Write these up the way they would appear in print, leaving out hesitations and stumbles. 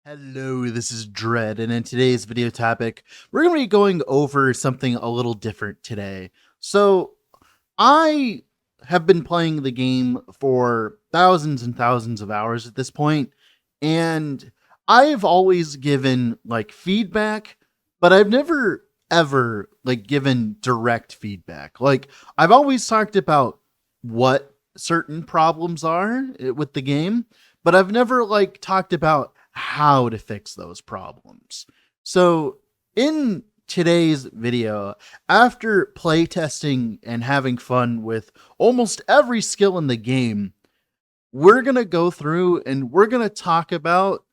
Hello, this is Dread, and in today's video topic, we're going to be going over something a little different today. So, I have been playing the game for thousands and thousands of hours at this point, and I've always given feedback, but I've never ever given direct feedback. I've always talked about what certain problems are with the game, but I've never talked about how to fix those problems. So in today's video, after playtesting and having fun with almost every skill in the game, we're going to go through and we're going to talk about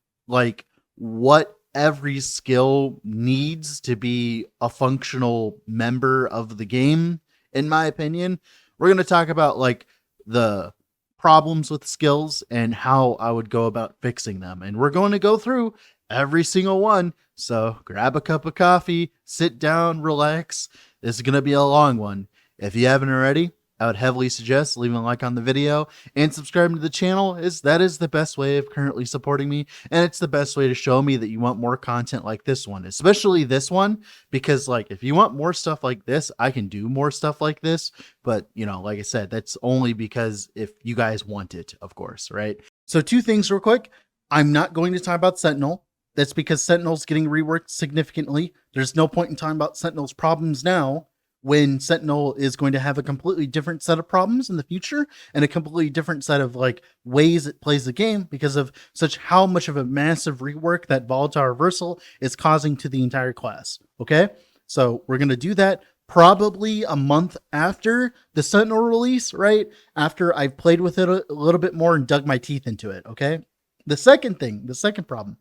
what every skill needs to be a functional member of the game. In my opinion, we're going to talk about the problems with skills and how I would go about fixing them. And we're going to go through every single one. So grab a cup of coffee, sit down, relax. This is going to be a long one. If you haven't already, I would heavily suggest leaving a like on the video and subscribing to the channel. That is the best way of currently supporting me. And it's the best way to show me that you want more content like this one, especially this one, because if you want more stuff like this, I can do more stuff like this. But like I said, that's only because if you guys want it, of course, right? So two things real quick. I'm not going to talk about Sentinel. That's because Sentinel's getting reworked significantly. There's no point in talking about Sentinel's problems now, when Sentinel is going to have a completely different set of problems in the future and a completely different set of ways it plays the game because of how much of a massive rework that Volatile Reversal is causing to the entire class. Okay, so we're going to do that probably a month after the Sentinel release, right? After I've played with it a little bit more and dug my teeth into it. Okay, the second problem,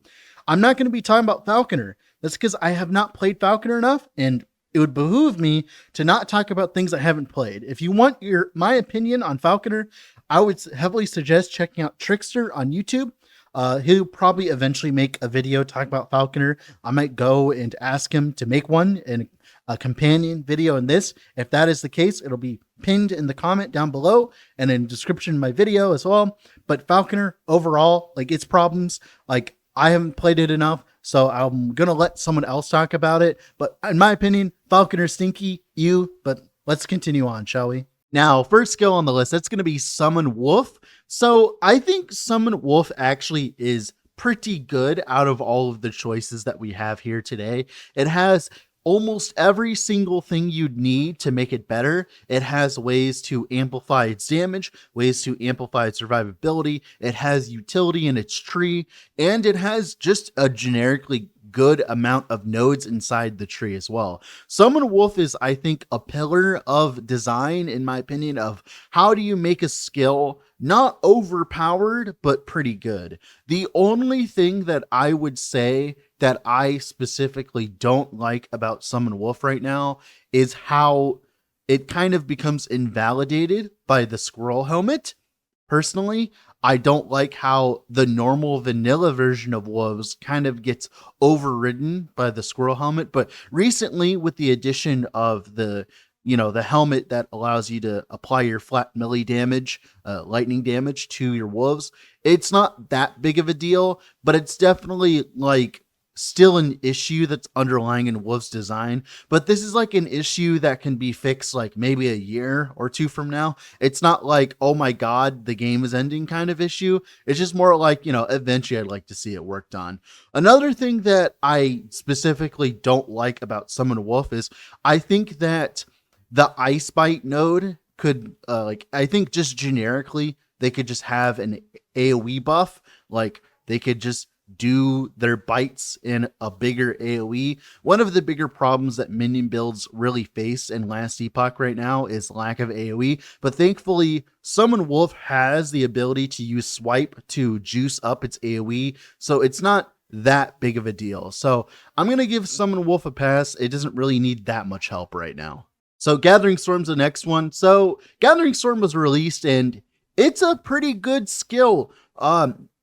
I'm not going to be talking about Falconer. That's because I have not played Falconer enough, and it would behoove me to not talk about things I haven't played. If you want my opinion on Falconer, I would heavily suggest checking out Trickster on YouTube. He'll probably eventually make a video talking about Falconer. I might go and ask him to make one and a companion video in this. If that is the case, it'll be pinned in the comment down below and in the description of my video as well. But Falconer overall, its problems, I haven't played it enough, so I'm going to let someone else talk about it. But in my opinion, Falconer stinky, but let's continue on, shall we? Now, first skill on the list, that's going to be Summon Wolf. So I think Summon Wolf actually is pretty good out of all of the choices that we have here today. It has almost every single thing you'd need to make it better. It has ways to amplify its damage, ways to amplify its survivability. It has utility in its tree, and it has just a generically good amount of nodes inside the tree as well. Summon Wolf is, I think, a pillar of design, in my opinion, of how do you make a skill not overpowered, but pretty good. The only thing that I would say that I specifically don't like about Summon Wolf right now is how it kind of becomes invalidated by the Squirrel Helmet. Personally, I don't like how the normal vanilla version of Wolves kind of gets overridden by the Squirrel Helmet. But recently, with the addition of the helmet that allows you to apply your flat melee damage, lightning damage to your wolves, it's not that big of a deal, but it's definitely still an issue that's underlying in Wolf's design. But this is an issue that can be fixed maybe a year or two from now. It's not oh my god, the game is ending kind of issue. It's just more eventually I'd like to see it worked on. Another thing that I specifically don't like about Summon Wolf is I think that the Ice Bite node could I think just generically they could just have an AoE buff. They could just do their bites in a bigger AoE. One of the bigger problems that minion builds really face in last Epoch right now is lack of AoE, but thankfully Summon Wolf has the ability to use swipe to juice up its AoE, so it's not that big of a deal. So I'm going to give Summon Wolf a pass. It doesn't really need that much help right now. So Gathering Storm's the next one. So Gathering Storm was released and it's a pretty good skill.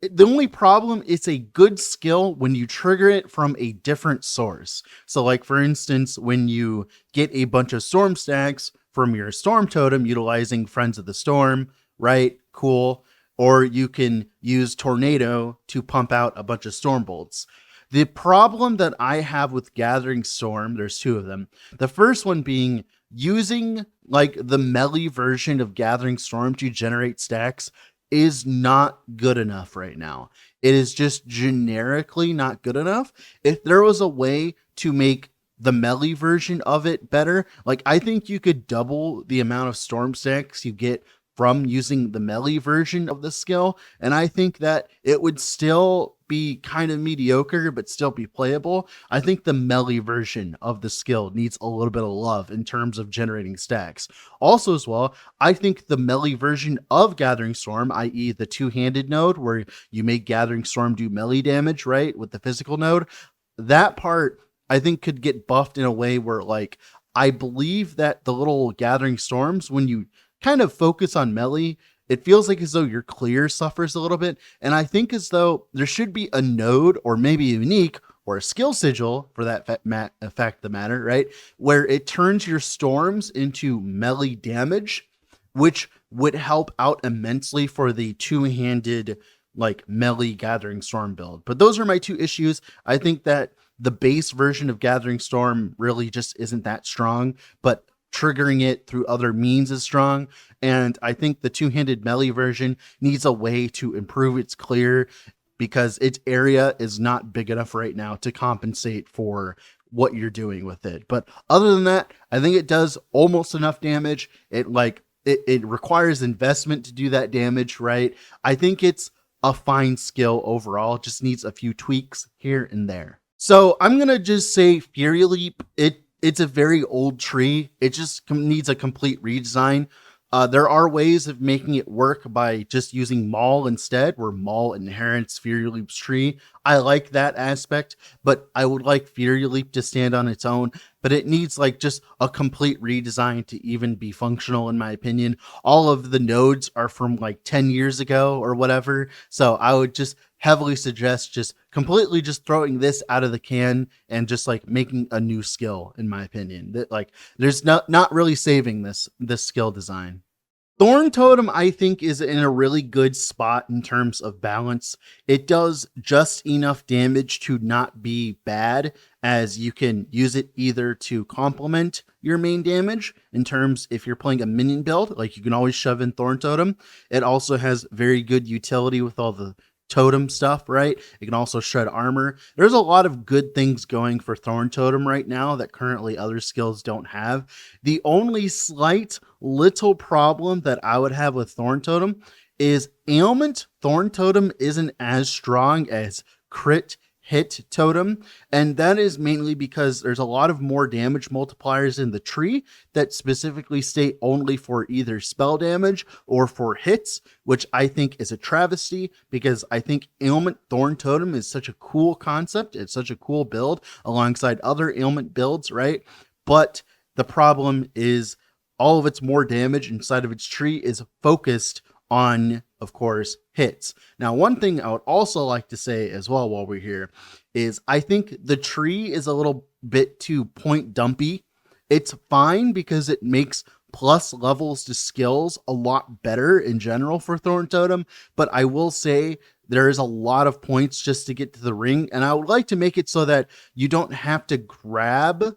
The only problem, it's a good skill when you trigger it from a different source. So for instance, when you get a bunch of storm stacks from your Storm Totem utilizing Friends of the Storm, right? Cool. or you can use Tornado to pump out a bunch of Storm Bolts. The problem that I have with Gathering Storm, there's two of them. The first one being using like the melee version of Gathering Storm to generate stacks is not good enough right now. It is just generically not good enough. If there was a way to make the melee version of it better, like I think you could double the amount of storm stacks you get from using the melee version of the skill, and I think that it would still be kind of mediocre but still be playable. I think the melee version of the skill needs a little bit of love in terms of generating stacks. Also as well, I think the melee version of Gathering Storm, i.e. the two-handed node where you make Gathering Storm do melee damage, right, with the physical node, that part I think could get buffed in a way where, like, I believe that the little Gathering Storms, when you kind of focus on melee, it feels like as though your clear suffers a little bit. And I think as though there should be a node or maybe a unique or a skill sigil for that fact the matter, right? Where it turns your storms into melee damage, which would help out immensely for the two-handed like melee Gathering Storm build. But those are my two issues. I think that the base version of Gathering Storm really just isn't that strong, but triggering it through other means is strong. And I think the two-handed melee version needs a way to improve its clear because its area is not big enough right now to compensate for what you're doing with it. But other than that, I think it does almost enough damage. It requires investment to do that damage, right? I think it's a fine skill overall, just needs a few tweaks here and there. So I'm going to just say Fury Leap, it's a very old tree. It just needs a complete redesign. There are ways of making it work by just using Maul instead, where Maul inherits Fury Leap's tree. I like that aspect, but I would like Fury Leap to stand on its own, but it needs like just a complete redesign to even be functional, in my opinion. All of the nodes are from like 10 years ago or whatever, so I would just heavily suggest just completely just throwing this out of the can and just like making a new skill, in my opinion. That like there's not really saving this skill design. Thorn Totem, I think, is in a really good spot in terms of balance. It does just enough damage to not be bad, as you can use it either to complement your main damage in terms if you're playing a minion build, like you can always shove in Thorn Totem. It also has very good utility with all the totem stuff, right? It can also shred armor. There's a lot of good things going for Thorn Totem right now that currently other skills don't have. The only slight little problem that I would have with Thorn Totem is ailment Thorn Totem isn't as strong as crit hit totem, and that is mainly because there's a lot of more damage multipliers in the tree that specifically state only for either spell damage or for hits, which I think is a travesty, because I think ailment Thorn Totem is such a cool concept. It's such a cool build alongside other ailment builds, right? But the problem is all of its more damage inside of its tree is focused on, of course, hits. Now, one thing I would also like to say as well while we're here is I think the tree is a little bit too point dumpy. It's fine because it makes plus levels to skills a lot better in general for Thorn Totem, but I will say there is a lot of points just to get to the ring, and I would like to make it so that you don't have to grab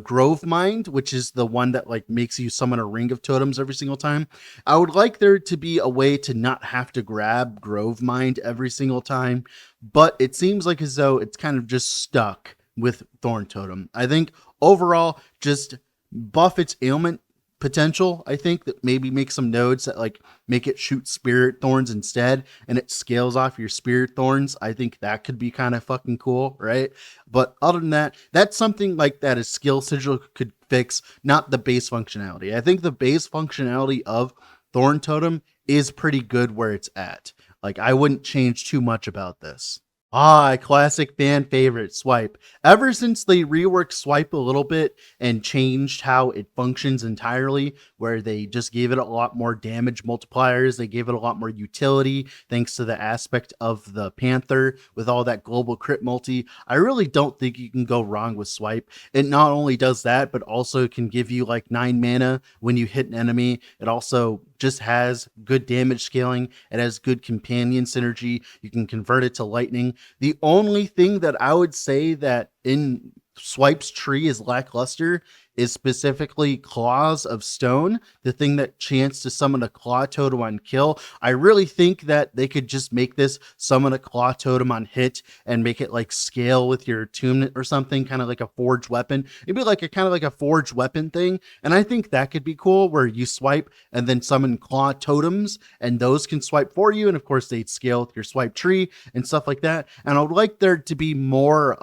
Grove Mind, which is the one that like makes you summon a ring of totems every single time. I would like there to be a way to not have to grab Grove Mind every single time, but it seems like as though it's kind of just stuck with Thorn Totem. I think overall, just buff its ailment potential. I think that maybe make some nodes that like make it shoot spirit thorns instead, and it scales off your spirit thorns. I think that could be kind of fucking cool, right? But other than that, that's something like that a skill sigil could fix, not the base functionality. I think the base functionality of Thorn Totem is pretty good where it's at. Like, I wouldn't change too much about this. Ah, classic fan favorite, Swipe. Ever since they reworked Swipe a little bit and changed how it functions entirely, where they just gave it a lot more damage multipliers, they gave it a lot more utility thanks to the aspect of the Panther with all that global crit multi. I really don't think you can go wrong with Swipe. It not only does that, but also can give you like 9 mana when you hit an enemy. It also just has good damage scaling. It has good companion synergy. You can convert it to lightning. The only thing that I would say that in Swipe's tree is lackluster is specifically Claws of Stone, the thing that chants to summon a Claw Totem on kill. I really think that they could just make this summon a Claw Totem on hit and make it like scale with your attunement or something, kind of like a forged weapon. It'd be like a kind of like a forged weapon thing. And I think that could be cool where you swipe and then summon Claw Totems and those can swipe for you. And of course, they'd scale with your swipe tree and stuff like that. And I would like there to be more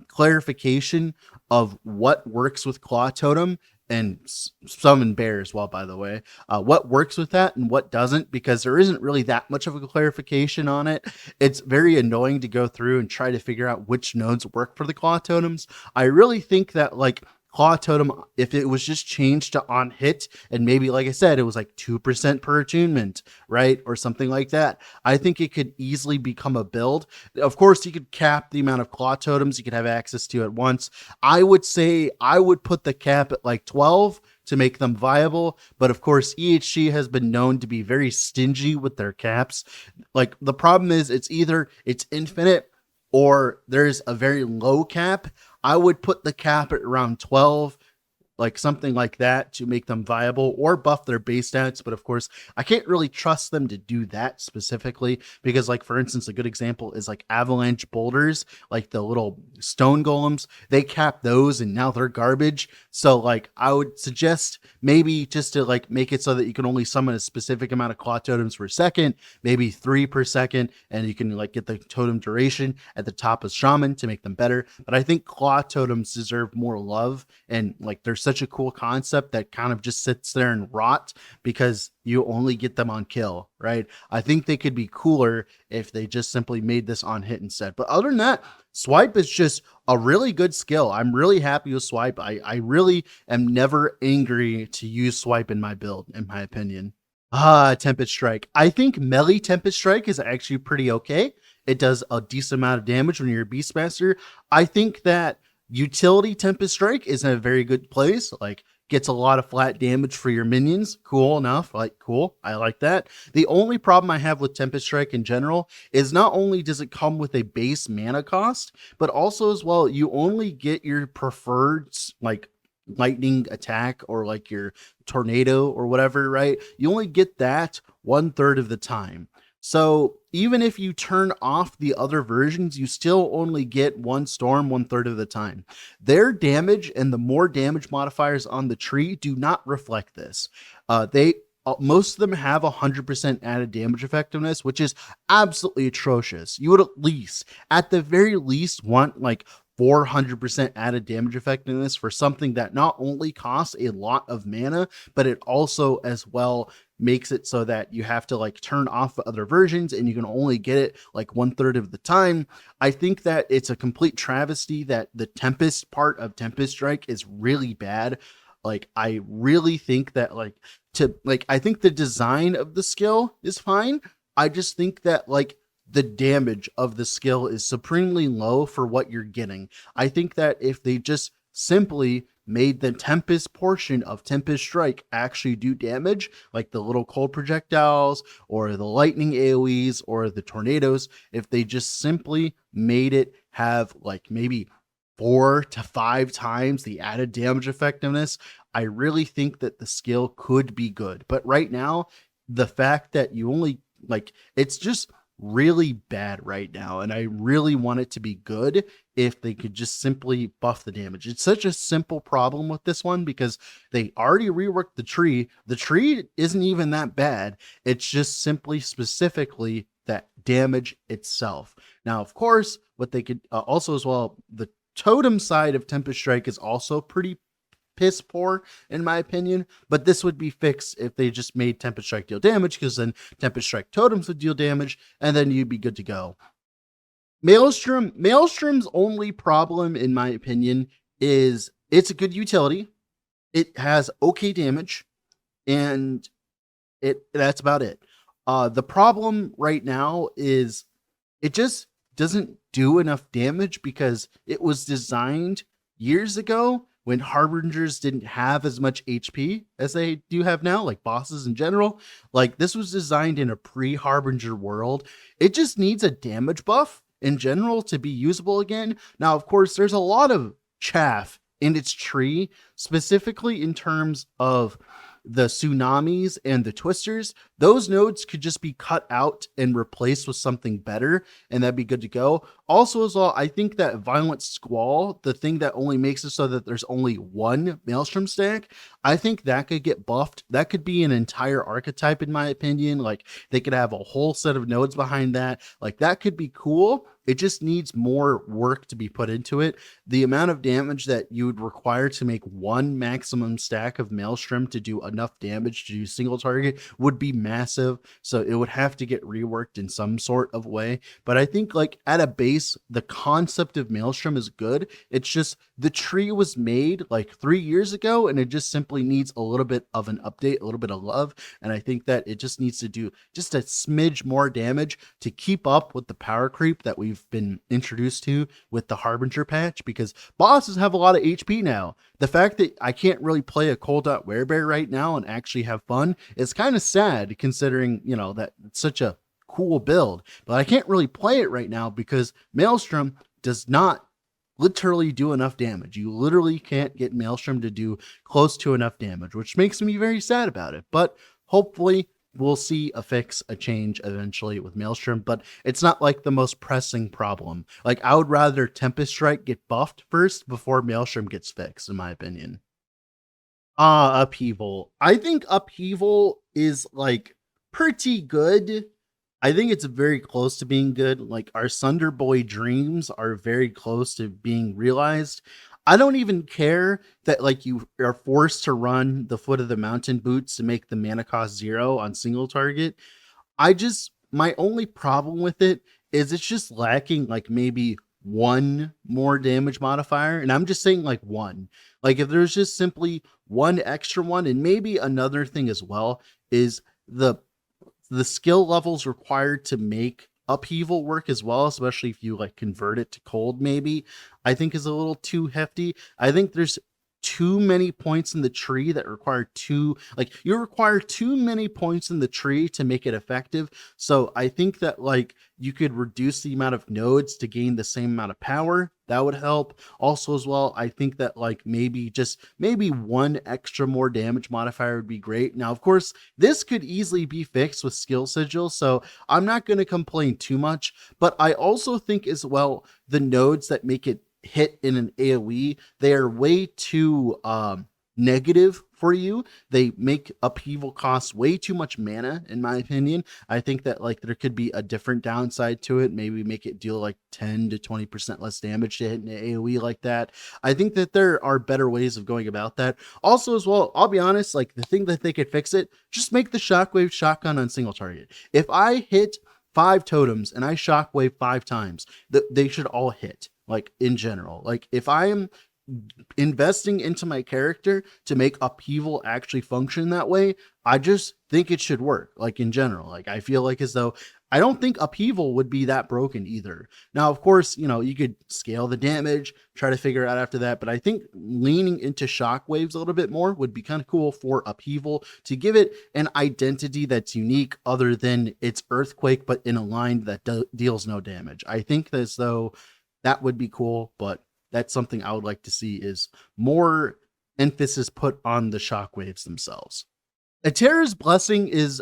clarification of what works with Claw Totem and summon bear as well, by the way. What works with that and what doesn't, because there isn't really that much of a clarification on it. It's very annoying to go through and try to figure out which nodes work for the Claw Totems. I really think that like Claw Totem, if it was just changed to on hit, and maybe, like I said, it was like 2% per attunement, right? Or something like that. I think it could easily become a build. Of course, you could cap the amount of Claw Totems you could have access to at once. I would say I would put the cap at like 12 to make them viable. But of course, EHG has been known to be very stingy with their caps. Like the problem is it's either it's infinite or there's a very low cap. I would put the cap at around 12, like something like that, to make them viable, or buff their base stats. But of course, I can't really trust them to do that specifically because, like, for instance, a good example is like avalanche boulders, like the little stone golems. They cap those and now they're garbage. So like I would suggest maybe just to like make it so that you can only summon a specific amount of Claw Totems per second, maybe 3 per second, and you can like get the totem duration at the top of Shaman to make them better. But I think Claw Totems deserve more love, and like there's such a cool concept that kind of just sits there and rot because you only get them on kill, right? I think they could be cooler if they just simply made this on hit instead. But other than that, Swipe is just a really good skill. I'm really happy with Swipe. I really am never angry to use Swipe in my build, in my opinion. Ah, Tempest Strike. I think melee Tempest Strike is actually pretty okay. It does a decent amount of damage when you're a Beastmaster. I think that utility Tempest Strike is in a very good place. Like, gets a lot of flat damage for your minions. Cool enough. Like, cool. I like that. The only problem I have with Tempest Strike in general is not only does it come with a base mana cost, but also as well, you only get your preferred, like, lightning attack or like your tornado or whatever, right? You only get that 1/3 of the time. So even if you turn off the other versions, you still only get one storm 1/3 of the time. Their damage and the more damage modifiers on the tree do not reflect this. They Most of them have 100% added damage effectiveness, which is absolutely atrocious. You would at the very least, want like 400% added damage effectiveness for something that not only costs a lot of mana, but it also as well makes it so that you have to like turn off the other versions and you can only get it like 1/3 of the time. I think that it's a complete travesty that the Tempest part of Tempest Strike is really bad. Like, I really think that I think the design of the skill is fine. I just think that like the damage of the skill is supremely low for what you're getting. I think that if they just simply made the Tempest portion of Tempest Strike actually do damage, like the little cold projectiles or the lightning AoEs or the tornadoes, if they just simply made it have like maybe 4 to 5 times the added damage effectiveness, I really think that the skill could be good. But right now, the fact that you only like it's just really bad right now, and I really want it to be good if they could just simply buff the damage. It's such a simple problem with this one because they already reworked the tree. The tree isn't even that bad. It's just simply specifically that damage itself. Now, of course, what they could also as well, the totem side of Tempest Strike is also pretty piss poor in my opinion, but this would be fixed if they just made Tempest Strike deal damage, because then Tempest Strike totems would deal damage and then you'd be good to go. Maelstrom's only problem, in my opinion, is it's a good utility. It has okay damage, and that's about it. The problem right now is it just doesn't do enough damage because it was designed years ago when Harbingers didn't have as much HP as they do have now, like bosses in general. Like, this was designed in a pre-Harbinger world. It just needs a damage buff in general to be usable again. Now, of course, there's a lot of chaff in its tree, specifically in terms of the tsunamis and the twisters. Those nodes could just be cut out and replaced with something better, and that'd be good to go. Also, as well, I think that Violent Squall, the thing that only makes it so that there's only one Maelstrom stack, I think that could get buffed. That could be an entire archetype, in my opinion. Like, they could have a whole set of nodes behind that. Like, that could be cool. It just needs more work to be put into it. The amount of damage that you would require to make one maximum stack of Maelstrom to do enough damage to do single target would be massive. So it would have to get reworked in some sort of way. But I think, like, at a base, the concept of Maelstrom is good. It's just the tree was made like 3 years ago, and it just simply needs a little bit of an update, a little bit of love. And I think that it just needs to do just a smidge more damage to keep up with the power creep that we've been introduced to with the Harbinger patch, because bosses have a lot of HP now. The fact that I can't really play a cold out Werebear right now and actually have fun is kind of sad, considering, you know, that it's such a cool build. But I can't really play it right now because Maelstrom does not literally do enough damage. You literally can't get Maelstrom to do close to enough damage, which makes me very sad about it. But hopefully we'll see a fix, a change eventually with Maelstrom, but it's not like the most pressing problem. Like, I would rather Tempest Strike get buffed first before Maelstrom gets fixed, in my opinion. Upheaval. I think Upheaval is, like, pretty good. I think it's very close to being good. Like, our Sunder Boy dreams are very close to being realized. I don't even care that, like, you are forced to run the Foot of the Mountain boots to make the mana cost 0 on single target. My only problem with it is it's just lacking, like, maybe one more damage modifier. And I'm just saying, like, one. Like, if there's just simply one extra one, and maybe another thing as well is the skill levels required to make Upheaval work as well, especially if you, like, convert it to cold, maybe, I think is a little too hefty. I think there's too many points in the tree that require you require too many points in the tree to make it effective. So I think that, like, you could reduce the amount of nodes to gain the same amount of power. That would help. Also, as well, I think that, like, maybe one extra more damage modifier would be great. Now, of course, this could easily be fixed with skill sigil, so I'm not going to complain too much. But I also think as well, the nodes that make it hit in an AoE, they are way too negative for you. They make Upheaval cost way too much mana, in my opinion. I think that, like, there could be a different downside to it. Maybe make it deal like 10 to 20% less damage to hit an AoE like that. I think that there are better ways of going about that. Also, as well, I'll be honest, like, the thing that they could fix it, just make the Shockwave shotgun on single target. If I hit 5 totems and I Shockwave 5 times, they should all hit. Like, in general, like, if I am investing into my character to make Upheaval actually function that way, I just think it should work. Like, in general, like, I feel like as though I don't think Upheaval would be that broken either. Now, of course, you know, you could scale the damage, try to figure it out after that, but I think leaning into Shockwaves a little bit more would be kind of cool for Upheaval to give it an identity that's unique other than its Earthquake, but in a line that deals no damage. I think as though that would be cool, but that's something I would like to see, is more emphasis put on the Shockwaves themselves. Eterra's Blessing is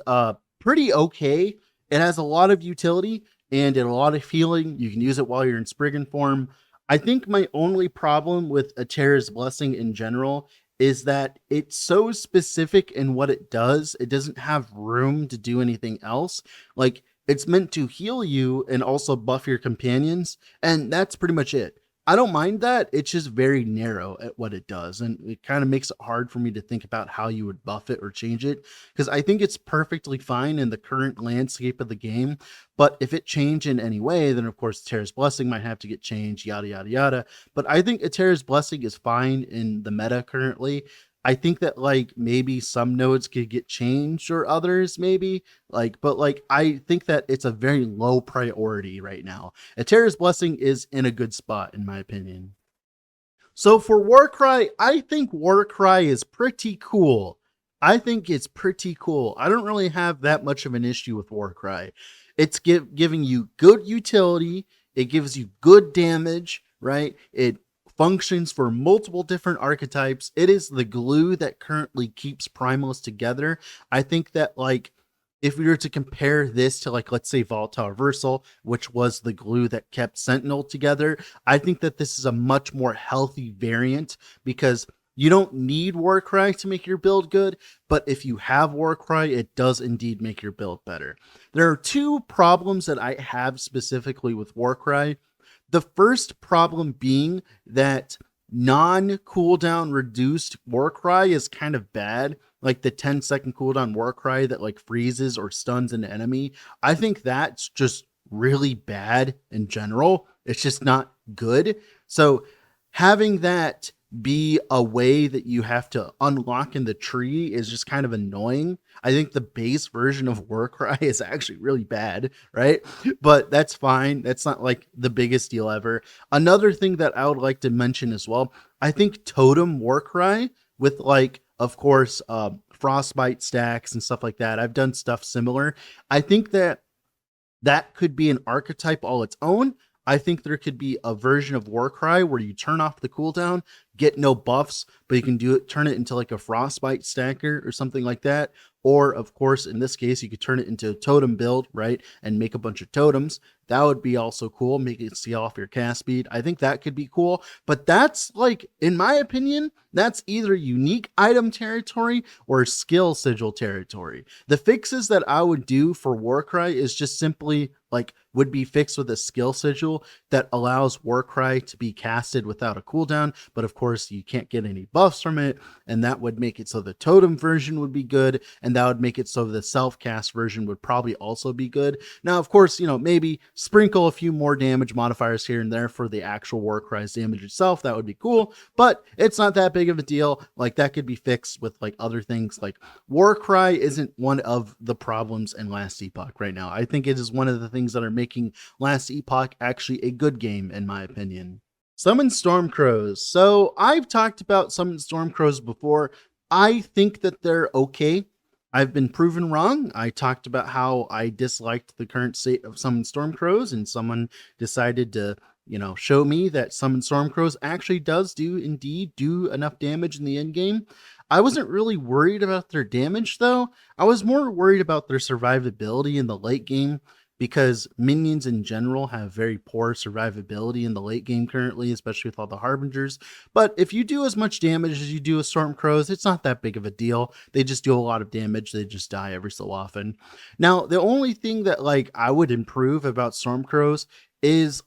pretty okay. It has a lot of utility and a lot of healing. You can use it while you're in Spriggan Form. I think my only problem with Eterra's Blessing in general is that it's so specific in what it does. It doesn't have room to do anything else. Like, it's meant to heal you and also buff your companions, and that's pretty much it. I don't mind that. It's just very narrow at what it does. And it kind of makes it hard for me to think about how you would buff it or change it. Because I think it's perfectly fine in the current landscape of the game. But if it changed in any way, then of course Eterra's Blessing might have to get changed, yada, yada, yada. But I think Eterra's Blessing is fine in the meta currently. I think that like maybe some nodes could get changed or others maybe but I think that it's a very low priority right now. Eterra's Blessing is in a good spot in my opinion. So for Warcry, I think Warcry is pretty cool. I think it's pretty cool. I don't really have that much of an issue with Warcry. It's giving you good utility. It gives you good damage, right? It functions for multiple different archetypes. It is the glue that currently keeps Primalist together. I think that like if we were to compare this to like, let's say Volatile Reversal, which was the glue that kept Sentinel together, I think that this is a much more healthy variant because you don't need Warcry to make your build good, but if you have Warcry, it does indeed make your build better. There are two problems that I have specifically with Warcry. The first problem being that non-cooldown reduced Warcry is kind of bad. Like the 10-second cooldown Warcry that like freezes or stuns an enemy. I think that's just really bad in general. It's just not good. So having that be a way that you have to unlock in the tree is just kind of annoying. I think the base version of Warcry is actually really bad, right? But that's fine. That's not like the biggest deal ever. Another thing that I would like to mention as well, I think Totem Warcry with like, of course, Frostbite stacks and stuff like that. I've done stuff similar. I think that could be an archetype all its own. I think there could be a version of Warcry where you turn off the cooldown, get no buffs, but you can turn it into like a Frostbite stacker or something like that. Or of course, in this case, you could turn it into a totem build, right? And make a bunch of totems. That would be also cool. Make it seal off your cast speed. I think that could be cool. But that's like, in my opinion, that's either unique item territory or skill sigil territory. The fixes that I would do for Warcry is just simply like would be fixed with a skill sigil that allows Warcry to be casted without a cooldown. But of course, you can't get any buffs from it. And that would make it so the totem version would be good. And that would make it so the self-cast version would probably also be good. Now, of course, you know, maybe sprinkle a few more damage modifiers here and there for the actual Warcry's damage itself. That would be cool, but it's not that big of a deal. Like that could be fixed with like other things. Like Warcry isn't one of the problems in Last Epoch right now. I think it is one of the things that are making Last Epoch actually a good game, in my opinion. Summon Stormcrows. So I've talked about Summon Stormcrows before. I think that they're okay. I've been proven wrong. I talked about how I disliked the current state of Summon Stormcrows, and someone decided to, you know, show me that Summon Stormcrows actually does indeed do enough damage in the end game. I wasn't really worried about their damage though. I was more worried about their survivability in the late game, because minions in general have very poor survivability in the late game currently, especially with all the Harbingers. But if you do as much damage as you do with Stormcrows, it's not that big of a deal. They just do a lot of damage. They just die every so often. Now, the only thing that like I would improve about Stormcrows is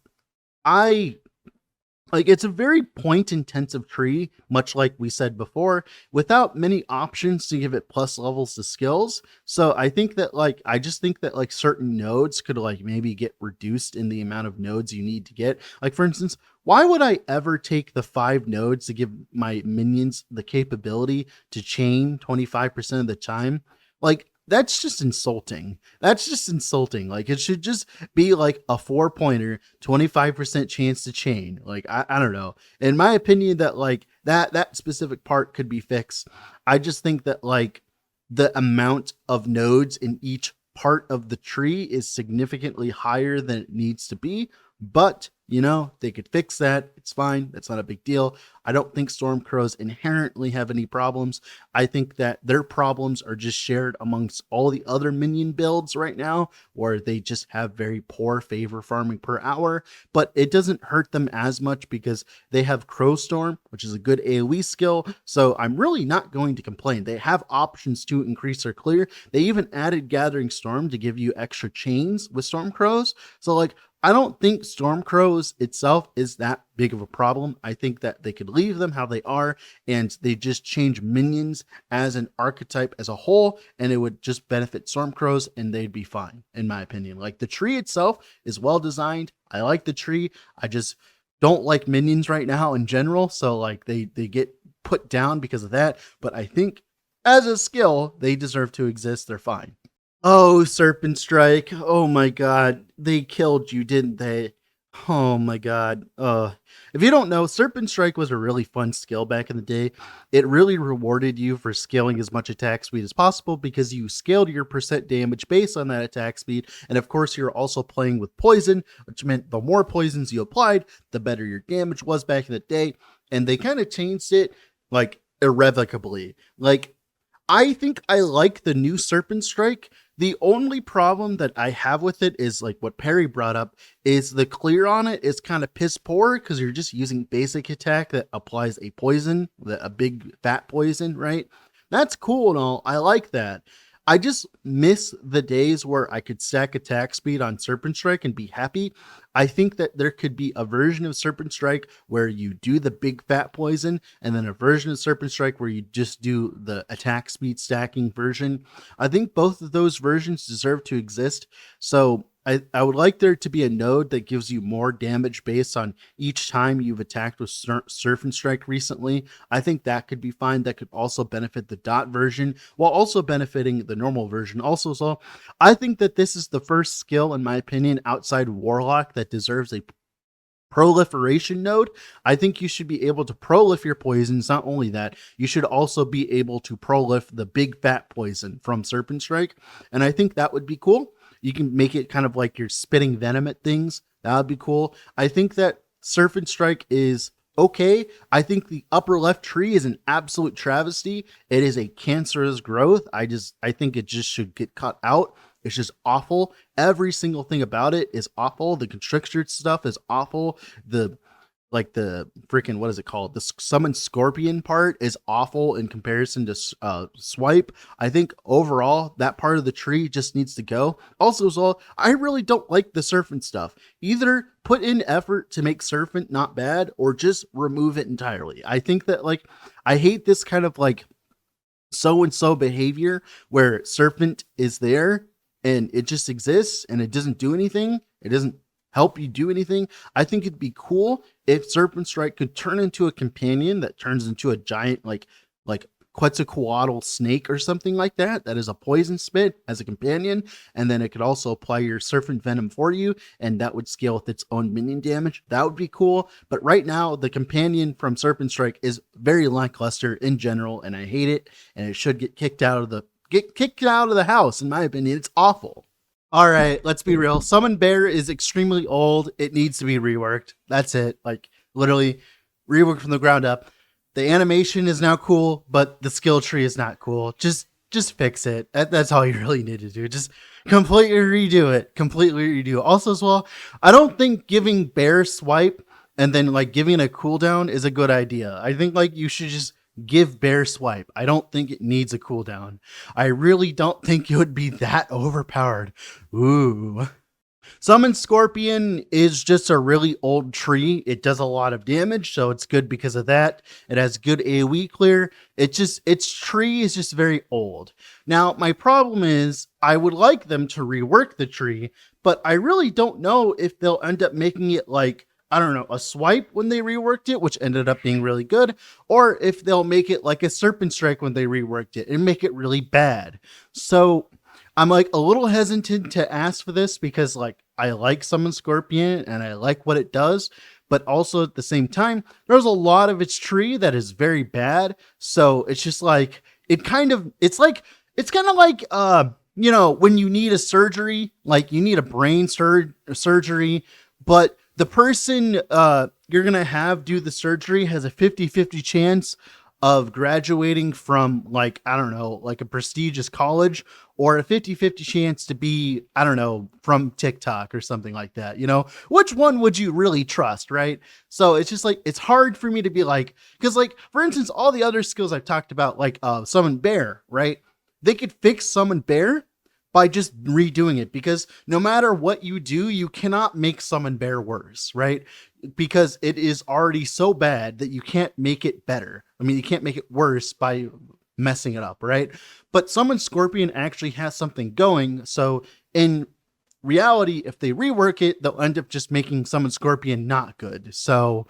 it's a very point intensive tree, much like we said before, without many options to give it plus levels to skills. So I think that I just think that certain nodes could maybe get reduced in the amount of nodes you need to get. Like for instance, why would I ever take the 5 nodes to give my minions the capability to chain 25% of the time? That's just insulting. That's just insulting. It should just be a 4-pointer, 25% chance to chain. I don't know. In my opinion, that specific part could be fixed. I just think that the amount of nodes in each part of the tree is significantly higher than it needs to be. But, you know, they could fix that. It's fine. That's not a big deal. I don't think Stormcrows inherently have any problems. I think that their problems are just shared amongst all the other minion builds right now, where they just have very poor favor farming per hour. But it doesn't hurt them as much because they have Crowstorm, which is a good AoE skill. So I'm really not going to complain. They have options to increase their clear. They even added Gathering Storm to give you extra chains with Stormcrows. So I don't think Stormcrows itself is that big of a problem. I think that they could leave them how they are and they just change minions as an archetype as a whole, and it would just benefit Stormcrows and they'd be fine, in my opinion. Like the tree itself is well designed. I like the tree. I just don't like minions right now in general. So like they get put down because of that. But I think as a skill, they deserve to exist. They're fine. Oh, Serpent Strike. Oh my god. They killed you, didn't they? Oh my god. If you don't know, Serpent Strike was a really fun skill back in the day. It really rewarded you for scaling as much attack speed as possible because you scaled your percent damage based on that attack speed. And of course, you're also playing with poison, which meant the more poisons you applied, the better your damage was back in the day. And they kind of changed it like irrevocably. Like, I think I like the new Serpent Strike. The only problem that I have with it is like what Perry brought up is the clear on it is kind of piss poor because you're just using basic attack that applies a poison, a big fat poison, right? That's cool and all. I like that. I just miss the days where I could stack attack speed on Serpent Strike and be happy. I think that there could be a version of Serpent Strike where you do the big fat poison and then a version of Serpent Strike where you just do the attack speed stacking version. I think both of those versions deserve to exist. So I would like there to be a node that gives you more damage based on each time you've attacked with Serpent Strike recently. I think that could be fine. That could also benefit the dot version while also benefiting the normal version also. So I think that this is the first skill, in my opinion, outside Warlock that deserves a proliferation node. I think you should be able to prolif your poisons. Not only that, you should also be able to prolif the big fat poison from Serpent Strike. And I think that would be cool. You can make it kind of like you're spitting venom at things. That would be cool. I think that Serpent Strike is okay. I think the upper left tree is an absolute travesty. It is a cancerous growth. I think it just should get cut out. It's just awful. Every single thing about it is awful. The constrictor stuff is awful. The freaking, what is it called? The summon scorpion part is awful in comparison to swipe. I think overall that part of the tree just needs to go. Also, as well, I really don't like the serpent stuff. Either put in effort to make serpent not bad or just remove it entirely. I think that I hate this kind of so-and-so behavior where serpent is there and it just exists and it doesn't do anything. It doesn't help you do anything. I think it'd be cool if Serpent Strike could turn into a companion that turns into a giant like Quetzalcoatl snake or something like that. That is a poison spit as a companion, and then it could also apply your serpent venom for you, and that would scale with its own minion damage. That would be cool. But right now, the companion from Serpent Strike is very lackluster in general, and I hate it. And it should get kicked out of the house. In my opinion, it's awful. All right, let's be real. Summon Bear is extremely old. It needs to be reworked. That's it. Literally reworked from the ground up. The animation is now cool, but the skill tree is not cool. Just fix it. That's all you really need to do. Just completely redo it. Completely redo. Also, as well, I don't think giving Bear swipe and then giving a cooldown is a good idea. I think you should just give Bear swipe. I don't think it needs a cooldown. I really don't think it would be that overpowered. Ooh. Summon Scorpion is just a really old tree. It does a lot of damage, so it's good because of that. It has good AoE clear. Its tree is just very old. Now, my problem is I would like them to rework the tree, but I really don't know if they'll end up making it a swipe when they reworked it, which ended up being really good, or if they'll make it like a Serpent Strike when they reworked it and make it really bad. So I'm a little hesitant to ask for this because I like Summon Scorpion and I like what it does, but also at the same time, there's a lot of its tree that is very bad. So it's just it's kind of when you need a surgery, you need a brain surgery, but the person you're going to have do the surgery has a 50-50 chance of graduating from a prestigious college, or a 50-50 chance to be, from TikTok or something like that. Which one would you really trust, right? So it's just it's hard for me to be because for instance, all the other skills I've talked about, Summon Bear, right? They could fix Summon Bear, by just redoing it, because no matter what you do, you cannot make Summon Bear worse, right? Because it is already so bad that you can't make it better. I mean, you can't make it worse by messing it up, right? But Summon Scorpion actually has something going, so in reality, if they rework it, they'll end up just making Summon Scorpion not good. So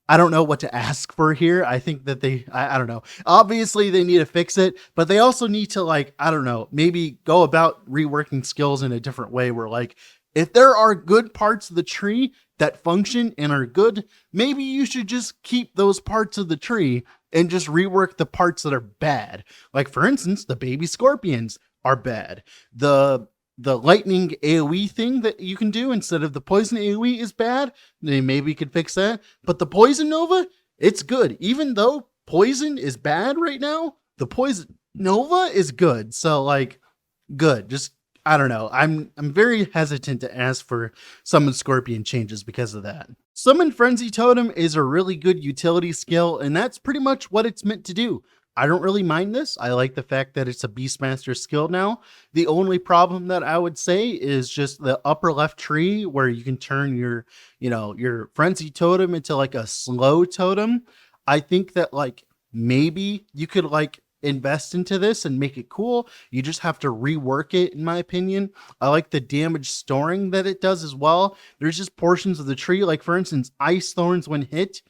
I don't know what to ask for here. I think that I don't know. Obviously, they need to fix it, but they also need to, like, I don't know, maybe go about reworking skills in a different way where, like, if there are good parts of the tree that function and are good, maybe you should just keep those parts of the tree and just rework the parts that are bad. Like, for instance, the baby scorpions are bad. The lightning AoE thing that you can do instead of the poison AoE is bad. Maybe we could fix that. But the poison Nova, it's good. Even though poison is bad right now, the poison Nova is good. So, like, good. Just, I don't know. I'm very hesitant to ask for Summon Scorpion changes because of that. Summon Frenzy Totem is a really good utility skill, and that's pretty much what it's meant to do. I don't really mind this. I like the fact that it's a Beastmaster skill now. The only problem that I would say is just the upper left tree where you can turn your, your Frenzy Totem into like a slow totem. I think that, like, maybe you could, like, invest into this and make it cool. You just have to rework it, in my opinion. I like the damage storing that it does as well. There's just portions of the tree, like, for instance, Ice Thorns when hit.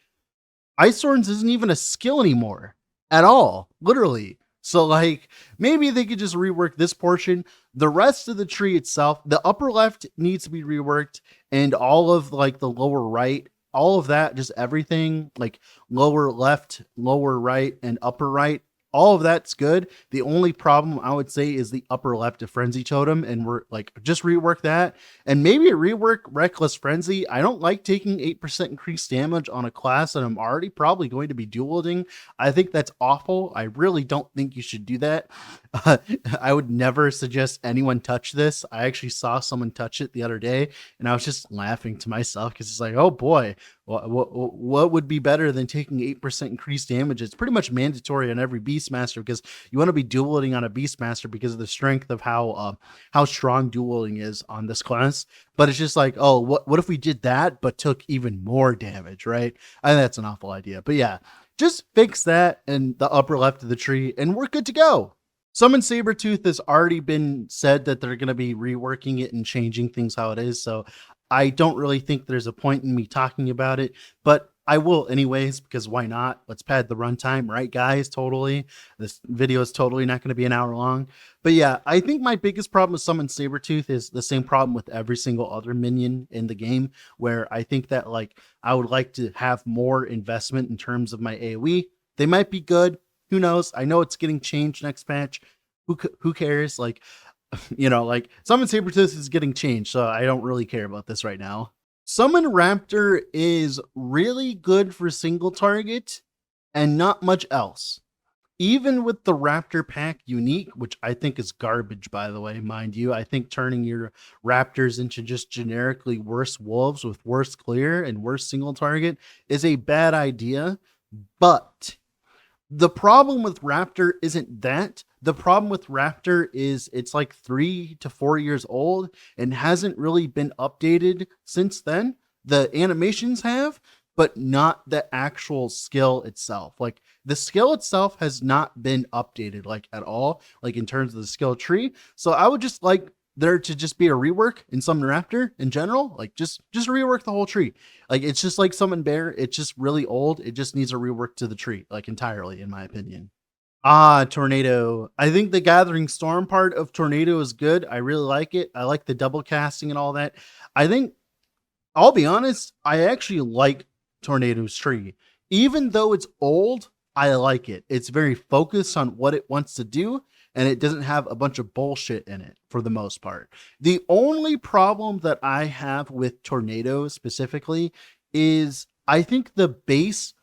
Ice Thorns isn't even a skill anymore. At all, literally. So, like, maybe they could just rework this portion. The rest of the tree itself, the upper left needs to be reworked, and all of, like, the lower right, all of that, just everything, like lower left, lower right, and upper right, all of that's good. The only problem I would say is the upper left of Frenzy Totem, and we're like, just rework that, and maybe rework Reckless Frenzy. I don't like taking 8% increased damage on a class that I'm already probably going to be dueling. I think that's awful. I really don't think you should do that. I would never suggest anyone touch this. I actually saw someone touch it the other day, and I was just laughing to myself because it's like, oh boy, what would be better than taking 8% increased damage? It's pretty much mandatory on every Beastmaster because you want to be dueling on a Beastmaster because of the strength of how strong dueling is on this class. But it's just like, oh, what if we did that but took even more damage, right? I think that's an awful idea. But yeah, just fix that in the upper left of the tree and we're good to go. Summon Sabertooth has already been said that they're going to be reworking it and changing things how it is. So I don't really think there's a point in me talking about it, but I will anyways, because why not? Let's pad the runtime, right, guys? Totally. This video is totally not going to be an hour long. But yeah, I think my biggest problem with Summon Sabertooth is the same problem with every single other minion in the game, where I think that, like, I would like to have more investment in terms of my AoE. They might be good. Who knows? I know it's getting changed next patch. Who cares? Like, like, Summon Sabertooth is getting changed, so I don't really care about this right now. Summon Raptor is really good for single target and not much else. Even with the Raptor pack unique, which I think is garbage, by the way, mind you. I think turning your Raptors into just generically worse wolves with worse clear and worse single target is a bad idea. But the problem with Raptor isn't that. The problem with Raptor is it's like 3 to 4 years old and hasn't really been updated since then. The animations have, but not the actual skill itself. Like, the skill itself has not been updated, like, at all, like, in terms of the skill tree. So I would just like there to just be a rework in Summon Raptor in general. Like, just rework the whole tree. Like, it's just like Summon Bear. It's just really old. It just needs a rework to the tree, like, entirely, in my opinion. Tornado. I think the Gathering Storm part of Tornado is good. I really like it. I like the double casting and all that. I think, I'll be honest, I actually like Tornado's tree. Even though it's old, I like it. It's very focused on what it wants to do, and it doesn't have a bunch of bullshit in it for the most part. The only problem that I have with Tornado specifically is I think the base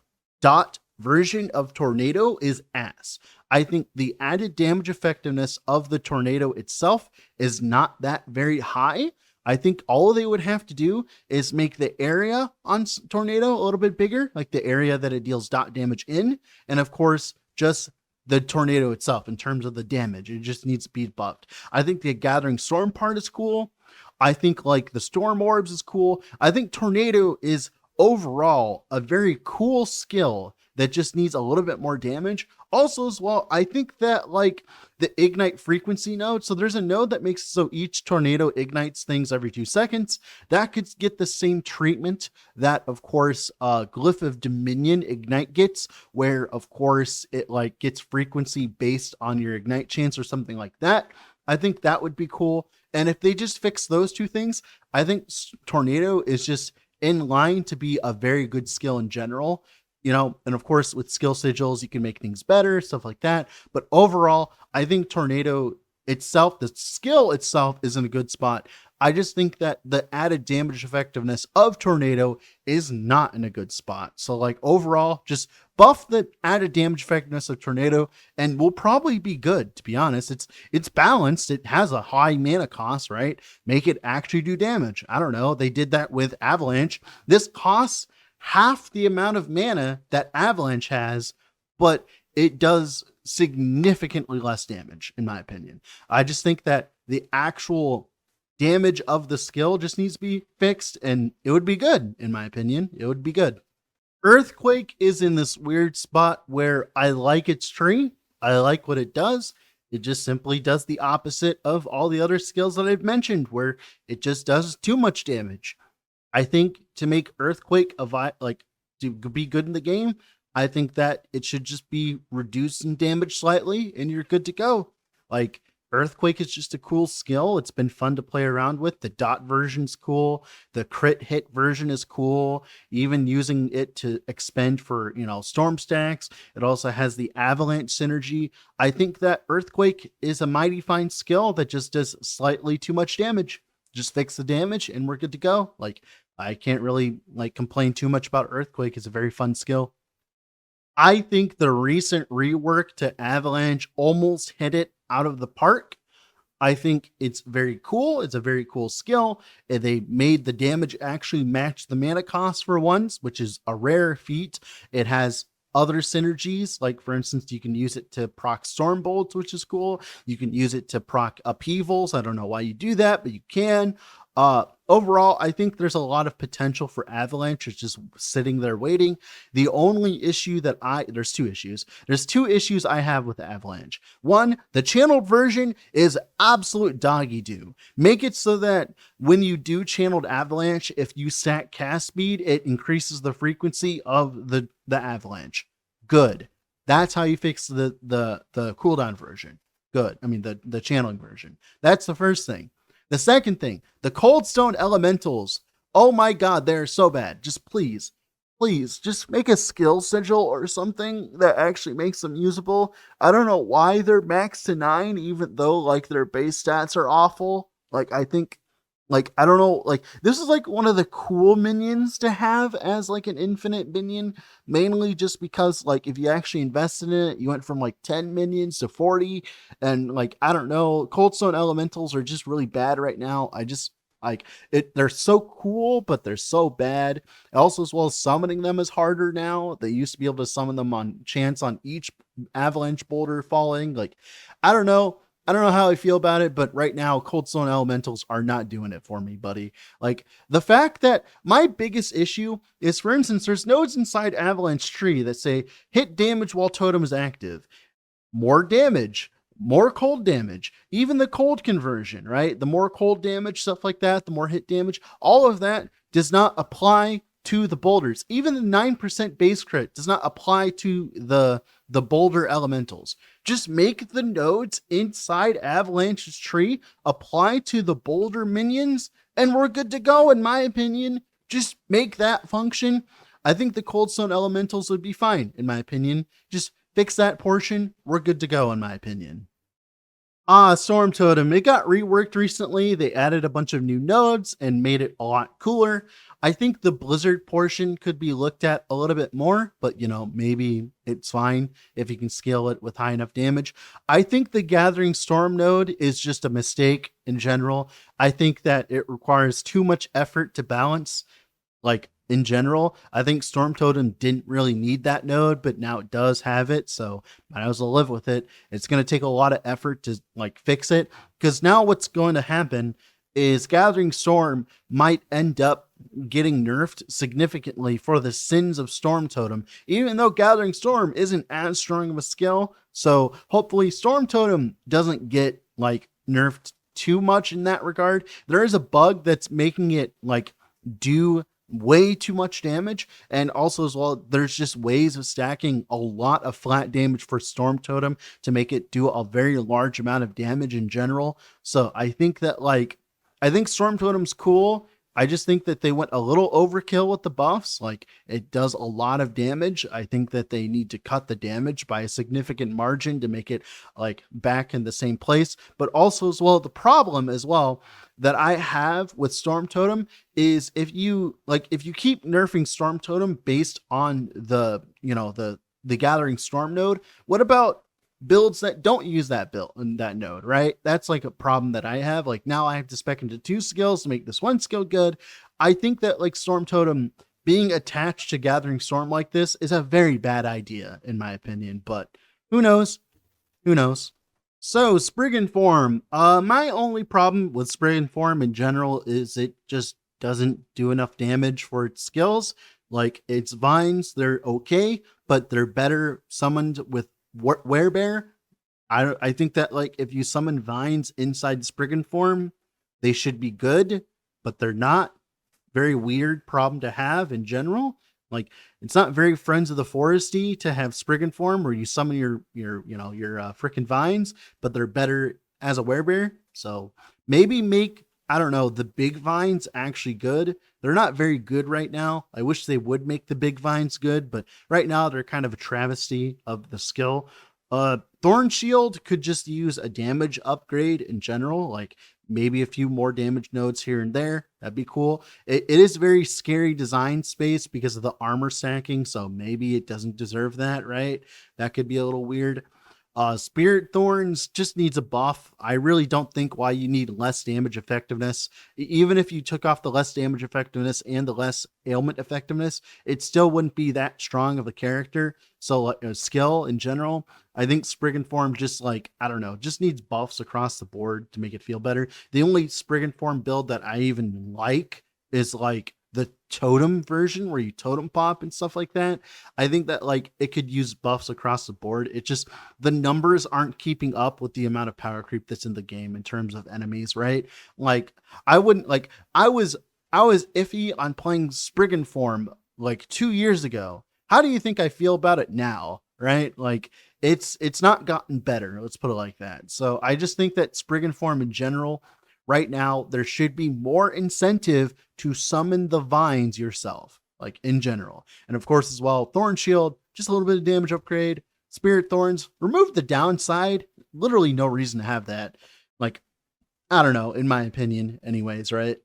dot version of Tornado is ass. I think the added damage effectiveness of the Tornado itself is not that very high. I think all they would have to do is make the area on Tornado a little bit bigger, like the area that it deals dot damage in, and of course, just the tornado itself in terms of the damage. It just needs to be buffed. I think the Gathering Storm part is cool. I think like the Storm Orbs is cool. I think Tornado is overall a very cool skill that just needs a little bit more damage. Also, as well, I think that like the ignite frequency node, so there's a node that makes so each tornado ignites things every 2 seconds. That could get the same treatment that, of course, Glyph of Dominion ignite gets, where of course it like gets frequency based on your ignite chance or something like that. I think that would be cool. And if they just fix those two things, I think Tornado is just in line to be a very good skill in general. You know, and of course with skill sigils, you can make things better, stuff like that. But overall, I think Tornado itself, the skill itself is in a good spot. I just think that the added damage effectiveness of Tornado is not in a good spot. So like overall, just buff the added damage effectiveness of Tornado and we'll probably be good, to be honest. It's balanced. It has a high mana cost, right? Make it actually do damage. I don't know. They did that with Avalanche. This costs half the amount of mana that Avalanche has, but it does significantly less damage, in my opinion. I just think that the actual damage of the skill just needs to be fixed, and it would be good, in my opinion. It would be good. Earthquake is in this weird spot where I like its tree. I like what it does. It just simply does the opposite of all the other skills that I've mentioned, where it just does too much damage. I think to make Earthquake to be good in the game, I think that it should just be reduced in damage slightly and you're good to go. Like Earthquake is just a cool skill. It's been fun to play around with. The dot version's cool. The crit hit version is cool. Even using it to expend for, storm stacks. It also has the avalanche synergy. I think that Earthquake is a mighty fine skill that just does slightly too much damage. Just fix the damage and we're good to go. Like I can't really complain too much about Earthquake. It's a very fun skill. I think the recent rework to Avalanche almost hit it out of the park. I think it's very cool. It's a very cool skill. And they made the damage actually match the mana cost for once, which is a rare feat. It has other synergies, like for instance, you can use it to proc storm bolts, which is cool. You can use it to proc upheavals. I don't know why you do that, but you can. Overall, I think there's a lot of potential for Avalanche. It's just sitting there waiting. The only issue there's two issues. There's two issues I have with Avalanche. One, the channeled version is absolute doggy do. Make it so that when you do channeled Avalanche, if you stack cast speed, it increases the frequency of the Avalanche. Good. That's how you fix the cooldown version. Good. I mean, the channeling version. That's the first thing. The second thing, the Coldstone Elementals. Oh my god, they're so bad. Just please, just make a skill sigil or something that actually makes them usable. I don't know why they're maxed to 9, even though their base stats are awful. I think, I don't know, this is one of the cool minions to have as an infinite minion, mainly just because if you actually invested in it, you went from 10 minions to 40, and I don't know, Coldstone Elementals are just really bad right now. I just they're so cool, but they're so bad. Also, as well as summoning them is harder now. They used to be able to summon them on chance on each avalanche boulder falling. I don't know how I feel about it, but right now, Coldstone Elementals are not doing it for me, buddy. The fact that my biggest issue is, for instance, there's nodes inside Avalanche Tree that say, hit damage while totem is active. More damage, more cold damage, even the cold conversion, right? The more cold damage, stuff like that, the more hit damage, all of that does not apply to the boulders. Even the 9% base crit does not apply to the boulder elementals. Just make the nodes inside Avalanche's tree apply to the boulder minions, and we're good to go, in my opinion. Just make that function. I think the Coldstone Elementals would be fine, in my opinion. Just fix that portion. We're good to go, in my opinion. Storm Totem. It got reworked recently. They added a bunch of new nodes and made it a lot cooler. I think the Blizzard portion could be looked at a little bit more, but maybe it's fine if you can scale it with high enough damage. I think the Gathering Storm node is just a mistake in general. I think that it requires too much effort to balance. in general. I think Storm Totem didn't really need that node, but now it does have it, so might as well live with it. It's going to take a lot of effort to like fix it, because now what's going to happen is Gathering Storm might end up getting nerfed significantly for the sins of Storm Totem, even though Gathering Storm isn't as strong of a skill. So hopefully Storm Totem doesn't get like nerfed too much in that regard. There is a bug that's making it like do way too much damage, and also as well there's just ways of stacking a lot of flat damage for Storm Totem to make it do a very large amount of damage in general. So I think that like I think Storm Totem's cool. I just think that they went a little overkill with the buffs. Like, it does a lot of damage. I think that they need to cut the damage by a significant margin to make it like back in the same place. But also as well, the problem as well that I have with Storm Totem is if you keep nerfing Storm Totem based on the Gathering Storm node, what about builds that don't use that build and that node, right? That's like a problem that I have. Like, now I have to spec into 2 skills to make this 1 skill good. I think that like Storm Totem being attached to Gathering Storm like this is a very bad idea in my opinion, but who knows? Who knows? So Spriggan Form, my only problem with Spriggan Form in general is it just doesn't do enough damage for its skills. Like, its vines, they're okay, but they're better summoned with Werebear. I think that like if you summon vines inside Spriggan Form, they should be good, but they're not. Very weird problem to have in general. Like, it's not very Friends of the Foresty to have Spriggan Form where you summon your freaking vines, but they're better as a Werebear. So maybe make, I don't know, the big vines actually good. They're not very good right now. I wish they would make the big vines good, but right now they're kind of a travesty of the skill. Thorn Shield could just use a damage upgrade in general, like maybe a few more damage nodes here and there. That'd be cool. It is very scary design space because of the armor stacking, so maybe it doesn't deserve that, right? That could be a little weird. Spirit Thorns just needs a buff. I really don't think why you need less damage effectiveness. Even if you took off the less damage effectiveness and the less ailment effectiveness, it still wouldn't be that strong of a character. So skill in general, I think Spriggan Form just like, I don't know, just needs buffs across the board to make it feel better. The only Spriggan Form build that I even like is like the totem version where you totem pop and stuff like that. I think that like it could use buffs across the board. It just, the numbers aren't keeping up with the amount of power creep that's in the game in terms of enemies, right? Like, I wouldn't like, I was iffy on playing Spriggan Form like 2 years ago. How do you think I feel about it now? Right? Like, it's not gotten better. Let's put it like that. So I just think that Spriggan Form in general, right now, there should be more incentive to summon the vines yourself, like in general. And of course, as well, Thorn Shield, just a little bit of damage upgrade. Spirit Thorns, remove the downside. Literally no reason to have that. Like, I don't know, in my opinion, anyways, right?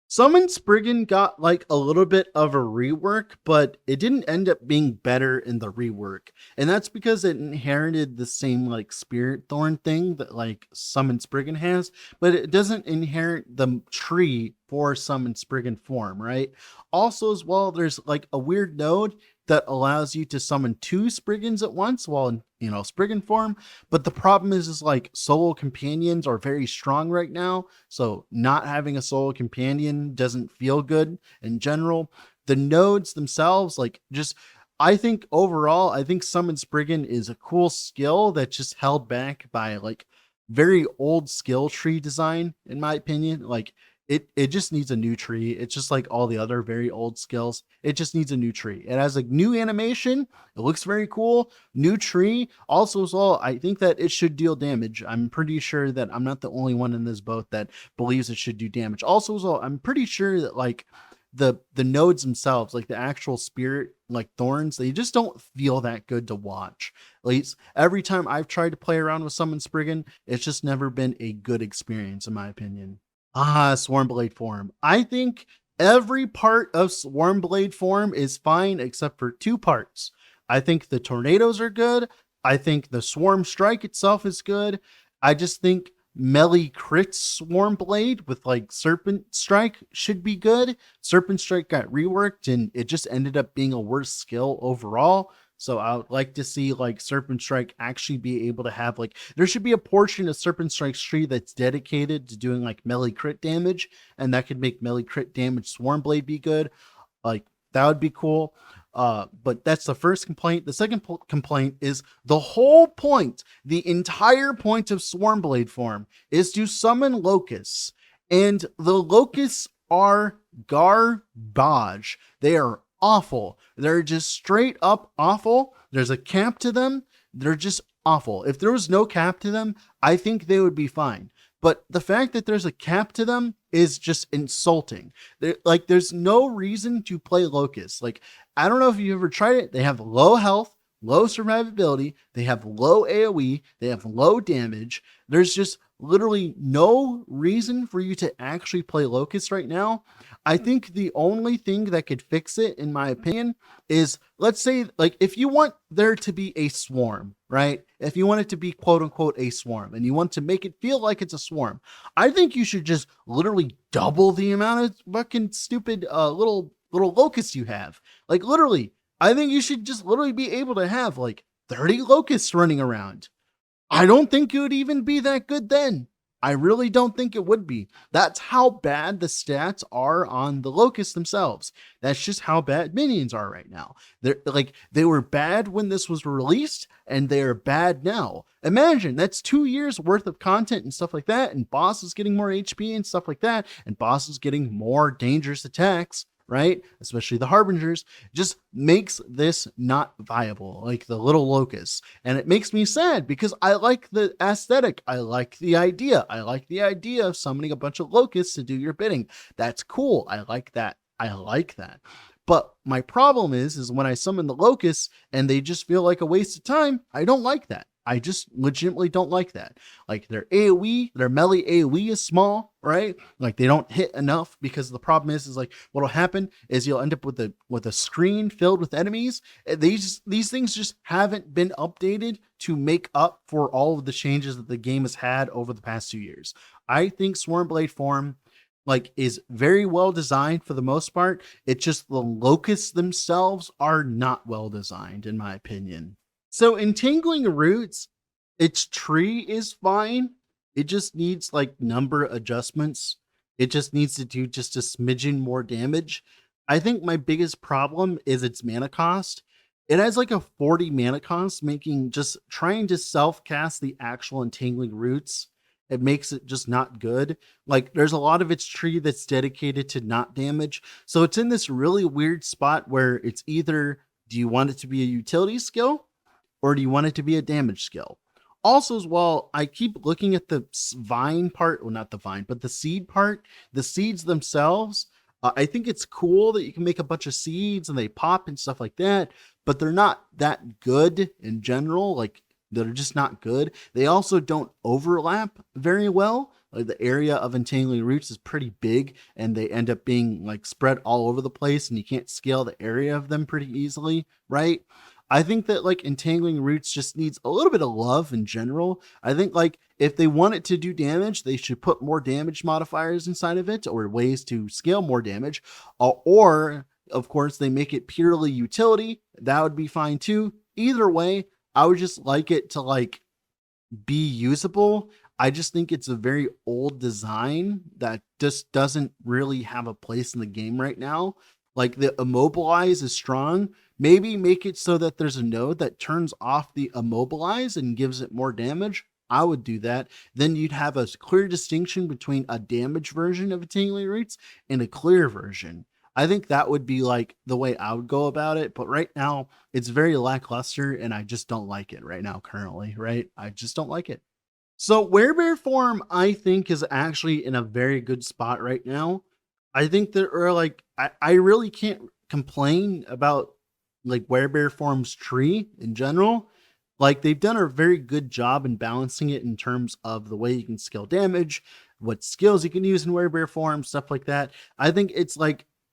Summon Spriggan got like a little bit of a rework, but it didn't end up being better in the rework. And that's because it inherited the same like Spirit Thorn thing that like Summon Spriggan has, but it doesn't inherit the tree for Summon Spriggan Form, right? Also as well, there's like a weird node that allows you to summon 2 Spriggans at once while in, Spriggan Form. But the problem is like solo companions are very strong right now. So not having a solo companion doesn't feel good in general. The nodes themselves, like just, I think overall, I think Summon Spriggan is a cool skill that's just held back by like very old skill tree design, in my opinion. Like, it just needs a new tree. It's just like all the other very old skills. It just needs a new tree. It has a new animation. It looks very cool. New tree. Also as well, I think that it should deal damage. I'm pretty sure that I'm not the only one in this boat that believes it should do damage. Also as well, I'm pretty sure that like the nodes themselves, like the actual spirit like thorns, they just don't feel that good to watch. At least every time I've tried to play around with Summon Spriggan, it's just never been a good experience in my opinion. Swarmblade Form. I think every part of Swarmblade Form is fine except for 2 parts. I think the tornadoes are good. I think the Swarm Strike itself is good. I just think melee crit Swarm Blade with like Serpent Strike should be good. Serpent Strike got reworked and it just ended up being a worse skill overall. So I would like to see like Serpent Strike actually be able to have like, there should be a portion of Serpent Strike's tree that's dedicated to doing like melee crit damage, and that could make melee crit damage Swarm Blade be good. Like that would be cool. But that's the first complaint. The second complaint is the whole point, the entire point of Swarm Blade form is to summon locusts, and the locusts are garbage. They are awful. They're just straight up awful. There's a cap to them. They're just awful. If there was no cap to them, I think they would be fine. But the fact that there's a cap to them is just insulting. There's no reason to play Locust. Like, I don't know if you ever tried it. They have low health, low survivability. They have low AoE. They have low damage. There's just literally no reason for you to actually play Locust right now. I think the only thing that could fix it, in my opinion, is, let's say, like, if you want there to be a swarm, right? If you want it to be quote unquote a swarm and you want to make it feel like it's a swarm, I think you should just literally double the amount of fucking stupid little locusts you have. Like, literally, I think you should just literally be able to have like 30 locusts running around. I don't think it would even be that good then. I really don't think it would be. That's how bad the stats are on the locusts themselves. That's just how bad minions are right now. They were bad when this was released, and they are bad now. Imagine that's 2 years worth of content and stuff like that, and bosses getting more HP and stuff like that, and bosses getting more dangerous attacks, right? Especially the harbingers, just makes this not viable, like the little locusts. And it makes me sad because I like the aesthetic. I like the idea. I like the idea of summoning a bunch of locusts to do your bidding. That's cool. I like that. But my problem is when I summon the locusts and they just feel like a waste of time, I don't like that. I just legitimately don't like that. Like, their AoE, their melee AoE is small, right? Like, they don't hit enough, because the problem is like, what'll happen is you'll end up with a screen filled with enemies. These things just haven't been updated to make up for all of the changes that the game has had over the past 2 years. I think Swarm Blade form is very well designed for the most part. It's just the locusts themselves are not well designed, in my opinion. So Entangling Roots, its tree is fine. It just needs number adjustments. It just needs to do just a smidgen more damage. I think my biggest problem is its mana cost. It has a 40 mana cost, making just trying to self-cast the actual Entangling Roots, it makes it just not good. There's a lot of its tree that's dedicated to not damage. So it's in this really weird spot where it's either, do you want it to be a utility skill, or do you want it to be a damage skill? Also, as well, I keep looking at the vine part, well, not the vine, but the seed part, the seeds themselves. I think it's cool that you can make a bunch of seeds and they pop and stuff like that, but they're not that good in general. They're just not good. They also don't overlap very well. The area of Entangling Roots is pretty big, and they end up being spread all over the place, and you can't scale the area of them pretty easily, right? I think that Entangling Roots just needs a little bit of love in general. I think if they want it to do damage, they should put more damage modifiers inside of it, or ways to scale more damage, or of course they make it purely utility. That would be fine too. Either way, I would just like it to be usable. I just think it's a very old design that just doesn't really have a place in the game right now. The immobilize is strong. Maybe make it so that there's a node that turns off the immobilize and gives it more damage. I would do that. Then you'd have a clear distinction between a damage version of Entangling Roots and a clear version. I think that would be the way I would go about it. But right now it's very lackluster, and I just don't like it right now currently, right? I just don't like it. So Werebear Form, I think, is actually in a very good spot right now. I think there are I really can't complain about Werebear Form's tree in general. They've done a very good job in balancing it in terms of the way you can scale damage, what skills you can use in Werebear Form, stuff like that. I think it's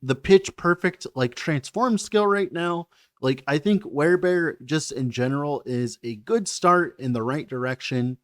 the pitch perfect transform skill right now. I think Werebear just in general is a good start in the right direction.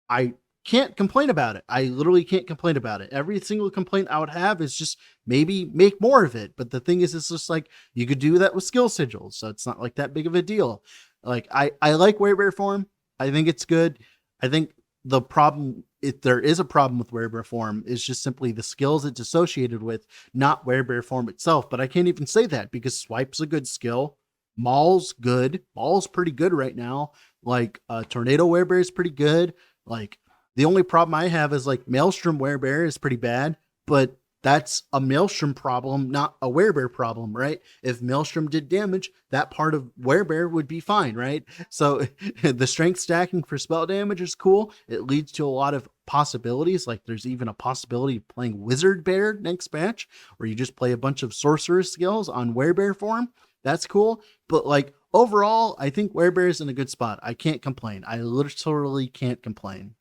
I can't complain about it. I literally can't complain about it. Every single complaint I would have is just maybe make more of it. But the thing is, it's just like you could do that with skill sigils, so it's not like that big of a deal. Like I like Werebear Form. I think it's good. I think the problem, if there is a problem with Werebear Form, is just simply the skills it's associated with, not Werebear Form itself. But I can't even say that because Swipe's a good skill. Maul's good. Maul's pretty good right now. Like Tornado Werebear is pretty good. Like the only problem I have is like Maelstrom Werebear is pretty bad, but that's a Maelstrom problem, not a Werebear problem, right? If Maelstrom did damage, that part of Werebear would be fine, right? So the strength stacking for spell damage is cool. It leads to a lot of possibilities. Like there's even a possibility of playing Wizard Bear next match, where you just play a bunch of sorcerer skills on Werebear Form. That's cool. But like overall, I think Werebear is in a good spot. I can't complain. I literally can't complain.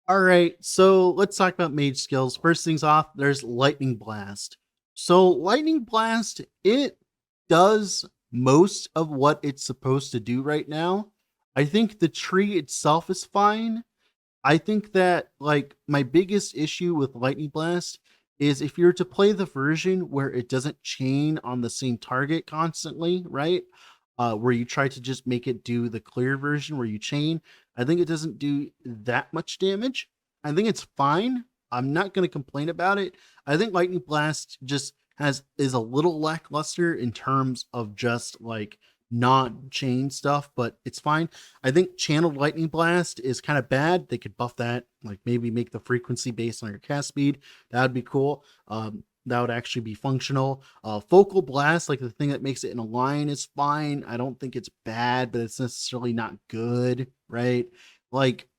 All right, so let's talk about mage skills. First things off, there's Lightning Blast. So Lightning Blast, it does most of what it's supposed to do right now. I think the tree itself is fine. I think that like my biggest issue with Lightning Blast is if you're to play the version where it doesn't chain on the same target constantly, right? Where you try to just make it do the clear version where you chain, I think it doesn't do that much damage. I think it's fine. I'm not going to complain about it. I think Lightning Blast just is a little lackluster in terms of just like non-chain stuff, but it's fine. I think Channeled Lightning Blast is kind of bad. They could buff that, like maybe make the frequency based on your cast speed. That would be cool. That would actually be functional. Focal Blast, like the thing that makes it in a line, is fine. I don't think it's bad, but it's necessarily not good, right? Like,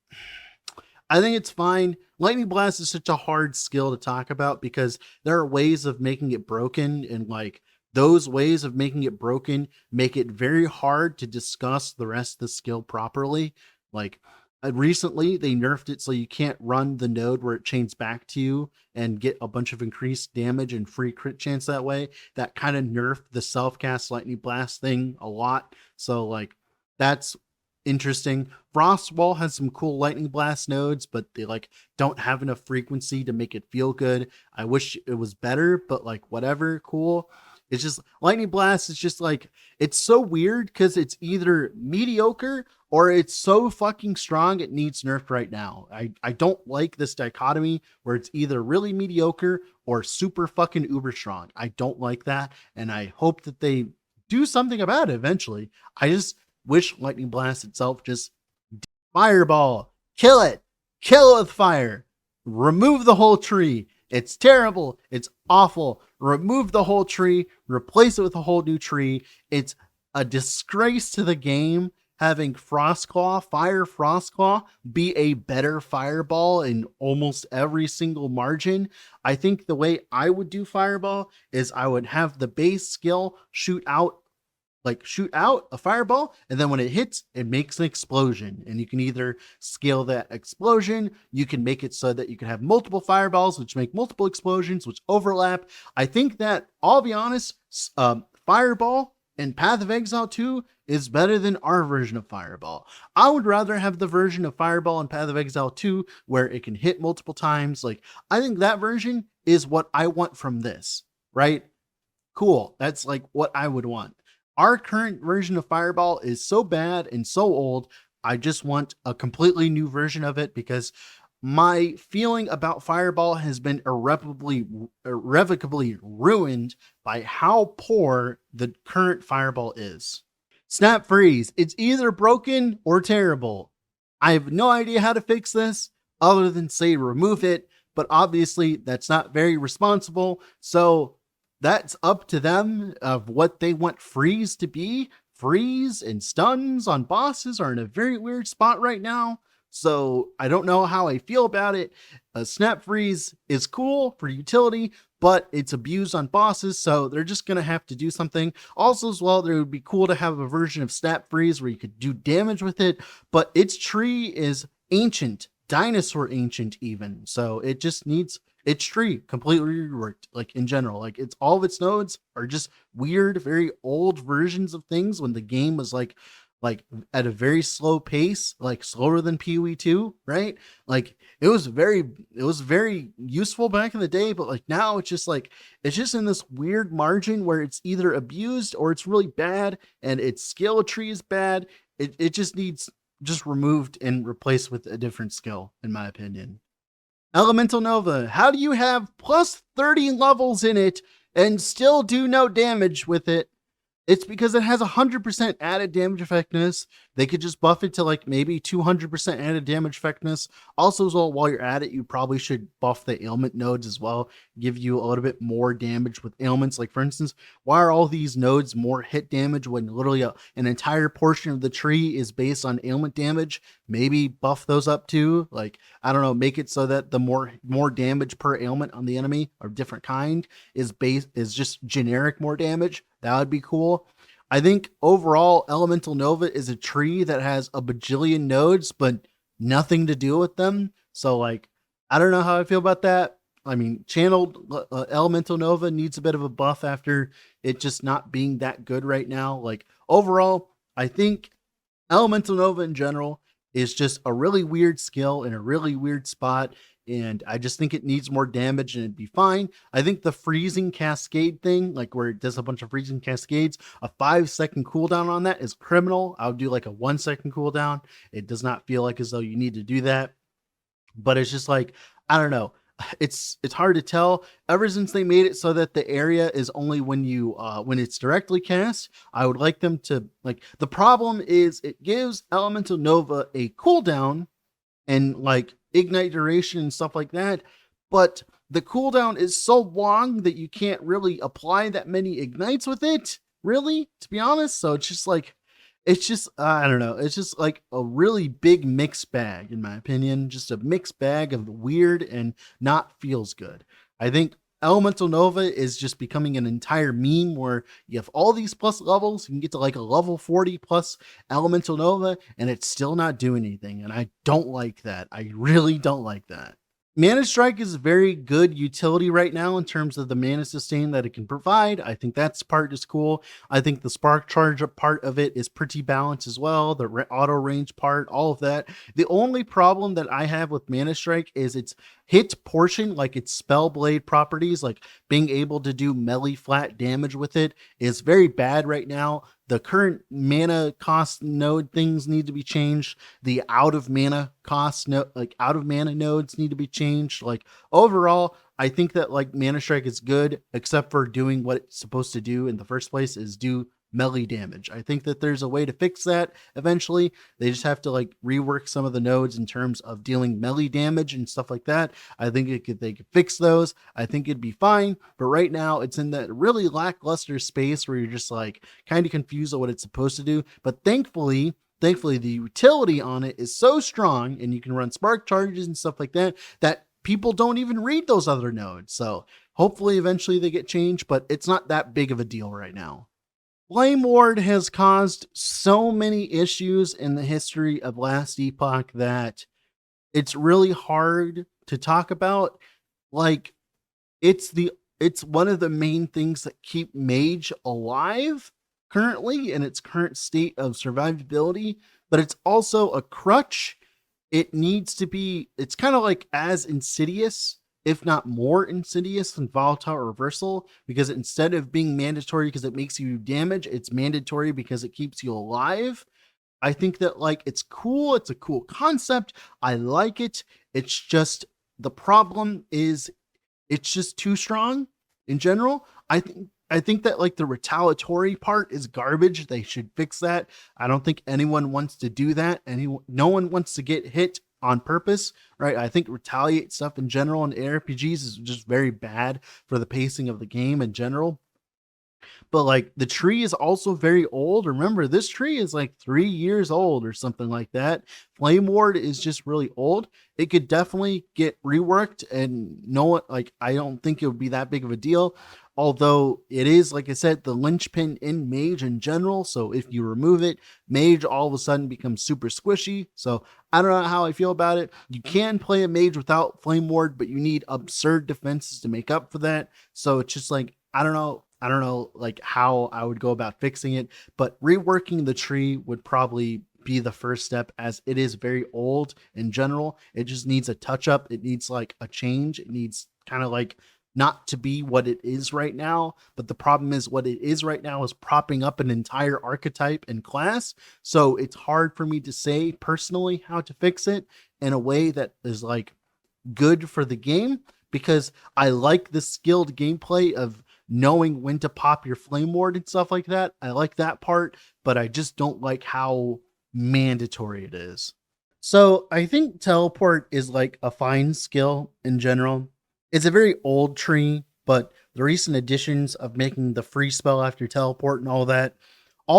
I think it's fine. Lightning Blast is such a hard skill to talk about because there are ways of making it broken, and like those ways of making it broken make it very hard to discuss the rest of the skill properly. Like, recently they nerfed it so you can't run the node where it chains back to you and get a bunch of increased damage and free crit chance that way. That kind of nerfed the self-cast Lightning Blast thing a lot. So like that's interesting. Frostwall has some cool Lightning Blast nodes, but they like don't have enough frequency to make it feel good. I wish it was better, but like whatever, cool. It's just Lightning Blast is just like, it's so weird because it's either mediocre or it's so fucking strong it needs nerfed right now. I don't like this dichotomy where it's either really mediocre or super fucking uber strong. I don't like that, and I hope that they do something about it eventually. I just wish Lightning Blast itself just fireball, kill it with fire, remove the whole tree. It's terrible. It's awful. Remove the whole tree, replace it with a whole new tree. It's a disgrace to the game having Frostclaw, Fire Frostclaw, be a better fireball in almost every single margin. I think the way I would do fireball is I would have the base skill shoot out a fireball, and then when it hits, it makes an explosion, and you can either scale that explosion, you can make it so that you can have multiple fireballs which make multiple explosions which overlap. I think that, I'll be honest, fireball and Path of Exile 2 is better than our version of fireball. I would rather have the version of fireball and Path of Exile 2 where it can hit multiple times. Like, I think that version is what I want from this, right? Cool. That's like what I would want. Our current version of Fireball is so bad and so old. I just want a completely new version of it because my feeling about Fireball has been irrevocably ruined by how poor the current Fireball is. Snap Freeze. It's either broken or terrible. I have no idea how to fix this other than say remove it, but obviously that's not very responsible. So that's up to them of what they want freeze to be. Freeze and stuns on bosses are in a very weird spot right now. So I don't know how I feel about it. Snap Freeze is cool for utility, but it's abused on bosses. So they're just going to have to do something. Also as well, it would be cool to have a version of Snap Freeze where you could do damage with it, but its tree is ancient, dinosaur ancient even. So it just needs its tree completely reworked, like in general. Like it's all of its nodes are just weird, very old versions of things when the game was like like at a very slow pace, like slower than PoE 2, right? Like it was very useful back in the day, but like now it's just like it's just in this weird margin where it's either abused or it's really bad and its skill tree is bad. It just needs just removed and replaced with a different skill, in my opinion. Elemental Nova, how do you have plus 30 levels in it and still do no damage with it? It's because it has 100% added damage effectiveness. They could just buff it to like maybe 200% added damage effectiveness. Also, as well, while you're at it, you probably should buff the ailment nodes as well. Give you a little bit more damage with ailments. Like for instance, why are all these nodes more hit damage when literally an entire portion of the tree is based on ailment damage? Maybe buff those up too. Like, I don't know, make it so that the more damage per ailment on the enemy of different kind is just generic more damage. That would be cool. I think overall, Elemental Nova is a tree that has a bajillion nodes, but nothing to do with them. So, like, I don't know how I feel about that. I mean, channeled Elemental Nova needs a bit of a buff after it just not being that good right now. Like, overall, I think Elemental Nova in general is just a really weird skill in a really weird spot. And I just think it needs more damage and it'd be fine. I think the freezing cascade thing, like where it does a bunch of freezing cascades, a 5-second cooldown on that is criminal. I would do like a 1-second cooldown. It does not feel like as though you need to do that. But it's just like, I don't know. It's hard to tell. Ever since they made it so that the area is only when you when it's directly cast, I would like them to like, the problem is it gives Elemental Nova a cooldown and like ignite duration and stuff like that, but the cooldown is so long that you can't really apply that many ignites with it, really, to be honest. So it's just like, it's just, I don't know, it's just like a really big mixed bag, in my opinion. Just a mixed bag of weird and not feels good. I think Elemental Nova is just becoming an entire meme where you have all these plus levels. You can get to like a level 40 plus Elemental Nova and it's still not doing anything. And I don't like that. I really don't like that. Mana Strike is a very good utility right now in terms of the mana sustain that it can provide. I think that part is cool. I think the Spark Charge part of it is pretty balanced as well. The auto range part, all of that. The only problem that I have with Mana Strike is its hit portion, like its spell blade properties, like being able to do melee flat damage with it, is very bad right now. The current mana cost node things need to be changed. The out of mana nodes need to be changed. Like overall, I think that like Mana Strike is good, except for doing what it's supposed to do in the first place, is do melee damage. I think that there's a way to fix that eventually. They just have to like rework some of the nodes in terms of dealing melee damage and stuff like that. I think they could fix those. I think it'd be fine. But right now it's in that really lackluster space where you're just like kind of confused on what it's supposed to do. But thankfully, the utility on it is so strong and you can run spark charges and stuff like that, that people don't even read those other nodes. So hopefully eventually they get changed, but it's not that big of a deal right now. Flame Ward has caused so many issues in the history of Last Epoch that it's really hard to talk about. Like, it's one of the main things that keep Mage alive currently in its current state of survivability, but it's also a crutch. It's kind of like as insidious, if not more insidious than Volatile Reversal, because instead of being mandatory because it makes you damage, it's mandatory because it keeps you alive. I think that like it's cool. It's a cool concept. I like it. It's just the problem is it's just too strong in general. I think that like the retaliatory part is garbage. They should fix that. I don't think anyone wants to do that. No one wants to get hit on purpose, right? I think retaliate stuff in general in ARPGs is just very bad for the pacing of the game in general. But like the tree is also very old. Remember, this tree is like 3 years old or something like that. Flame Ward is just really old. It could definitely get reworked, and I don't think it would be that big of a deal. Although it is, like I said, the linchpin in Mage in general. So if you remove it, Mage all of a sudden becomes super squishy. So I don't know how I feel about it. You can play a Mage without Flame Ward, but you need absurd defenses to make up for that. So it's just like, I don't know. I don't know like how I would go about fixing it, but reworking the tree would probably be the first step, as it is very old in general. It just needs a touch up. It needs like a change. It needs kind of like not to be what it is right now. But the problem is, what it is right now is propping up an entire archetype and class. So it's hard for me to say personally how to fix it in a way that is like good for the game, because I like the skilled gameplay of knowing when to pop your flame ward and stuff like that. I like that part, but I just don't like how mandatory it is. So I think teleport is like a fine skill in general. It's a very old tree, but the recent additions of making the free spell after teleport and all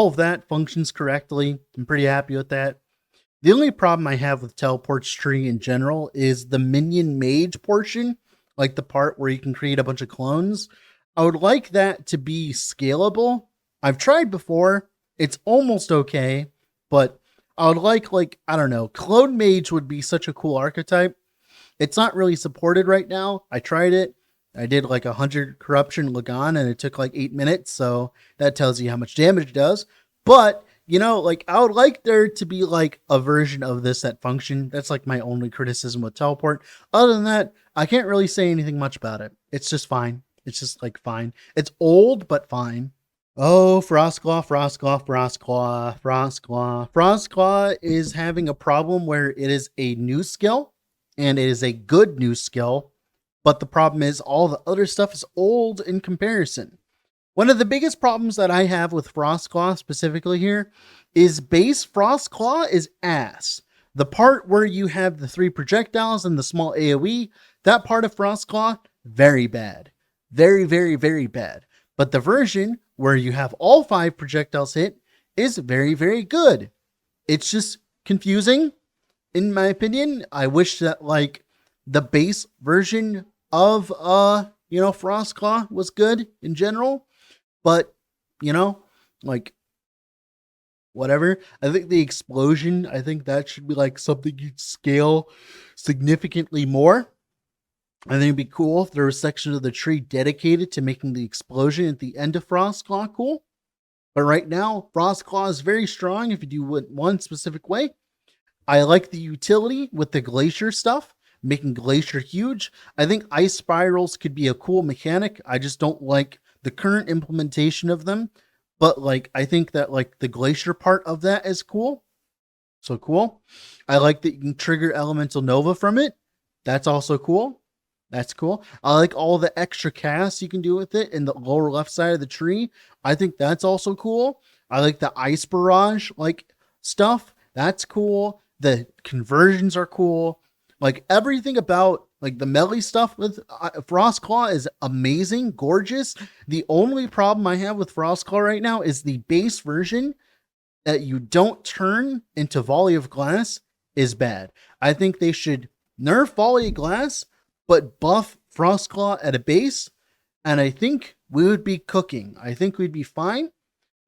of that functions correctly. I'm pretty happy with that. The only problem I have with teleport's tree in general is the minion mage portion, like the part where you can create a bunch of clones. I would like that to be scalable. I've tried before. It's almost okay, but I would like, I don't know, clone mage would be such a cool archetype. It's not really supported right now. I tried it. I did like 100 corruption Lagan and it took like 8 minutes. So that tells you how much damage it does. But, you know, like I would like there to be like a version of this that function. That's like my only criticism with teleport. Other than that, I can't really say anything much about it. It's just fine. It's just like fine. It's old, but fine. Oh, Frostclaw, Frostclaw, Frostclaw, Frostclaw. Frostclaw is having a problem where it is a new skill, and it is a good new skill, but the problem is all the other stuff is old in comparison. One of the biggest problems that I have with Frostclaw specifically here is base Frostclaw is ass. The part where you have the 3 projectiles and the small AoE, that part of Frostclaw, very bad. Very, very, very bad. But the version where you have all 5 projectiles hit is very, very good. It's just confusing, in my opinion. I wish that like the base version of Frostclaw was good in general, but like whatever. I think the explosion, I think that should be like something you'd scale significantly more. I think it'd be cool if there was a section of the tree dedicated to making the explosion at the end of Frostclaw cool. But right now, Frostclaw is very strong if you do it one specific way. I like the utility with the glacier stuff, making glacier huge. I think ice spirals could be a cool mechanic. I just don't like the current implementation of them. But like, I think that like the glacier part of that is cool. So cool. I like that you can trigger elemental nova from it. That's also cool. That's cool. I like all the extra casts you can do with it in the lower left side of the tree. I think that's also cool. I like the ice barrage like stuff. That's cool. The conversions are cool. Like everything about like the melee stuff with Frostclaw is amazing, gorgeous. The only problem I have with Frostclaw right now is the base version that you don't turn into Volley of Glass is bad. I think they should nerf Volley of Glass, but buff Frostclaw at a base, and I think we would be cooking. I think we'd be fine.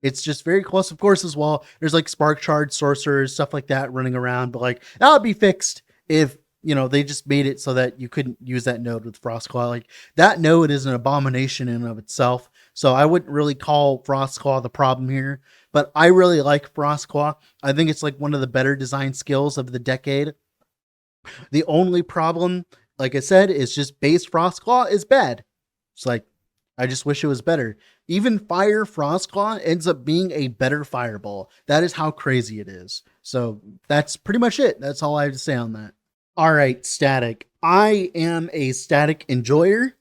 It's just very close, of course, as well. There's like Spark Charge sorcerers, stuff like that running around, but like that would be fixed if, they just made it so that you couldn't use that node with Frostclaw. Like that node is an abomination in and of itself. So I wouldn't really call Frostclaw the problem here, but I really like Frostclaw. I think it's like one of the better design skills of the decade. The only problem, like I said, is just base Frostclaw is bad. It's like, I just wish it was better. Even Fire Frostclaw ends up being a better Fireball. That is how crazy it is. So that's pretty much it. That's all I have to say on that. All right, static. I am a static enjoyer.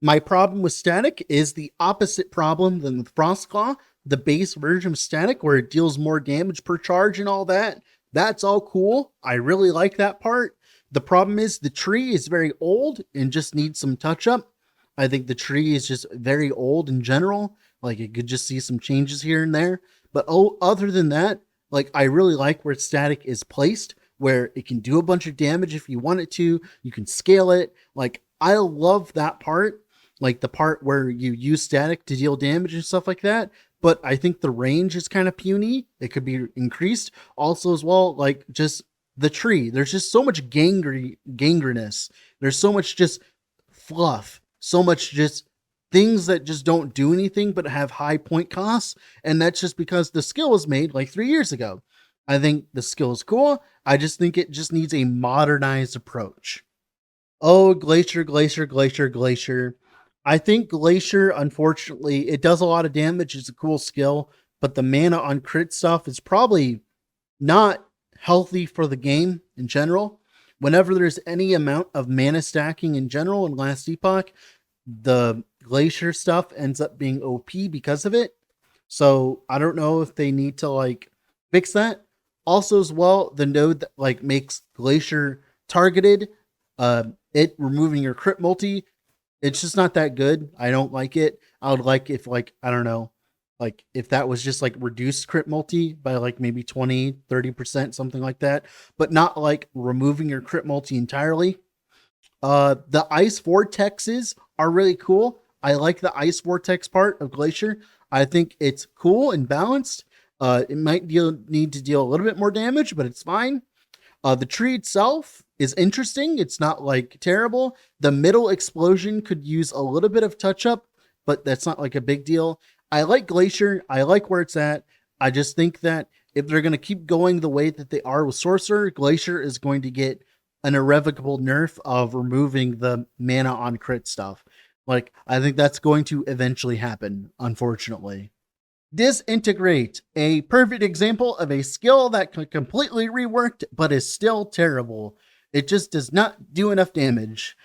My problem with static is the opposite problem than with Frostclaw. The base version of static where it deals more damage per charge and all that. That's all cool. I really like that part. The problem is the tree is very old and just needs some touch up. I think the tree is just very old in general. Like it could just see some changes here and there. But other than that, like I really like where static is placed, where it can do a bunch of damage if you want it to. You can scale it. Like I love that part. Like the part where you use static to deal damage and stuff like that. But I think the range is kind of puny. It could be increased. Also as well, like just the tree. There's just so much gangrenous. There's so much just fluff. So much just things that just don't do anything but have high point costs, and that's just because the skill was made like 3 years ago. I think the skill is cool. I just think it just needs a modernized approach. Oh, Glacier, Glacier, Glacier, Glacier. I think Glacier, unfortunately, it does a lot of damage. It's a cool skill, but the mana on crit stuff is probably not healthy for the game in general. Whenever there's any amount of mana stacking in general in Last Epoch, the Glacier stuff ends up being OP because of it. So I don't know if they need to like fix that. Also, as well, the node that like makes Glacier targeted, it removing your crit multi, it's just not that good. I don't like it. I would like if like, I don't know, like if that was just like reduced crit multi by like maybe 20-30%, something like that, but not like removing your crit multi entirely. The ice vortexes are really cool. I like the ice vortex part of Glacier. I think it's cool and balanced. It might need to deal a little bit more damage, but it's fine. The tree itself is interesting. It's not like terrible. The middle explosion could use a little bit of touch up, but that's not like a big deal. I like Glacier. I like where it's at. I just think that if they're going to keep going the way that they are with Sorcerer, Glacier is going to get an irrevocable nerf of removing the mana on crit stuff. Like, I think that's going to eventually happen, unfortunately. Disintegrate, a perfect example of a skill that can completely reworked, but is still terrible. It just does not do enough damage.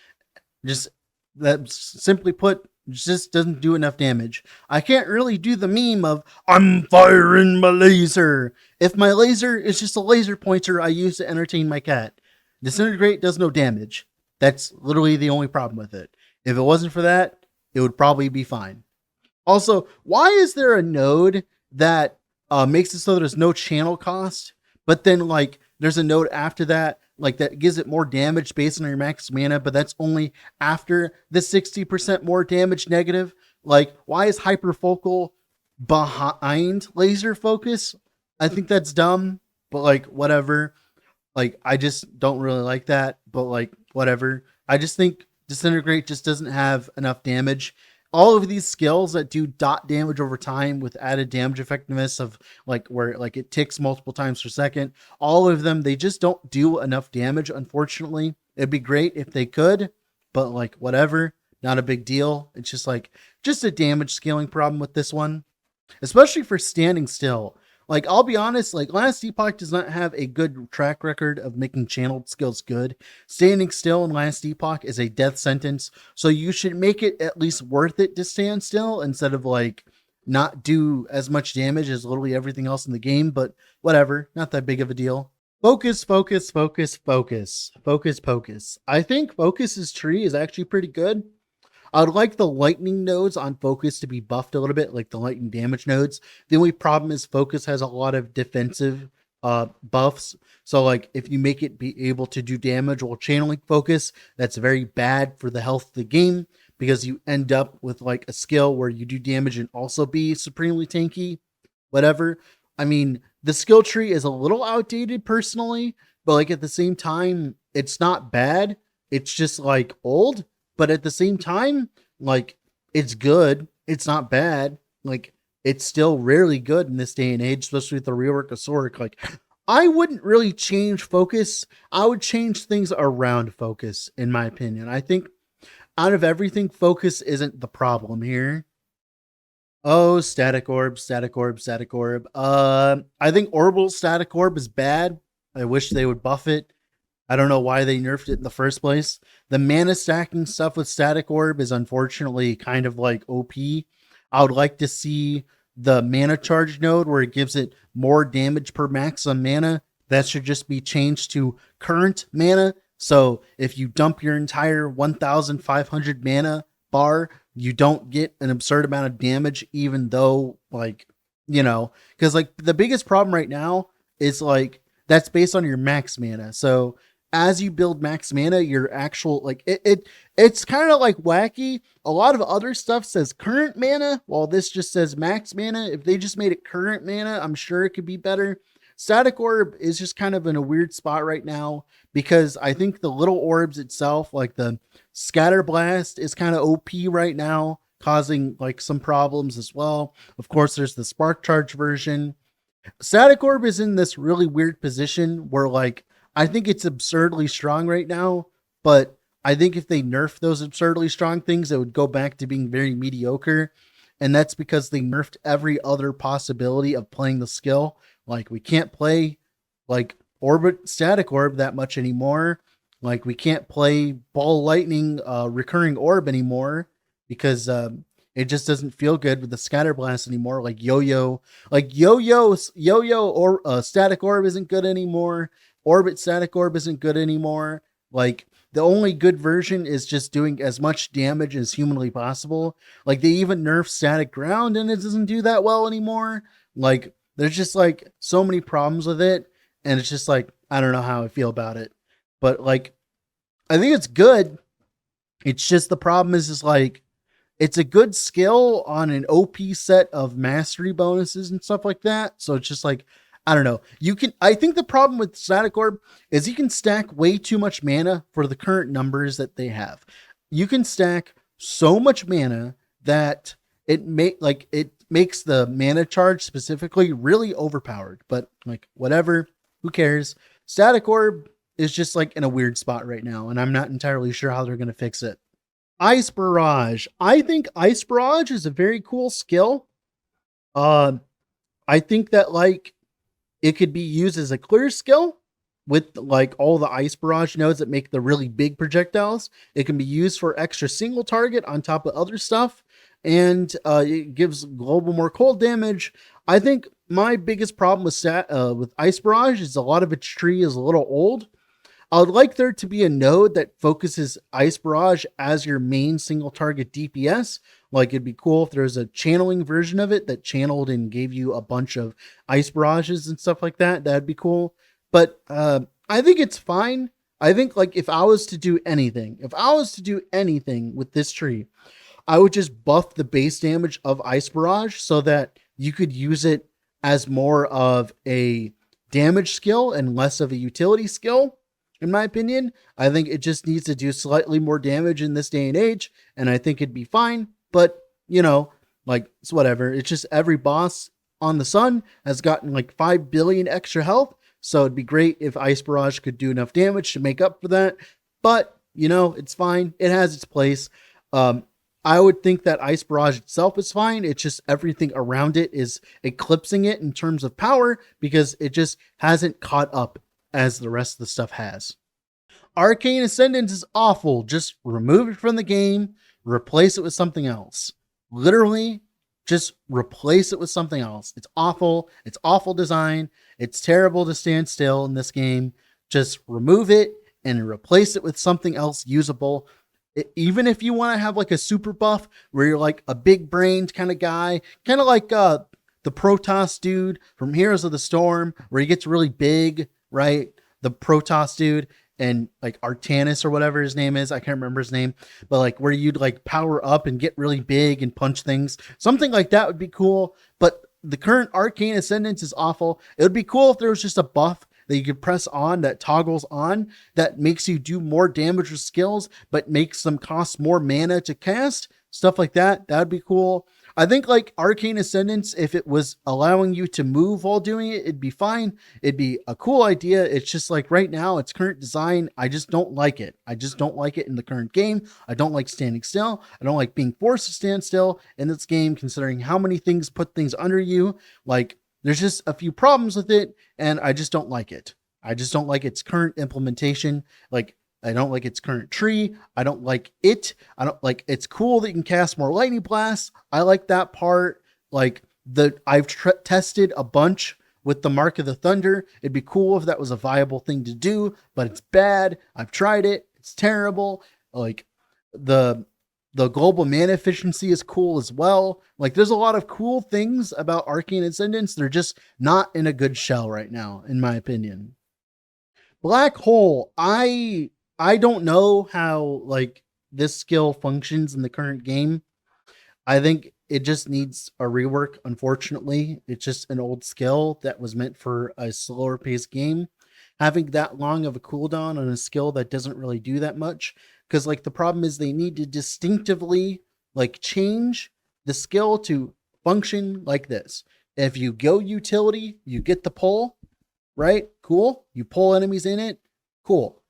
Just, that simply put, just doesn't do enough damage. I can't really do the meme of, I'm firing my laser, if my laser is just a laser pointer I use to entertain my cat. Disintegrate does no damage. That's literally the only problem with it. If it wasn't for that, it would probably be fine. Also, why is there a node that makes it so there's no channel cost, but then like there's a node after that, like that gives it more damage based on your max mana, but that's only after the 60% more damage negative? Like, why is hyperfocal behind laser focus? I think that's dumb, but like whatever. Like, I just don't really like that, but like whatever. I just think Disintegrate just doesn't have enough damage. All of these skills that do dot damage over time with added damage effectiveness of like where like it ticks multiple times per second, all of them, they just don't do enough damage, unfortunately. It'd be great if they could, but like whatever, not a big deal. It's just like just a damage scaling problem with this one, especially for standing still. Like, I'll be honest, like Last Epoch does not have a good track record of making channeled skills good. Standing still in Last Epoch is a death sentence, so you should make it at least worth it to stand still instead of like not do as much damage as literally everything else in the game, but whatever, not that big of a deal. Focus, focus, focus, focus, focus, focus. I think Focus's tree is actually pretty good. I would like the lightning nodes on Focus to be buffed a little bit, like the lightning damage nodes. The only problem is Focus has a lot of defensive buffs. So like if you make it be able to do damage while channeling Focus, that's very bad for the health of the game because you end up with like a skill where you do damage and also be supremely tanky, whatever. I mean, the skill tree is a little outdated personally, but like at the same time, it's not bad. It's just like old. But at the same time, like, it's good. It's not bad. Like, it's still really good in this day and age, especially with the rework of Sorc. Like, I wouldn't really change Focus. I would change things around Focus, in my opinion. I think out of everything, Focus isn't the problem here. Oh, Static Orb, Static Orb, Static Orb. I think Orbital Static Orb is bad. I wish they would buff it. I don't know why they nerfed it in the first place. The mana stacking stuff with Static Orb is unfortunately kind of like OP. I would like to see the mana charge node where it gives it more damage per max on mana. That should just be changed to current mana. So if you dump your entire 1,500 mana bar, you don't get an absurd amount of damage, even though like, you know, because like the biggest problem right now is like that's based on your max mana. So as you build max mana, your actual like it's kind of like wacky. A lot of other stuff says current mana, while this just says max mana. If they just made it current mana, I'm sure it could be better. Static Orb is just kind of in a weird spot right now because I think the little orbs itself, like the Scatter Blast, is kind of OP right now causing like some problems as well. Of course, there's the Spark Charge version. Static Orb is in this really weird position where like I think it's absurdly strong right now, but I think if they nerf those absurdly strong things, it would go back to being very mediocre. And that's because they nerfed every other possibility of playing the skill. Like we can't play like Static Orb that much anymore. Like we can't play Ball Lightning Recurring Orb anymore because it just doesn't feel good with the Scatter Blast anymore. Like Yo-Yo or Static Orb isn't good anymore. Orbit Static Orb isn't good anymore. Like the only good version is just doing as much damage as humanly possible. Like they even nerfed Static Ground and it doesn't do that well anymore. Like there's just like so many problems with it. And it's just like, I don't know how I feel about it. But like, I think it's good. It's just the problem is like, it's a good skill on an OP set of mastery bonuses and stuff like that. So it's just like, I don't know. I think the problem with Static Orb is you can stack way too much mana for the current numbers that they have. You can stack so much mana that it makes the mana charge specifically really overpowered, but like whatever, who cares? Static Orb is just like in a weird spot right now, and I'm not entirely sure how they're going to fix it. Ice Barrage. I think Ice Barrage is a very cool skill. I think that like it could be used as a clear skill with like all the Ice Barrage nodes that make the really big projectiles. It can be used for extra single target on top of other stuff. And it gives global more cold damage. I think my biggest problem with Ice Barrage is a lot of its tree is a little old. I would like there to be a node that focuses Ice Barrage as your main single target DPS. Like it'd be cool if there's a channeling version of it that channeled and gave you a bunch of Ice Barrages and stuff like that. That'd be cool. But I think it's fine. I think like if I was to do anything with this tree, I would just buff the base damage of Ice Barrage so that you could use it as more of a damage skill and less of a utility skill. In my opinion, I think it just needs to do slightly more damage in this day and age, and I think it'd be fine. But, you know, like, it's whatever. It's just every boss on the sun has gotten like 5 billion extra health, so it'd be great if Ice Barrage could do enough damage to make up for that. But, you know, it's fine. It has its place. I would think that Ice Barrage itself is fine. It's just everything around it is eclipsing it in terms of power because it just hasn't caught up as the rest of the stuff has. Arcane Ascendance is awful. Just remove it from the game, replace it with something else. Literally, just replace it with something else. It's awful. It's awful design. It's terrible to stand still in this game. Just remove it and replace it with something else usable. Even if you want to have like a super buff where you're like a big brained kind of guy, kind of like the Protoss dude from Heroes of the Storm, where he gets really big, right? The Protoss dude and like Artanis or whatever his name is. I can't remember his name, but like where you'd like power up and get really big and punch things. Something like that would be cool. But the current Arcane Ascendance is awful. It would be cool if there was just a buff that you could press on that toggles on that makes you do more damage with skills, but makes them cost more mana to cast. Stuff like that. That'd be cool. I think like Arcane Ascendance, if it was allowing you to move while doing it, it'd be fine. It'd be a cool idea. It's just like right now, its current design, I just don't like it. I just don't like it in the current game. I don't like standing still. I don't like being forced to stand still in this game, considering how many things put things under you. Like there's just a few problems with it, and I just don't like it. I just don't like its current implementation. Like I don't like its current tree. I don't like it. I don't like it's cool that you can cast more lightning blasts. I like that part. Like I've tested a bunch with the Mark of the Thunder. It'd be cool if that was a viable thing to do, but it's bad. I've tried it. It's terrible. Like the global mana efficiency is cool as well. Like there's a lot of cool things about Arcane Ascendance. They're just not in a good shell right now, in my opinion. Black Hole. I don't know how like this skill functions in the current game. I think it just needs a rework. Unfortunately, it's just an old skill that was meant for a slower paced game. Having that long of a cooldown on a skill that doesn't really do that much. Because like the problem is they need to distinctively Like, change the skill to function like this. If you go utility, you get the pull, right? Cool. You pull enemies in it. Cool.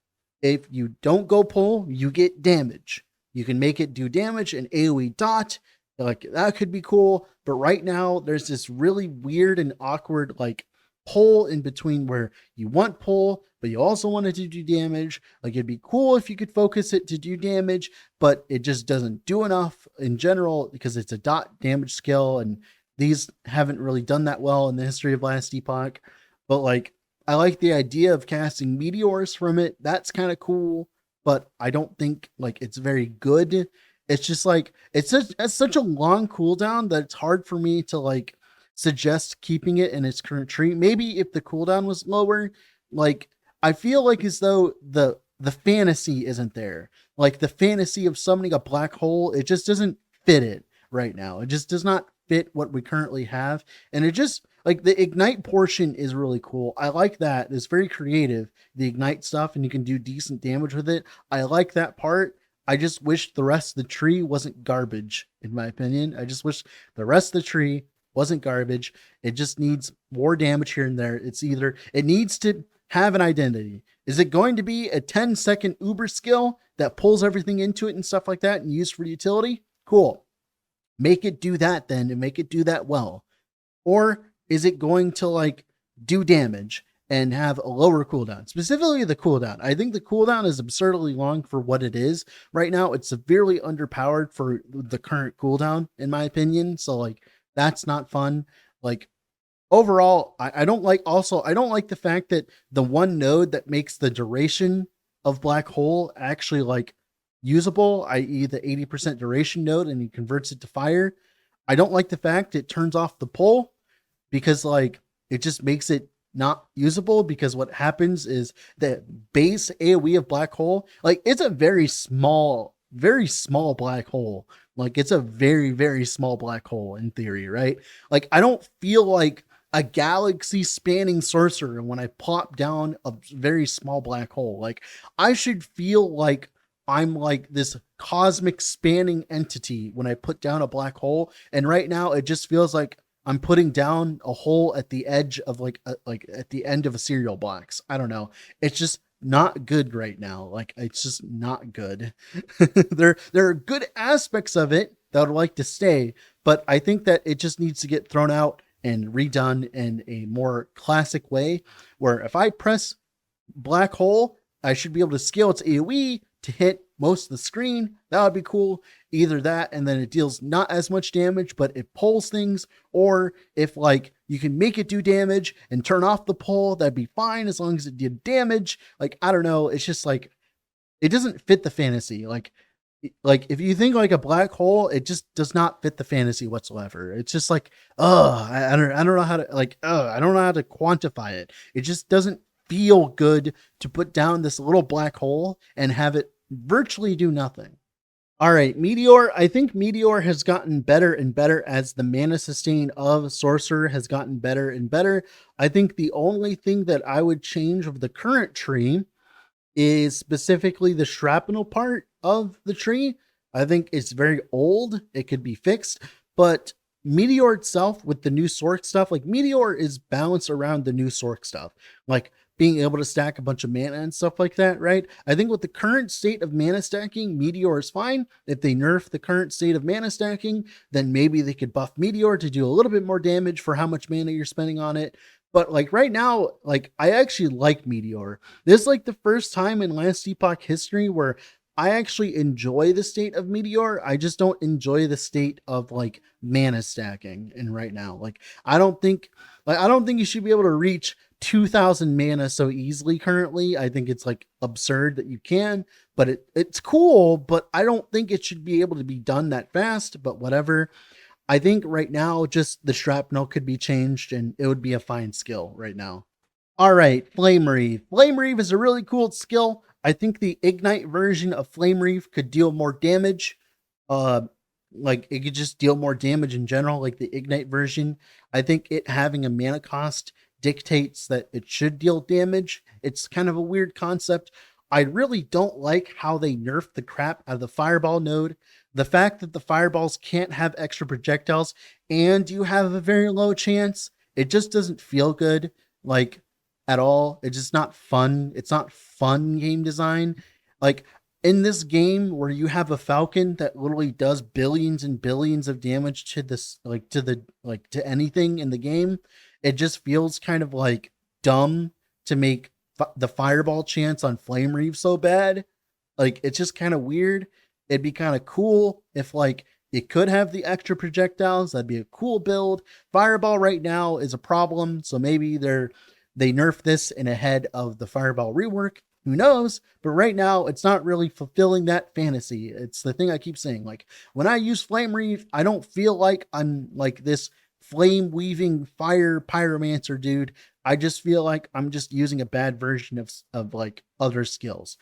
If you don't go pull, you get damage. You can make it do damage and AoE dot. Like, that could be cool. But right now, there's this really weird and awkward, like, pull in between where you want pull, but you also want it to do damage. Like, it'd be cool if you could focus it to do damage, but it just doesn't do enough in general because it's a dot damage skill, and these haven't really done that well in the history of Last Epoch. But like, I like the idea of casting meteors from it. That's kind of cool, but I don't think like it's very good. It's just like it's such a long cooldown that it's hard for me to like suggest keeping it in its current tree. Maybe if the cooldown was lower, like I feel like as though the fantasy isn't there. Like the fantasy of summoning a black hole, it just doesn't fit it right now. It just does not fit what we currently have. And it just like the ignite portion is really cool. I like that. It's very creative, the ignite stuff, and you can do decent damage with it. I like that part. I just wish the rest of the tree wasn't garbage, in my opinion. I just wish the rest of the tree wasn't garbage. It just needs more damage here and there. It's either, it needs to have an identity. Is it going to be a 10-second Uber skill that pulls everything into it and stuff like that and used for utility? Cool. Make it do that then, and make it do that well. Or is it going to like do damage and have a lower cooldown? Specifically the cooldown. I think the cooldown is absurdly long for what it is. Right now, it's severely underpowered for the current cooldown, in my opinion. So like, that's not fun. Like, overall, I don't like the fact that the one node that makes the duration of black hole actually like usable, i.e. the 80% duration node, and he converts it to fire. I don't like the fact it turns off the pull, because like it just makes it not usable, because what happens is the base AoE of black hole, like it's a very small black hole. Like it's a very, very small black hole in theory, right? Like I don't feel like a galaxy spanning sorcerer when I plop down a very small black hole. Like I should feel like I'm like this cosmic spanning entity when I put down a black hole. And right now it just feels like I'm putting down a hole at the edge of like at the end of a cereal box. I don't know. It's just not good right now. Like it's just not good. there are good aspects of it that I would like to stay, but I think that it just needs to get thrown out and redone in a more classic way, where if I press black hole, I should be able to scale its AoE to hit most of the screen. That would be cool. Either that, and then it deals not as much damage, but it pulls things. Or if like you can make it do damage and turn off the pull, that'd be fine as long as it did damage. Like, I don't know. It's just like, it doesn't fit the fantasy. Like if you think like a black hole, it just does not fit the fantasy whatsoever. It's just like, I don't know how to like, I don't know how to quantify it. It just doesn't feel good to put down this little black hole and have it virtually do nothing. All right, Meteor. I think Meteor has gotten better and better as the mana sustain of Sorcerer has gotten better and better. I think the only thing that I would change of the current tree is specifically the shrapnel part of the tree. I think it's very old. It could be fixed, but Meteor itself with the new Sorc stuff, like Meteor is balanced around the new Sorc stuff, like being able to stack a bunch of mana and stuff like that, right? I think with the current state of mana stacking, Meteor is fine. If they nerf the current state of mana stacking, then maybe they could buff Meteor to do a little bit more damage for how much mana you're spending on it. But like right now, like I actually like Meteor. This is like the first time in Last Epoch history where I actually enjoy the state of Meteor. I just don't enjoy the state of like mana stacking. And right now, like I don't think you should be able to reach 2,000 mana so easily currently. I think it's like absurd that you can, but it's cool, but I don't think it should be able to be done that fast, but whatever. I think right now just the shrapnel could be changed and it would be a fine skill right now. All right, Flame Reave. Flame Reave is a really cool skill. I think the Ignite version of Flame Reave could deal more damage. Like it could just deal more damage in general, like the Ignite version. I think it having a mana cost dictates that it should deal damage. It's kind of a weird concept. I really don't like how they nerfed the crap out of the fireball node. The fact that the fireballs can't have extra projectiles and you have a very low chance, it just doesn't feel good, like, at all. It's just not fun. It's not fun game design. Like, in this game where you have a falcon that literally does billions and billions of damage to this, like, to anything in the game, it just feels kind of like dumb to make the fireball chance on Flame Reave so bad. Like, it's just kind of weird. It'd be kind of cool if, like, it could have the extra projectiles. That'd be a cool build. Fireball right now is a problem, so maybe they nerf this in ahead of the Fireball rework. Who knows? But right now, it's not really fulfilling that fantasy. It's the thing I keep saying. Like, when I use Flame Reave, I don't feel like I'm like this flame weaving fire pyromancer dude. I just feel like I'm just using a bad version of like other skills.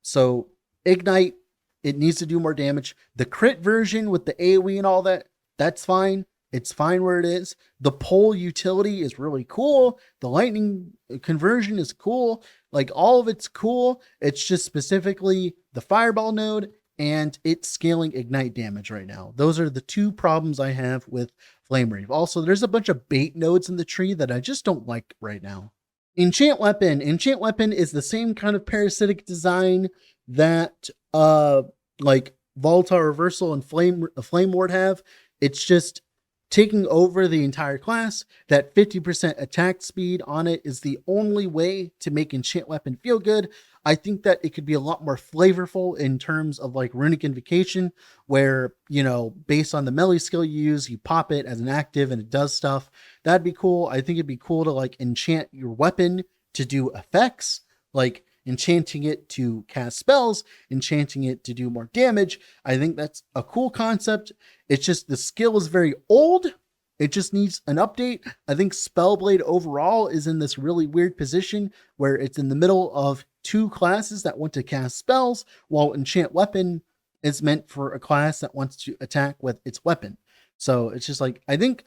So Ignite, it needs to do more damage. The crit version with the AoE and all that, that's fine. It's fine where it is. The pole utility is really cool. The lightning conversion is cool. Like, all of it's cool. It's just specifically the fireball node and it's scaling ignite damage right now. Those are the two problems I have with Flame Reave. Also, there's a bunch of bait nodes in the tree that I just don't like right now. Enchant Weapon. Enchant Weapon is the same kind of parasitic design that like Volatile Reversal and Flame Ward have. It's just taking over the entire class. That 50% attack speed on it is the only way to make Enchant Weapon feel good. I think that it could be a lot more flavorful in terms of like Runic Invocation, where, you know, based on the melee skill you use, you pop it as an active and it does stuff. That'd be cool. I think it'd be cool to like enchant your weapon to do effects, like enchanting it to cast spells, enchanting it to do more damage. I think that's a cool concept. It's just the skill is very old. It just needs an update. I think Spellblade overall is in this really weird position where it's in the middle of two classes that want to cast spells, while Enchant Weapon is meant for a class that wants to attack with its weapon. So it's just like, I think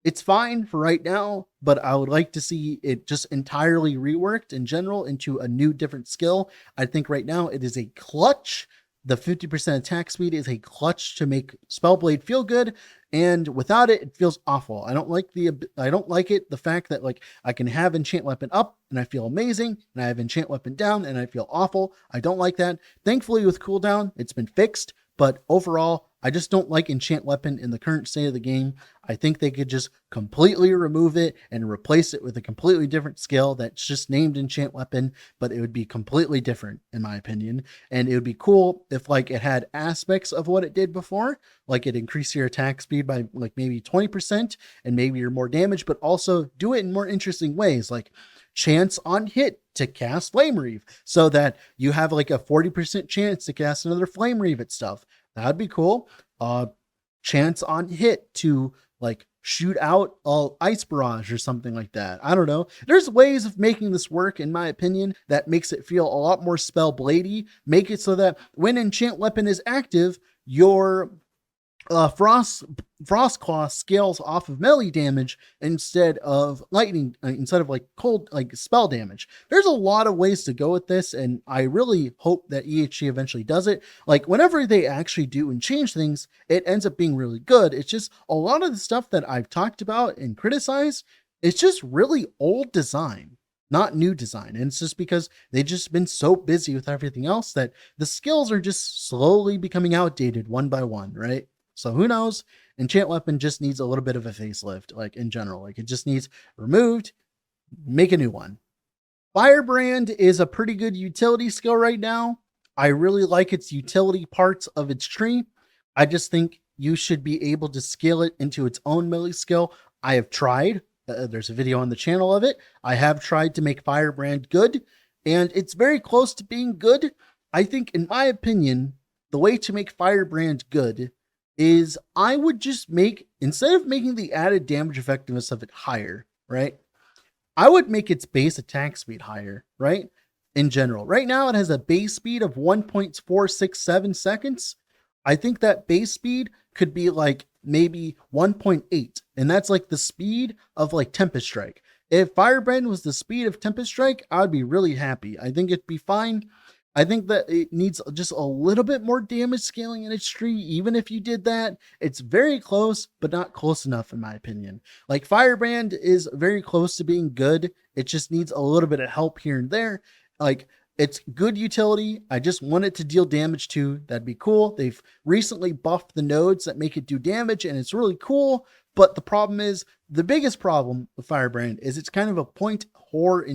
it's fine for right now, but I would like to see it just entirely reworked in general into a new different skill. I think right now it is a clutch. The 50% attack speed is a clutch to make Spellblade feel good, and without it, it feels awful. I don't like it, the fact that like I can have Enchant Weapon up and I feel amazing, and I have Enchant Weapon down and I feel awful. I don't like that. Thankfully with cooldown, it's been fixed, but overall, I just don't like Enchant Weapon in the current state of the game. I think they could just completely remove it and replace it with a completely different skill that's just named Enchant Weapon, but it would be completely different in my opinion. And it would be cool if like it had aspects of what it did before, like it increased your attack speed by like maybe 20% and maybe you're more damage, but also do it in more interesting ways, like chance on hit to cast Flame Reave, so that you have like a 40% chance to cast another Flame Reave at stuff. That'd be cool. Chance on hit to like shoot out Ice Barrage or something like that. I don't know. There's ways of making this work, in my opinion, that makes it feel a lot more Spellbladey. Make it so that when Enchant Weapon is active, your Frost Claw scales off of melee damage instead of lightning, instead of like cold, like spell damage. There's a lot of ways to go with this, and I really hope that EHG eventually does it. Like, whenever they actually do and change things, it ends up being really good. It's just a lot of the stuff that I've talked about and criticized, it's just really old design, not new design. And it's just because they've just been so busy with everything else that the skills are just slowly becoming outdated one by one, right? So who knows? Enchant Weapon just needs a little bit of a facelift, like in general. Like, it just needs removed, make a new one. Firebrand is a pretty good utility skill right now. I really like its utility parts of its tree. I just think you should be able to scale it into its own melee skill. I have tried. There's a video on the channel of it. I have tried to make Firebrand good, and it's very close to being good. I think, in my opinion, the way to make Firebrand good is I would just make, instead of making the added damage effectiveness of it higher, right? I would make its base attack speed higher, right? In general. Right now, it has a base speed of 1.467 seconds. I think that base speed could be like maybe 1.8. And that's like the speed of like Tempest Strike. If Firebrand was the speed of Tempest Strike, I'd be really happy. I think it'd be fine. I think that it needs just a little bit more damage scaling in its tree. Even if you did that, it's very close, but not close enough in my opinion. Like Firebrand is very close to being good. It just needs a little bit of help here and there. Like it's good utility. I just want it to deal damage too. That'd be cool. They've recently buffed the nodes that make it do damage and it's really cool. But the problem is, the biggest problem with Firebrand is it's kind of a point whore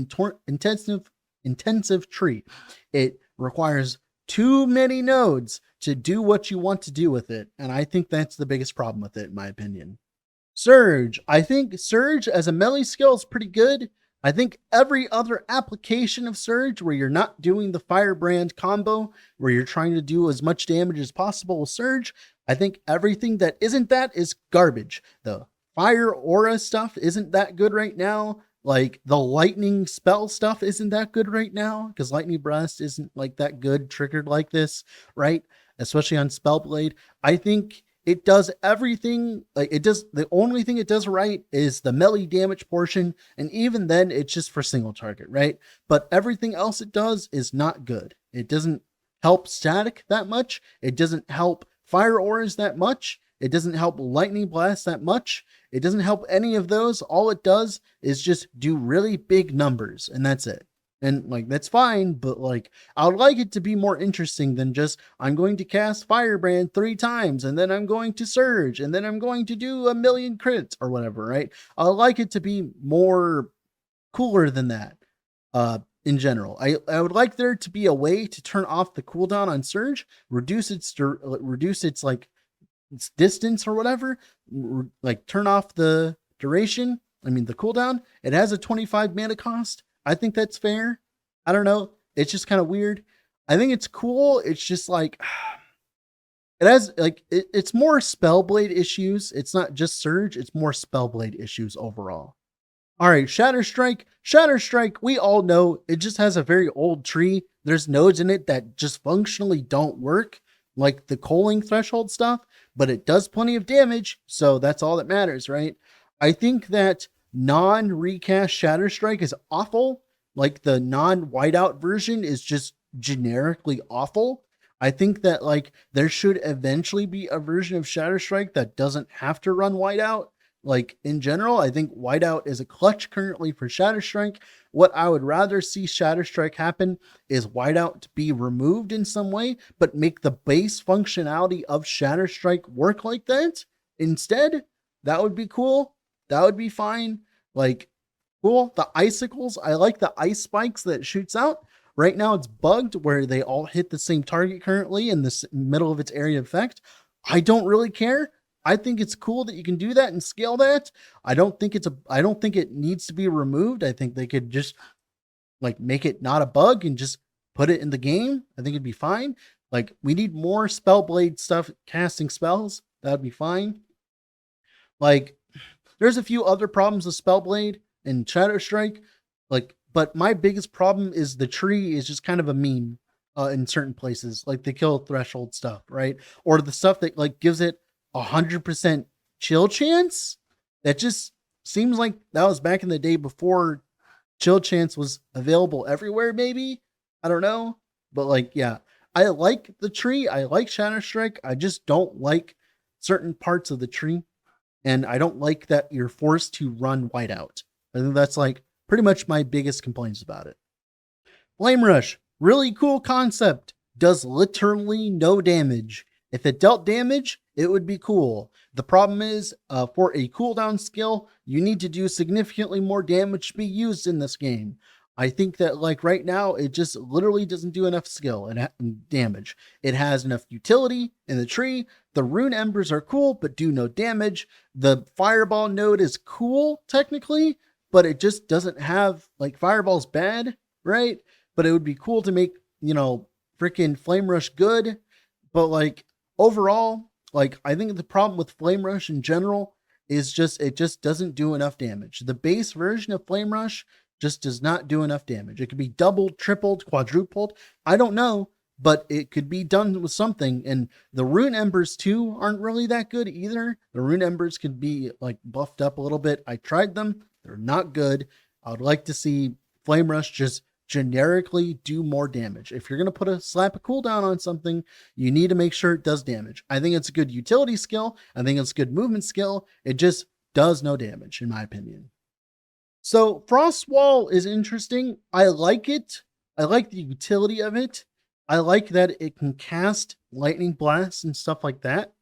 intensive tree. It requires too many nodes to do what you want to do with it. And I think that's the biggest problem with it, in my opinion. Surge. I think Surge as a melee skill is pretty good. I think every other application of Surge where you're not doing the Firebrand combo, where you're trying to do as much damage as possible with Surge, I think everything that isn't that is garbage. The Fire Aura stuff isn't that good right now. Like the lightning spell stuff isn't that good right now because Lightning Breast isn't like that good triggered like this, right? Especially on Spellblade. I think it does everything. Like it does. The only thing it does right is the melee damage portion. And even then it's just for single target, right? But everything else it does is not good. It doesn't help static that much. It doesn't help fire auras that much. It doesn't help lightning blast that much. It doesn't help any of those. All it does is just do really big numbers and that's it. And like, that's fine, but like, I would like it to be more interesting than just, I'm going to cast Firebrand 3 times and then I'm going to Surge and then I'm going to do 1,000,000 crits or whatever, right? I would like it to be more cooler than that. In general, I would like there to be a way to turn off the cooldown on Surge, reduce its like its distance or whatever, like turn off the duration. I mean, the cooldown. It has a 25 mana cost. I think that's fair. I don't know. It's just kind of weird. I think it's cool. It's just like, it has like, it's more Spellblade issues. It's not just Surge. It's more Spellblade issues overall. All right, Shatter Strike. Shatter Strike, we all know it just has a very old tree. There's nodes in it that just functionally don't work, like the culling threshold stuff, but it does plenty of damage, so that's all that matters, right? I think that non-recast Shatter Strike is awful. Like the non-whiteout version is just generically awful. I think that like there should eventually be a version of Shatter Strike that doesn't have to run whiteout. Like in general, I think whiteout is a clutch currently for Shatter Strike. What I would rather see Shatter Strike happen is whiteout to be removed in some way, but make the base functionality of Shatter Strike work like that instead. That would be cool. That would be fine. Like, cool. The icicles, I like the ice spikes that it shoots out. Right now it's bugged where they all hit the same target currently in the middle of its area of effect. I don't really care. I think it's cool that you can do that and scale that. I don't think it needs to be removed. I think they could just like make it not a bug and just put it in the game. I think it'd be fine. Like we need more Spellblade stuff, casting spells. That'd be fine. Like there's a few other problems with Spellblade and Shatter Strike. Like, but my biggest problem is the tree is just kind of a meme in certain places, like the kill threshold stuff, right? Or the stuff that like gives it 100% chill chance. That just seems like that was back in the day before chill chance was available everywhere. Maybe, I don't know, but like, yeah, I like the tree. I like Shatter Strike. I just don't like certain parts of the tree. And I don't like that you're forced to run whiteout. I think that's like pretty much my biggest complaints about it. Flame Rush, really cool concept. Does literally no damage. If it dealt damage, it would be cool. The problem is, for a cooldown skill, you need to do significantly more damage to be used in this game. I think that like right now, it just literally doesn't do enough skill and damage. It has enough utility in the tree. The rune embers are cool, but do no damage. The fireball node is cool technically, but it just doesn't have like fireball's bad, right? But it would be cool to make, you know, freaking Flame Rush good. But like overall, like I think the problem with Flame Rush in general is just, it just doesn't do enough damage. The base version of Flame Rush just does not do enough damage. It could be doubled, tripled, quadrupled. I don't know, but it could be done with something. And the rune embers too aren't really that good either. The rune embers could be like buffed up a little bit. I tried them. They're not good. I would like to see Flame Rush just generically do more damage. If you're going to put a slap a cooldown on something, you need to make sure it does damage. I think it's a good utility skill. I think it's a good movement skill. It just does no damage, in my opinion. So Frostwall is interesting. I like it. I like the utility of it. I like that it can cast lightning blasts and stuff like that.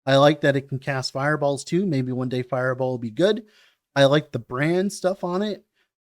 I like that it can cast fireballs too. Maybe one day fireball will be good. I like the brand stuff on it.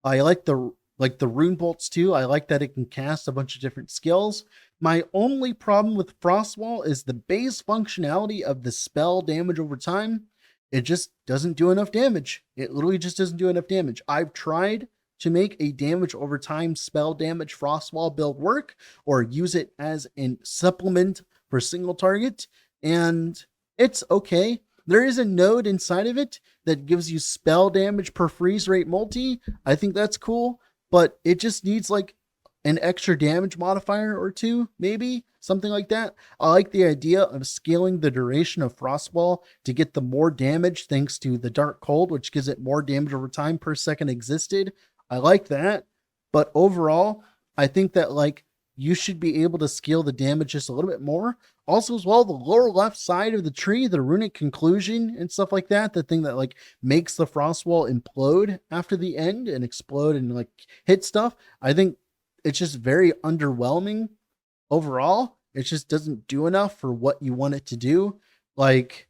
I like the rune bolts too. I like that it can cast a bunch of different skills. My only problem with Frostwall is the base functionality of the spell damage over time. It just doesn't do enough damage. It literally just doesn't do enough damage. I've tried to make a damage over time spell damage Frostwall build work, or use it as a supplement for single target, and it's okay. There is a node inside of it that gives you spell damage per freeze rate multi. I think that's cool, but it just needs like an extra damage modifier or two, maybe something like that. I like the idea of scaling the duration of Frostwall to get the more damage thanks to the Dark Cold, which gives it more damage over time per second existed. I like that, but overall, I think that like you should be able to scale the damage just a little bit more. Also, as well, the lower left side of the tree, the runic conclusion and stuff like that, the thing that like makes the Frostwall implode after the end and explode and like hit stuff. I think it's just very underwhelming overall. It just doesn't do enough for what you want it to do. Like,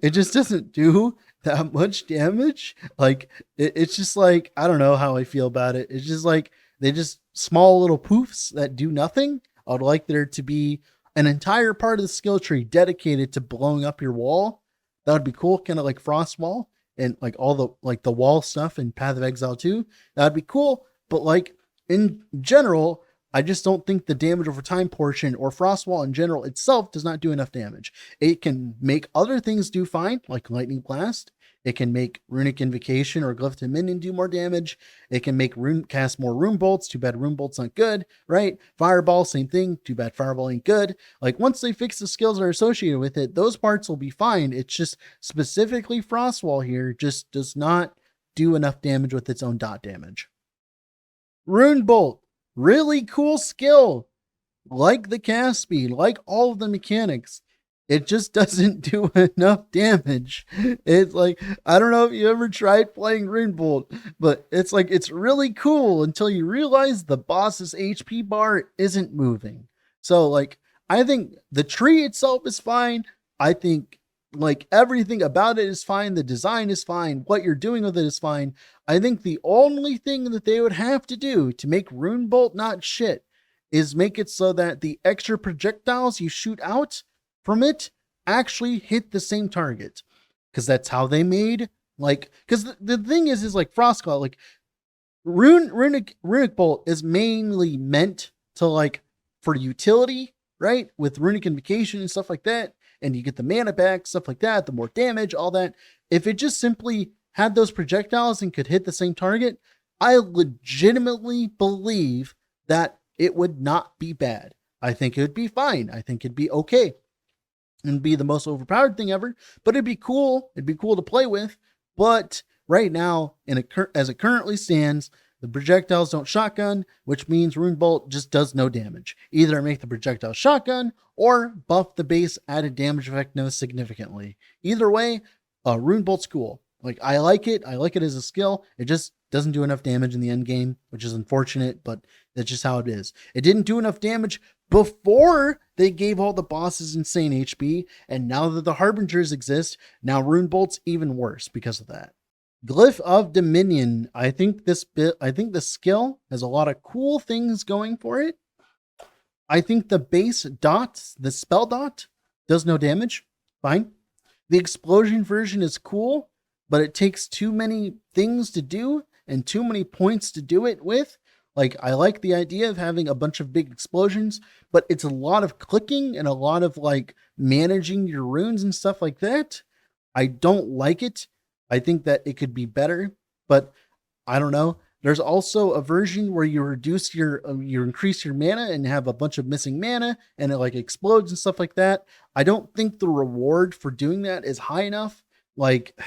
it just doesn't do that much damage. Like, it's just like, I don't know how I feel about it. It's just like, they just small little poofs that do nothing. I would like there to be an entire part of the skill tree dedicated to blowing up your wall. That would be cool, kind of like Frostwall and like all the like the wall stuff in Path of Exile 2. That'd be cool, but like in general, I just don't think the damage over time portion or Frostwall in general itself does not do enough damage. It can make other things do fine, like Lightning Blast. It can make Runic Invocation or Glyph of Dominion do more damage. It can make cast more Rune Bolts. Too bad Rune Bolts aren't good, right? Fireball, same thing. Too bad Fireball ain't good. Like, once they fix the skills that are associated with it, those parts will be fine. It's just specifically Frostwall here just does not do enough damage with its own dot damage. Rune Bolt, really cool skill. Like the cast speed, like all of the mechanics. It just doesn't do enough damage. It's like, I don't know if you ever tried playing Rune Bolt, but it's like, it's really cool until you realize the boss's HP bar isn't moving. So like, I think the tree itself is fine. I think like everything about it is fine. The design is fine. What you're doing with it is fine. I think the only thing that they would have to do to make Rune Bolt not shit is make it so that the extra projectiles you shoot out from it actually hit the same target, because that's how they made, like, because the thing is like Frostclaw, like Runic Bolt is mainly meant to like for utility, right, with Runic Invocation and stuff like that, and you get the mana back, stuff like that, the more damage, all that. If it just simply had those projectiles and could hit the same target, I legitimately believe that it would not be bad. I think it would be fine. I think it'd be okay and be the most overpowered thing ever, but it'd be cool. It'd be cool to play with. But right now, as it currently stands, the projectiles don't shotgun, which means Rune Bolt just does no damage. Either make the projectile shotgun or buff the base added damage effectiveness significantly. Either way, Rune Bolt's cool. Like, I like it. I like it as a skill. It just doesn't do enough damage in the end game, which is unfortunate, but that's just how it is. It didn't do enough damage before they gave all the bosses insane HP, and now that the Harbingers exist, now Rune Bolt's even worse because of that. Glyph of Dominion. I think the skill has a lot of cool things going for it. I think the base dot, the spell dot, does no damage. Fine. The explosion version is cool, but it takes too many things to do and too many points to do it with. Like, I like the idea of having a bunch of big explosions, but it's a lot of clicking and a lot of like managing your runes and stuff like that. I don't like it. I think that it could be better, but I don't know. There's also a version where you reduce you increase your mana and have a bunch of missing mana and it like explodes and stuff like that. I don't think the reward for doing that is high enough. Like,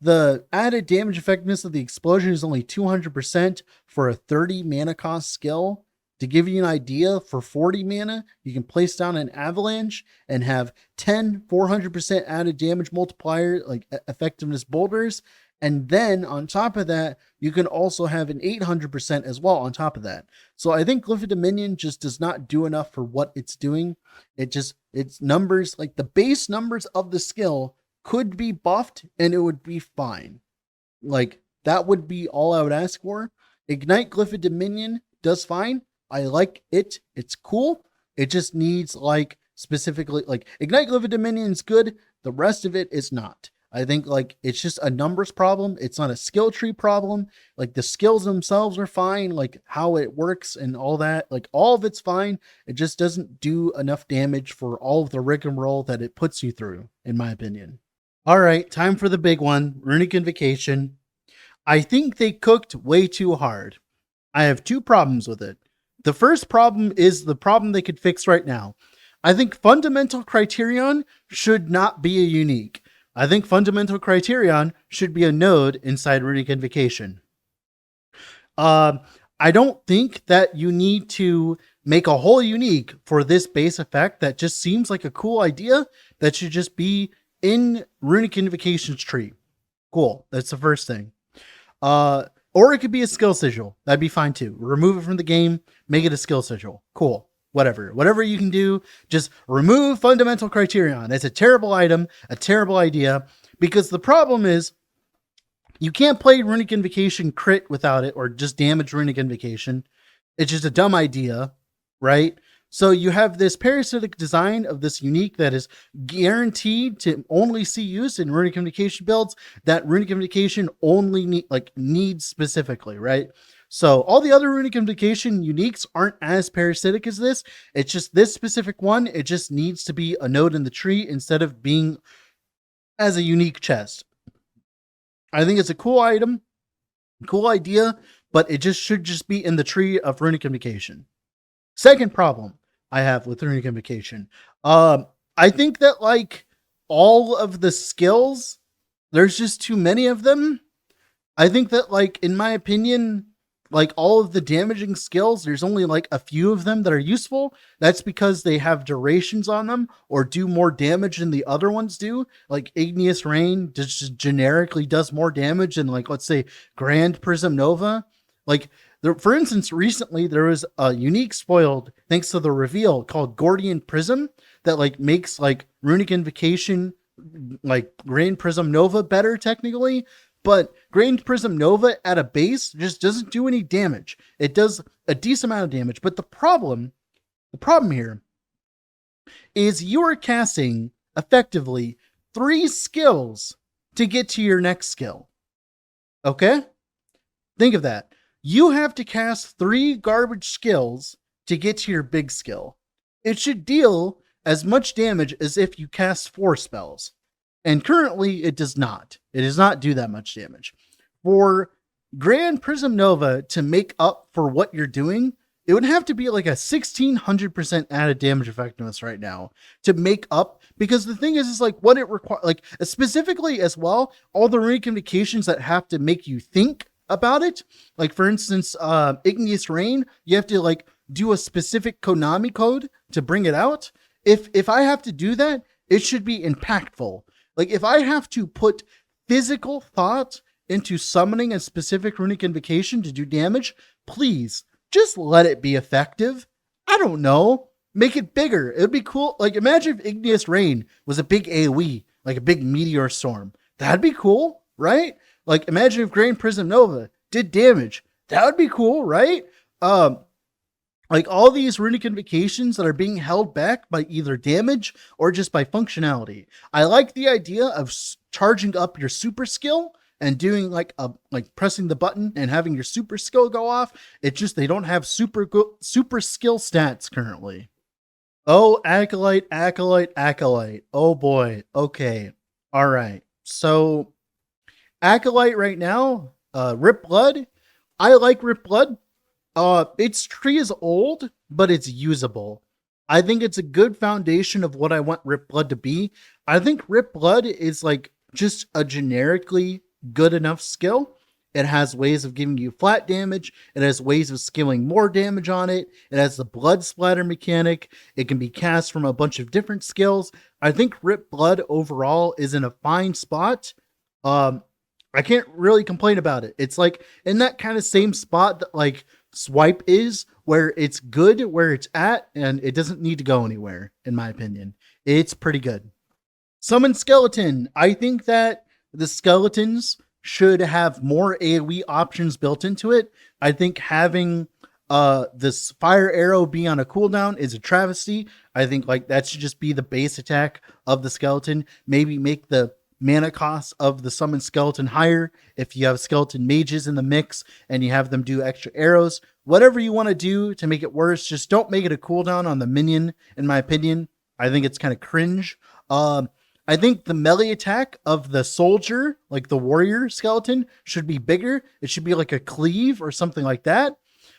The added damage effectiveness of the explosion is only 200% for a 30 mana cost skill. To give you an idea, for 40 mana, you can place down an avalanche and have 10 400% added damage multiplier, like effectiveness boulders. And then on top of that, you can also have an 800% as well on top of that. So I think Glyph of Dominion just does not do enough for what it's doing. Its numbers, like the base numbers of the skill, could be buffed and it would be fine. Like, that would be all I would ask for. Ignite Glyph of Dominion does fine. I like it. It's cool. It just needs, like, specifically, like, Ignite Glyph of Dominion is good. The rest of it is not. I think, like, it's just a numbers problem. It's not a skill tree problem. Like, the skills themselves are fine. Like, how it works and all that. Like, all of it's fine. It just doesn't do enough damage for all of the rigmarole that it puts you through, in my opinion. All right, time for the big one, Runic Invocation. I think they cooked way too hard. I have two problems with it. The first problem is the problem they could fix right now. I think Fundamental Criterion should not be a unique. I think Fundamental Criterion should be a node inside Runic Invocation. I don't think that you need to make a whole unique for this base effect that just seems like a cool idea that should just be in Runic Invocation's tree. Cool. That's the first thing. Or it could be a skill sigil. That'd be fine too. Remove it from the game, make it a skill sigil. Cool. Whatever you can do, just remove Fundamental Criterion. It's a terrible item, a terrible idea, because the problem is you can't play Runic Invocation crit without it, or just damage Runic Invocation. It's just a dumb idea, right? So you have this parasitic design of this unique that is guaranteed to only see use in Runic Invocation builds that Runic Invocation only needs specifically, right? So all the other Runic Invocation uniques aren't as parasitic as this. It's just this specific one. It just needs to be a node in the tree instead of being as a unique chest. I think it's a cool item, cool idea, but it just should just be in the tree of Runic Invocation. Second problem I have with Runic Invocation. I think that, like, all of the skills, there's just too many of them. I think that, like, in my opinion, like, all of the damaging skills, there's only like a few of them that are useful. That's because they have durations on them or do more damage than the other ones do. Like Igneous Rain just generically does more damage than, like, let's say Grand Prism Nova. Like, for instance, recently there was a unique spoiled thanks to the reveal called Gordian Prism that, like, makes, like, Runic Invocation, like, Grand Prism Nova better technically. But Grand Prism Nova at a base just doesn't do any damage. It does a decent amount of damage. But the problem here is you are casting effectively 3 skills to get to your next skill. Okay? Think of that. You have to cast 3 garbage skills to get to your big skill. It should deal as much damage as if you cast 4 spells. And currently, it does not. It does not do that much damage. For Grand Prism Nova to make up for what you're doing, it would have to be like a 1600% added damage effectiveness right now to make up. Because the thing is like what it requires, like specifically as well, all the Runic Invocations that have to make you think about it. Like, for instance, Igneous Rain, you have to, like, do a specific Konami code to bring it out. If I have to do that, it should be impactful. Like, if I have to put physical thought into summoning a specific Runic Invocation to do damage, please, just let it be effective. I don't know. Make it bigger. It would be cool. Like, imagine if Igneous Rain was a big AoE, like a big meteor storm. That'd be cool, right? Like, imagine if Grand Prism Nova did damage. That would be cool, right? Like, all these Runic Invocations that are being held back by either damage or just by functionality. I like the idea of charging up your super skill and doing like pressing the button and having your super skill go off. It's just they don't have super skill stats currently. Oh, Acolyte. Oh boy. Okay. All right. So Acolyte right now, Rip Blood. I like Rip Blood. Its tree is old, but it's usable. I think it's a good foundation of what I want Rip Blood to be. I think Rip Blood is, like, just a generically good enough skill. It has ways of giving you flat damage. It has ways of scaling more damage on it. It has the blood splatter mechanic. It can be cast from a bunch of different skills. I think Rip Blood overall is in a fine spot. I can't really complain about it. It's like in that kind of same spot that like Swipe is, where it's good where it's at and it doesn't need to go anywhere, in my opinion. It's pretty good. Summon Skeleton. I think that the skeletons should have more AoE options built into it. I think having this fire arrow be on a cooldown is a travesty. I think like that should just be the base attack of the skeleton. Maybe make the mana cost of the summoned skeleton higher if you have skeleton mages in the mix and you have them do extra arrows. Whatever you want to do to make it worse, just don't make it a cooldown on the minion, in my opinion. I think it's kind of cringe. I think the melee attack of the soldier, like the warrior skeleton, should be bigger. It should be like a cleave or something like that.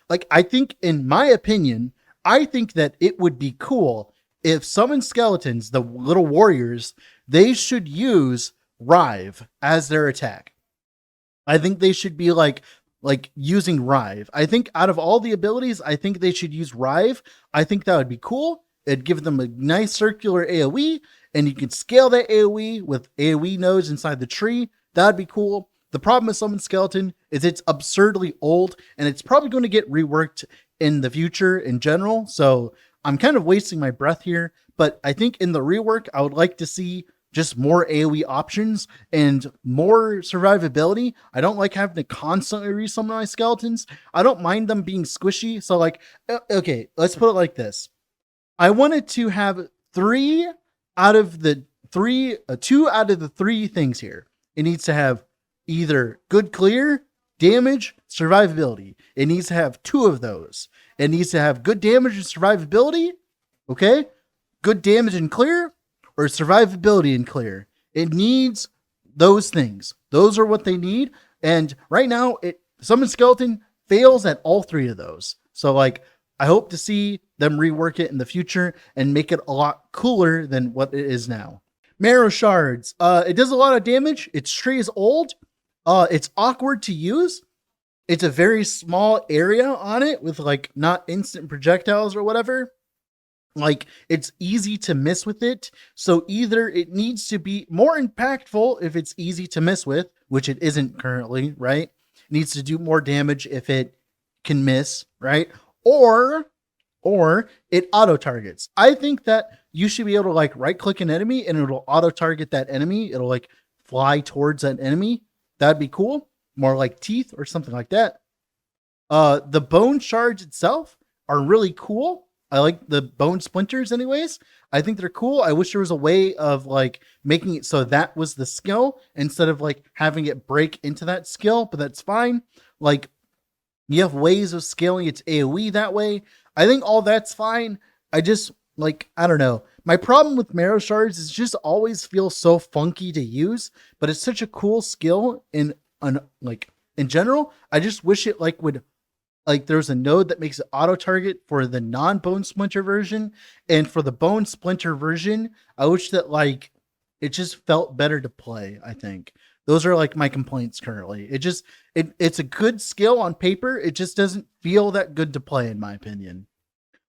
Like, I think, in my opinion, I think that it would be cool if summoned skeletons, the little warriors, they should use Rive as their attack. I think they should be like using Rive. I think out of all the abilities, I think they should use Rive. I think that would be cool. It'd give them a nice circular AoE, and you can scale that AoE with AoE nodes inside the tree. That'd be cool. The problem with Summon Skeleton is it's absurdly old, and it's probably going to get reworked in the future in general. So I'm kind of wasting my breath here, but I think in the rework, I would like to see just more AoE options and more survivability. I don't like having to constantly resummon my skeletons. I don't mind them being squishy. So like, okay, let's put it like this. I wanted to have two out of the three things here. It needs to have either good clear, damage, survivability. It needs to have two of those. It needs to have good damage and survivability. Okay. Good damage and clear, or survivability and clear. It needs those things. Those are what they need. And right now, Summon Skeleton fails at all three of those. So like, I hope to see them rework it in the future and make it a lot cooler than what it is now. Marrow Shards. It does a lot of damage. Its tree is old. It's awkward to use. It's a very small area on it with like not instant projectiles or whatever. Like, it's easy to miss with it. So either it needs to be more impactful if it's easy to miss with, which it isn't currently, right? It needs to do more damage if it can miss, right? Or it auto targets. I think that you should be able to like right click an enemy and it'll auto target that enemy. It'll like fly towards that enemy. That'd be cool. More like teeth or something like that. The bone shards itself are really cool. I like the bone splinters anyways. I think they're cool. I wish there was a way of like making it so that was the skill instead of like having it break into that skill, but that's fine. Like, you have ways of scaling its AoE that way. I think all that's fine. I just like, I don't know. My problem with Marrow Shards is just always feels so funky to use, but it's such a cool skill in general. I just wish it would there's a node that makes it auto target for the non-bone splinter version, and for the bone splinter version, I wish that it just felt better to play. I think those are like my complaints currently. It's a good skill on paper. It just doesn't feel that good to play, in my opinion.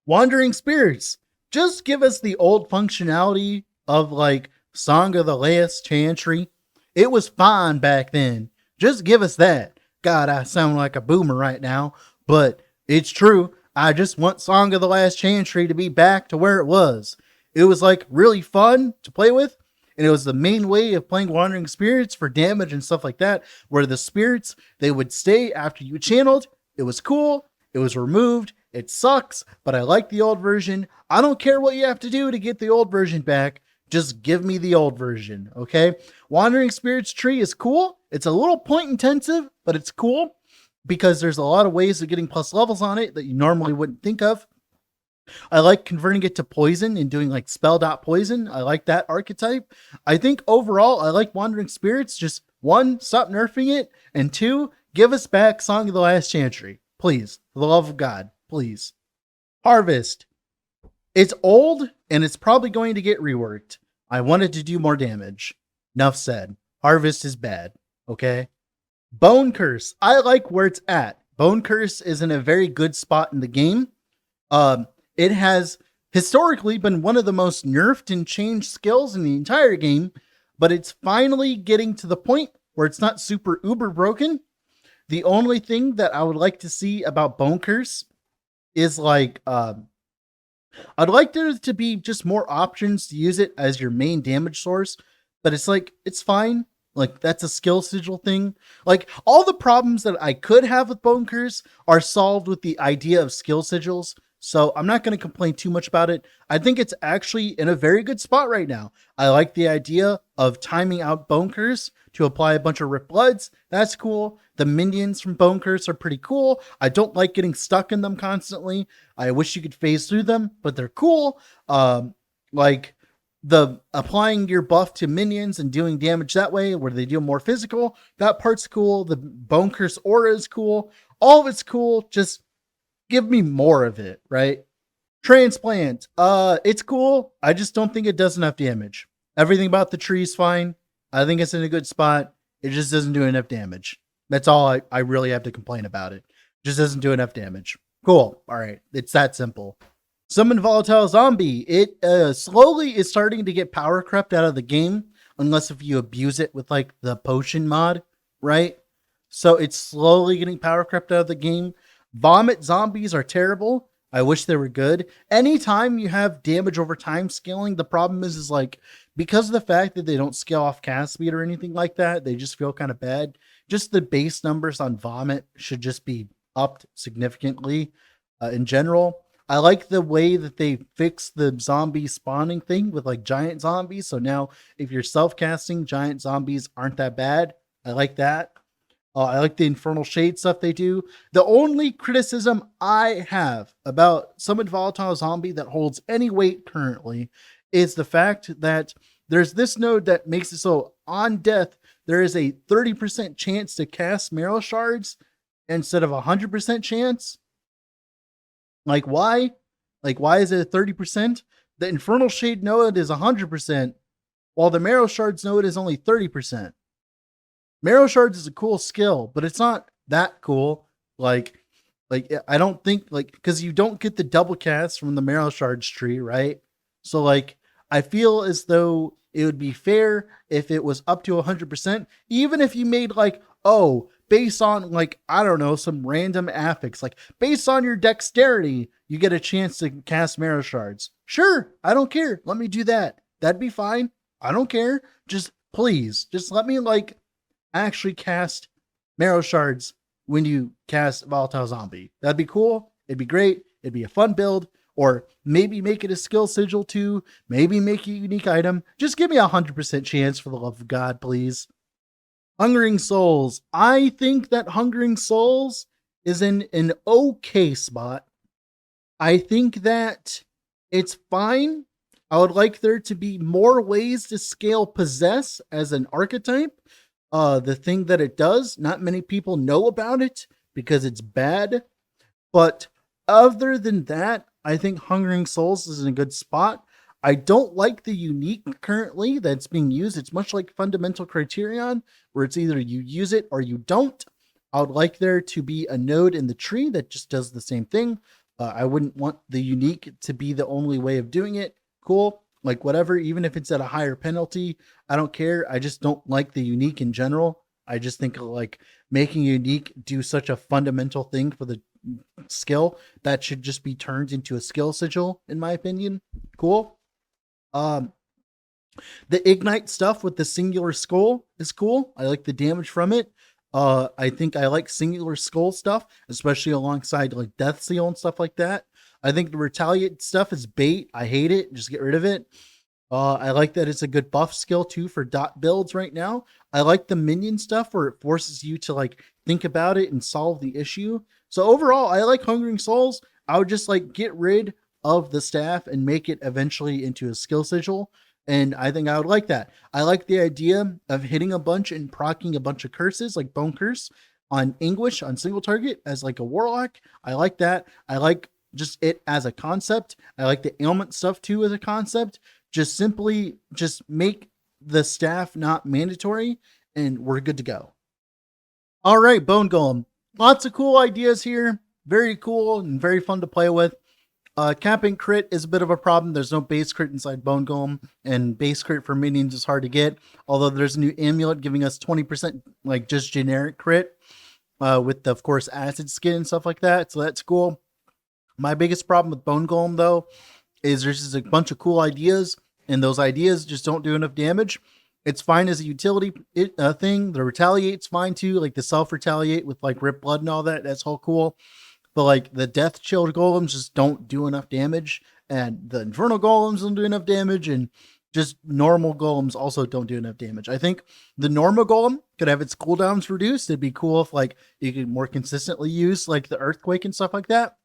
Wandering Spirits. Just give us the old functionality of Song of the Last Chantry. It was fine back then. Just give us that. God, I sound like a boomer right now, but it's true. I just want Song of the Last Chantry to be back to where it was. It was really fun to play with. And it was the main way of playing Wandering Spirits for damage and stuff like that, where the spirits, they would stay after you channeled. It was cool. It was removed. It sucks, but I like the old version. I don't care what you have to do to get the old version back. Just give me the old version, okay? Wandering Spirits tree is cool. It's a little point intensive, but it's cool because there's a lot of ways of getting plus levels on it that you normally wouldn't think of. I like converting it to poison and doing spell dot poison. I like that archetype. I think overall, I like Wandering Spirits. Just one, stop nerfing it. And two, give us back Song of the Last Chantry. Please, for the love of God, please. Harvest. It's old and it's probably going to get reworked. I wanted to do more damage. Enough said. Harvest is bad. Okay. Bone Curse. I like where it's at. Bone Curse is in a very good spot in the game. It has historically been one of the most nerfed and changed skills in the entire game, but it's finally getting to the point where it's not super uber broken. The only thing that I would like to see about Bone Curse is like, I'd like there to be just more options to use it as your main damage source, but it's like, it's fine. Like, that's a skill sigil thing. Like, all the problems that I could have with Bone Curse are solved with the idea of skill sigils. So I'm not going to complain too much about it. I think it's actually in a very good spot right now. I like the idea of timing out Bone Curse to apply a bunch of Rip Bloods. That's cool. The minions from Bone Curse are pretty cool. I don't like getting stuck in them constantly. I wish you could phase through them, but they're cool. Like the applying your buff to minions and doing damage that way, where they deal more physical, that part's cool. The Bone Curse aura is cool. All of it's cool. Just give me more of it, right? Transplant. It's cool. I just don't think it does enough damage. Everything about the tree is fine. I think it's in a good spot. It just doesn't do enough damage. That's all I really have to complain about it. Just doesn't do enough damage. Cool. All right. It's that simple. Summon Volatile Zombie. It slowly is starting to get power crept out of the game, unless if you abuse it with like the potion mod, right? So it's slowly getting power crept out of the game. Vomit zombies are terrible. I wish they were good. Anytime you have damage over time scaling, the problem is like, because of the fact that they don't scale off cast speed or anything like that, they just feel kind of bad. Just the base numbers on Vomit should just be upped significantly in general. I like the way that they fix the zombie spawning thing with like giant zombies. So now if you're self-casting, giant zombies aren't that bad. I like that. I like the Infernal Shade stuff they do. The only criticism I have about Summoned Volatile Zombie that holds any weight currently is the fact that there's this node that makes it so on death, there is a 30% chance to cast Marrow Shards instead of a 100% chance. Like, why? Like, why is it a 30%? The Infernal Shade node is 100%, while the Marrow Shards node is only 30%. Marrow Shards is a cool skill, but it's not that cool. Like I don't think, like, because you don't get the double cast from the Marrow Shards tree, right? So like, I feel as though it would be fair if it was up to 100%, even if you made like, oh, based on like, I don't know, some random affix, like based on your dexterity, you get a chance to cast Marrow Shards. Sure, I don't care. Let me do that. That'd be fine. I don't care. Just please, just let me like actually cast Marrow Shards when you cast Volatile Zombie. That'd be cool. It'd be great. It'd be a fun build. Or maybe make it a skill sigil too. Maybe make it a unique item. Just give me 100% chance, for the love of God, please. Hungering Souls. I think that Hungering Souls is in an okay spot. I think that it's fine. I would like there to be more ways to scale Possess as an archetype. The thing that it does, not many people know about it because it's bad. But other than that, I think Hungering Souls is in a good spot. I don't like the unique currently that's being used. It's much like Fundamental Criterion, where it's either you use it or you don't. I would like there to be a node in the tree that just does the same thing. I wouldn't want the unique to be the only way of doing it. Cool. Like whatever, even if it's at a higher penalty, I don't care. I just don't like the unique in general. I just think like making unique do such a fundamental thing for the skill that should just be turned into a skill sigil, in my opinion. Cool. The Ignite stuff with the Singular Skull is cool. I like the damage from it. I think I like Singular Skull stuff, especially alongside like Death Seal and stuff like that. I think the Retaliate stuff is bait. I hate it. Just get rid of it. I like that it's a good buff skill too for dot builds right now. I like the minion stuff where it forces you to like think about it and solve the issue. So overall, I like Hungering Souls. I would just like get rid of the staff and make it eventually into a skill sigil. And I think I would like that. I like the idea of hitting a bunch and proccing a bunch of curses like Bone Curse on Anguish on single target as like a warlock. I like that. I like just it as a concept. I like the ailment stuff too as a concept. Just simply just make the staff not mandatory and we're good to go. All right, Bone Golem. Lots of cool ideas here. Very cool and very fun to play with. Capping crit is a bit of a problem. There's no base crit inside Bone Golem, and base crit for minions is hard to get. Although there's a new amulet giving us 20% like just generic crit with, of course, acid skin and stuff like that. So that's cool. My biggest problem with Bone Golem, though, is there's just a bunch of cool ideas, and those ideas just don't do enough damage. It's fine as a utility thing. The retaliate's fine too, like the self-retaliate with like Rip Blood and all that. That's all cool. But like the Death Chilled Golems just don't do enough damage, and the Infernal Golems don't do enough damage, and just normal Golems also don't do enough damage. I think the normal Golem could have its cooldowns reduced. It'd be cool if like you could more consistently use like the Earthquake and stuff like that.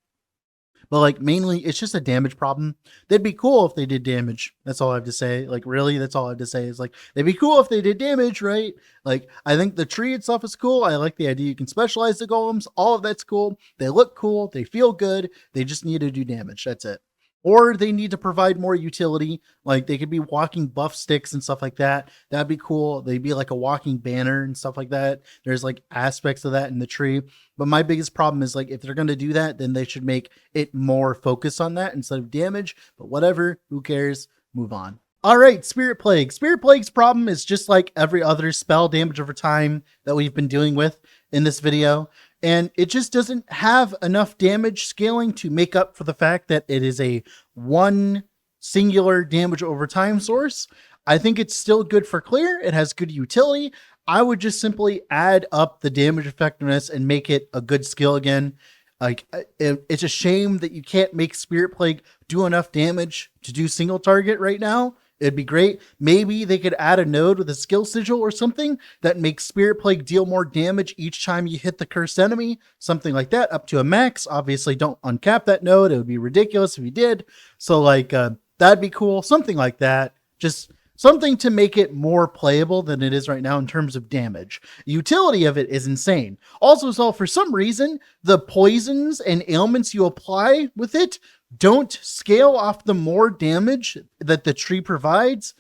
But like mainly it's just a damage problem. They'd be cool if they did damage. That's all I have to say. Like really, that's all I have to say is like they'd be cool if they did damage, right? Like I think the tree itself is cool. I like the idea you can specialize the golems. All of that's cool. They look cool. They feel good. They just need to do damage. That's it. Or they need to provide more utility. Like they could be walking buff sticks and stuff like that. That'd be cool. They'd be like a walking banner and stuff like that. There's like aspects of that in the tree. But my biggest problem is like if they're going to do that, then they should make it more focus on that instead of damage. But whatever, who cares? Move on. All right, Spirit Plague. Spirit Plague's problem is just like every other spell, damage over time that we've been dealing with in this video. And it just doesn't have enough damage scaling to make up for the fact that it is a one singular damage over time source. I think it's still good for clear. It has good utility. I would just simply add up the damage effectiveness and make it a good skill again. Like it's a shame that you can't make Spirit Plague do enough damage to do single target right now. It'd be great. Maybe they could add a node with a skill sigil or something that makes Spirit Plague deal more damage each time you hit the cursed enemy. Something like that up to a max. Obviously, don't uncap that node. It would be ridiculous if you did. So like that'd be cool. Something like that. Just something to make it more playable than it is right now in terms of damage. Utility of it is insane. Also, so for some reason, the poisons and ailments you apply with it don't scale off the more damage that the tree provides.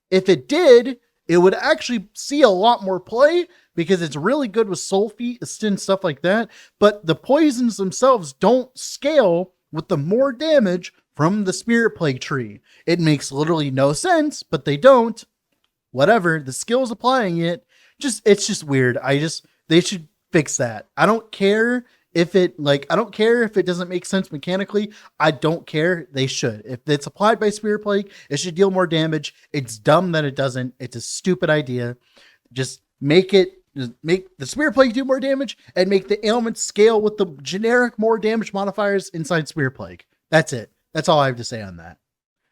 If it did, it would actually see a lot more play because it's really good with soul feast and stuff like that. But the poisons themselves don't scale with the more damage from the Spirit Plague tree. It makes literally no sense, but they don't. Whatever, the skills applying it, it's just weird. They should fix that. I don't care if it doesn't make sense mechanically. I don't care. They should. If it's applied by Spirit Plague, it should deal more damage. It's dumb that it doesn't. It's a stupid idea. Just make the Spirit Plague do more damage and make the ailments scale with the generic more damage modifiers inside Spirit Plague. That's it. That's all I have to say on that.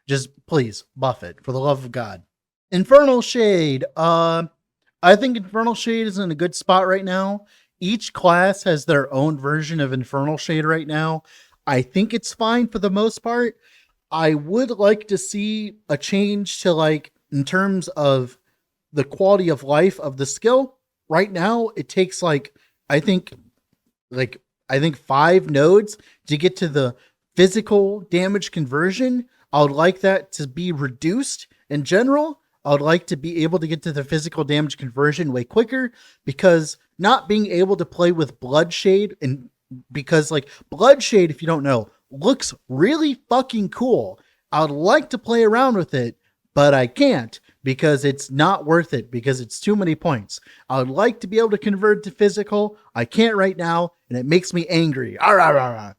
Just please buff it for the love of God. Infernal Shade. I think Infernal Shade is in a good spot right now. Each class has their own version of Infernal Shade right now. I think it's fine for the most part. I would like to see a change to like in terms of the quality of life of the skill. Right now, it takes I think 5 nodes to get to the physical damage conversion. I would like that to be reduced in general. I would like to be able to get to the physical damage conversion way quicker, because not being able to play with Bloodshade, and because like Bloodshade, if you don't know, looks really fucking cool. I would like to play around with it, but I can't because it's not worth it, because it's too many points. I would like to be able to convert to physical. I can't right now, and it makes me angry.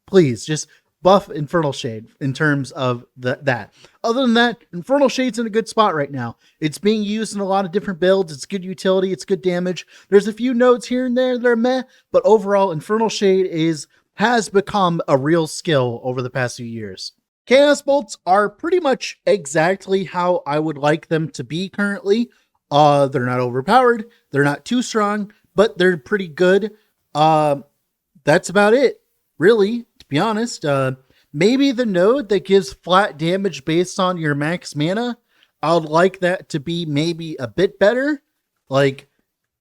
Please just buff Infernal Shade in terms of that. Other than that, Infernal Shade's in a good spot right now. It's being used in a lot of different builds. It's good utility. It's good damage. There's a few nodes here and there that are meh, but overall, Infernal Shade has become a real skill over the past few years. Chaos Bolts are pretty much exactly how I would like them to be currently. They're not overpowered. They're not too strong, but they're pretty good. That's about it, really. Be honest, maybe the node that gives flat damage based on your max mana, I would like that to be maybe a bit better. Like,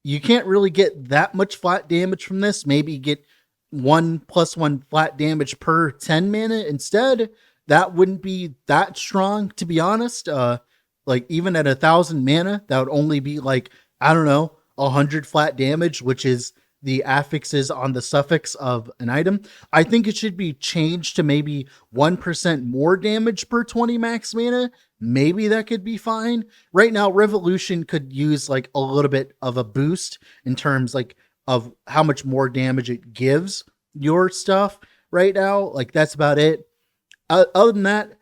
you can't really get that much flat damage from this. Maybe get 1+1 flat damage per 10 mana instead. That wouldn't be that strong, to be honest. Like, even at 1,000 mana, that would only be like, I don't know, 100 flat damage, which is the affixes on the suffix of an item. I think it should be changed to maybe 1% more damage per 20 max mana. Maybe that could be fine. Right now, Revolution could use like a little bit of a boost in terms like of how much more damage it gives your stuff right now. Like that's about it. Other than that,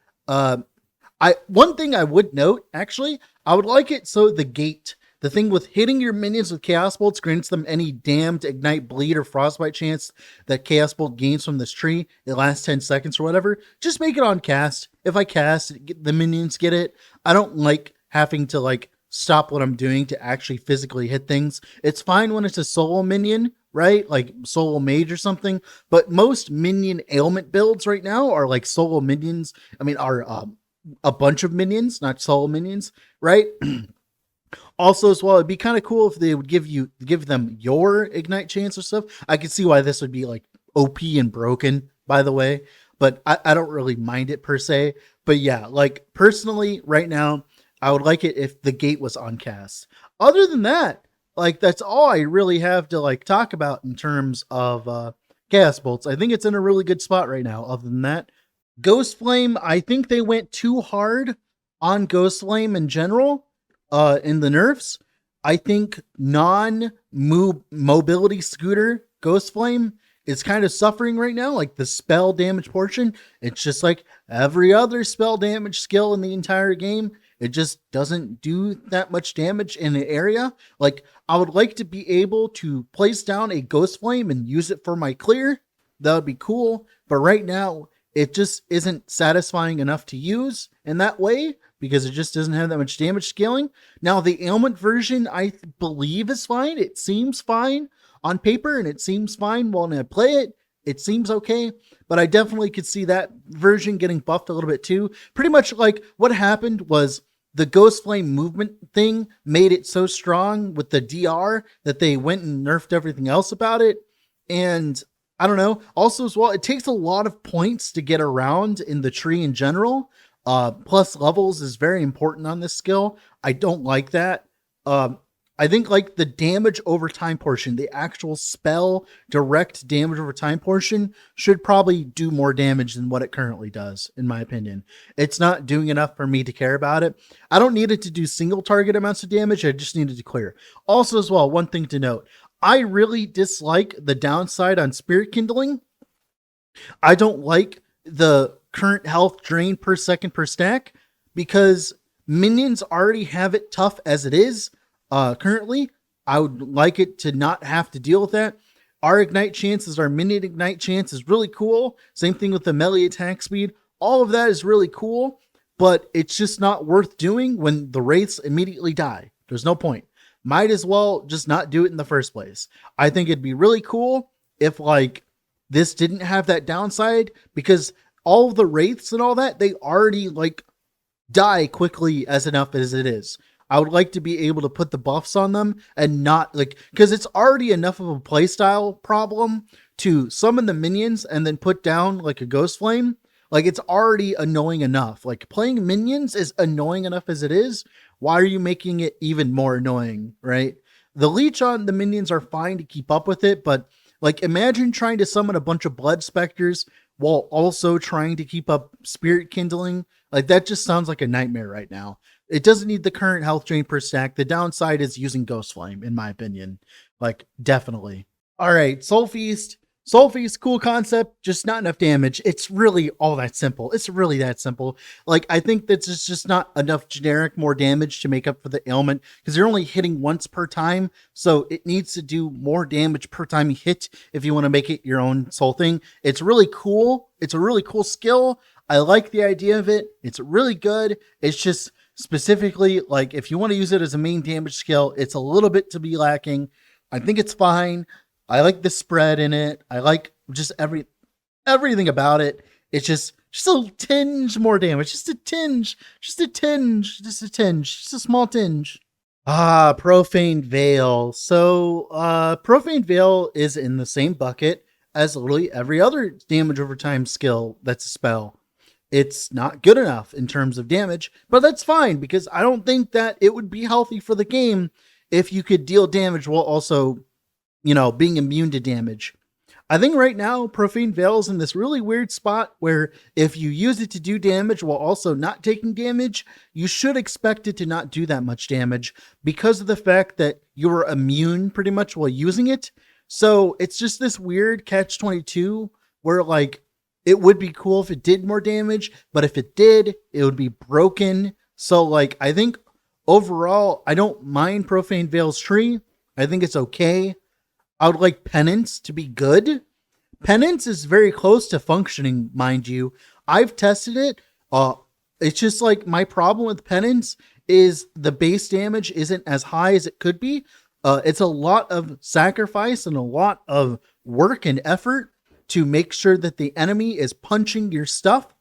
one thing I would note, actually, I would like it so the gate, the thing with hitting your minions with Chaos Bolts grants them any damned Ignite, Bleed, or Frostbite chance that Chaos Bolt gains from this tree. It lasts 10 seconds or whatever. Just make it on cast. If I cast, the minions get it. I don't like having to like stop what I'm doing to actually physically hit things. It's fine when it's a solo minion, right? Like solo mage or something. But most minion ailment builds right now are like solo minions. I mean, are a bunch of minions, not solo minions, right? Also, as well, it'd be kind of cool if they would give them your ignite chance or stuff. I could see why this would be like OP and broken, by the way, but I don't really mind it per se. But yeah, like personally, right now, I would like it if the gate was on cast. Other than that, like that's all I really have to like talk about in terms of Chaos Bolts. I think it's in a really good spot right now. Other than that, Ghost Flame, I think they went too hard on Ghost Flame in general. In the nerfs, I think non-mobility scooter Ghost Flame is kind of suffering right now. Like the spell damage portion, it's just like every other spell damage skill in the entire game. It just doesn't do that much damage in an area. Like I would like to be able to place down a Ghost Flame and use it for my clear. That would be cool. But right now, it just isn't satisfying enough to use in that way, because it just doesn't have that much damage scaling. Now, the ailment version, I believe, is fine. It seems fine on paper, and it seems fine when I play it. It seems okay, but I definitely could see that version getting buffed a little bit too. Pretty much like what happened was the Ghost Flame movement thing made it so strong with the DR that they went and nerfed everything else about it. And I don't know. Also, as well, it takes a lot of points to get around in the tree in general. Plus levels is very important on this skill. I don't like that. I think like the damage over time portion, the actual spell direct damage over time portion should probably do more damage than what it currently does, in my opinion. It's not doing enough for me to care about it. I don't need it to do single target amounts of damage. I just need it to clear. Also as well, one thing to note, I really dislike the downside on Spirit Kindling. I don't like the current health drain per second per stack because minions already have it tough as it is. Currently, I would like it to not have to deal with that. Our ignite chances, our minion ignite chance is really cool. Same thing with the melee attack speed. All of that is really cool, but it's just not worth doing when the wraiths immediately die. There's no point. Might as well just not do it in the first place. I think it'd be really cool if like this didn't have that downside, because all of the wraiths and all that, they already like die quickly as enough as it is. I would like to be able to put the buffs on them and not like, because it's already enough of a playstyle problem to summon the minions and then put down like a Ghost Flame. Like it's already annoying enough. Like playing minions is annoying enough as it is. Why are you making it even more annoying, right? The leech on the minions are fine to keep up with it, but like imagine trying to summon a bunch of blood specters while also trying to keep up Spirit Kindling. Like that just sounds like a nightmare right now. It doesn't need the current health drain per stack. The downside is using Ghost Flame, in my opinion. Like, definitely. All right, Soul Feast. Soul Feast, cool concept, just not enough damage. It's really all that simple. It's really that simple. Like, I think that's just not enough generic more damage to make up for the ailment, because you're only hitting once per time, so it needs to do more damage per time you hit if you want to make it your own soul thing. It's really cool. It's a really cool skill. I like the idea of it. It's really good. It's just specifically, like, if you want to use it as a main damage skill, it's a little bit to be lacking. I think it's fine. I like the spread in it. I like just everything about it. It's just a tinge more damage. Just a tinge. Just a tinge. Just a tinge. Just a small tinge. Profane Veil. So, Profane Veil is in the same bucket as literally every other damage over time skill that's a spell. It's not good enough in terms of damage, but that's fine because I don't think that it would be healthy for the game if you could deal damage while also being immune to damage. I think right now Profane Veil's in this really weird spot where if you use it to do damage while also not taking damage, you should expect it to not do that much damage because of the fact that you're immune pretty much while using it. So it's just this weird catch-22 where like it would be cool if it did more damage, but if it did, it would be broken. So like I think overall, I don't mind Profane Veil's tree. I think it's okay. I would like Penance to be good. Penance is very close to functioning, mind you. I've tested it. It's just like my problem with Penance is the base damage isn't as high as it could be. It's a lot of sacrifice and a lot of work and effort to make sure that the enemy is punching your stuff.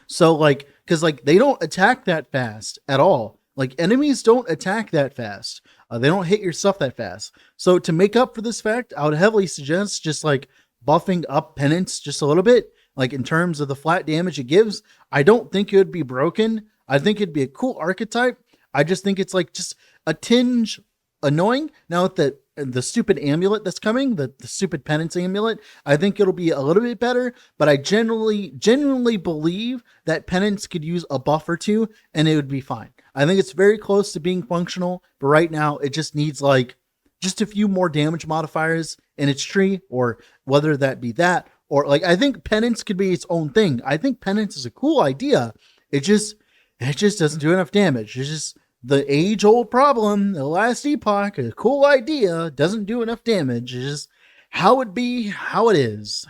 So like, because like they don't attack that fast at all. Like enemies don't attack that fast. They don't hit your stuff that fast. So to make up for this fact, I would heavily suggest just like buffing up Penance just a little bit. Like in terms of the flat damage it gives, I don't think it would be broken. I think it'd be a cool archetype. I just think it's like just a tinge annoying. Now with the stupid amulet that's coming, the stupid Penance amulet, I think it'll be a little bit better, but I genuinely believe that Penance could use a buff or two and it would be fine. I think it's very close to being functional, but right now it just needs like just a few more damage modifiers in its tree, or whether that be that, or like I think Penance could be its own thing. I think Penance is a cool idea. It just doesn't do enough damage. It's just the age-old problem, the last epoch, a cool idea, doesn't do enough damage. It's just how it be, how it is.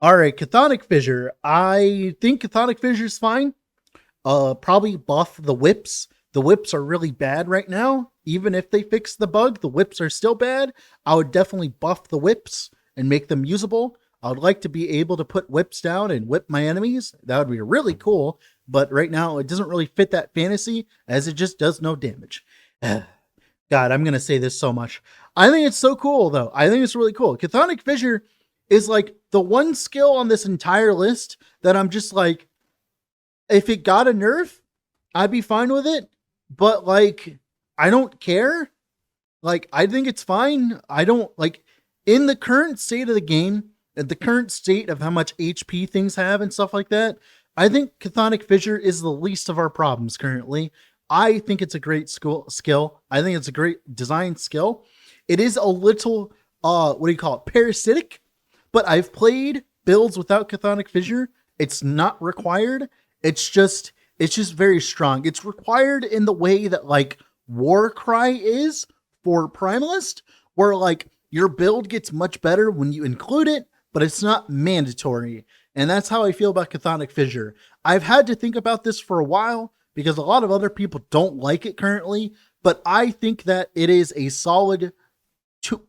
All right, Chthonic Fissure. I think Chthonic Fissure is fine. Probably buff the whips. The whips are really bad right now. Even if they fix the bug, the whips are still bad. I would definitely buff the whips and make them usable. I would like to be able to put whips down and whip my enemies. That would be really cool. But right now, it doesn't really fit that fantasy as it just does no damage. God, I'm going to say this so much. I think it's so cool, though. I think it's really cool. Chthonic Fissure is like the one skill on this entire list that I'm just like, if it got a nerf, I'd be fine with it. But like, I don't care. Like, I think it's fine. I don't like in the current state of the game, at the current state of how much HP things have and stuff like that. I think Chthonic Fissure is the least of our problems currently. I think it's a great skill. I think it's a great design skill. It is a little, parasitic, but I've played builds without Chthonic Fissure. It's not required. It's just very strong. It's required in the way that like Warcry is for Primalist, where like your build gets much better when you include it, but it's not mandatory. And that's how I feel about Chthonic Fissure. I've had to think about this for a while because a lot of other people don't like it currently, but I think that it is a solid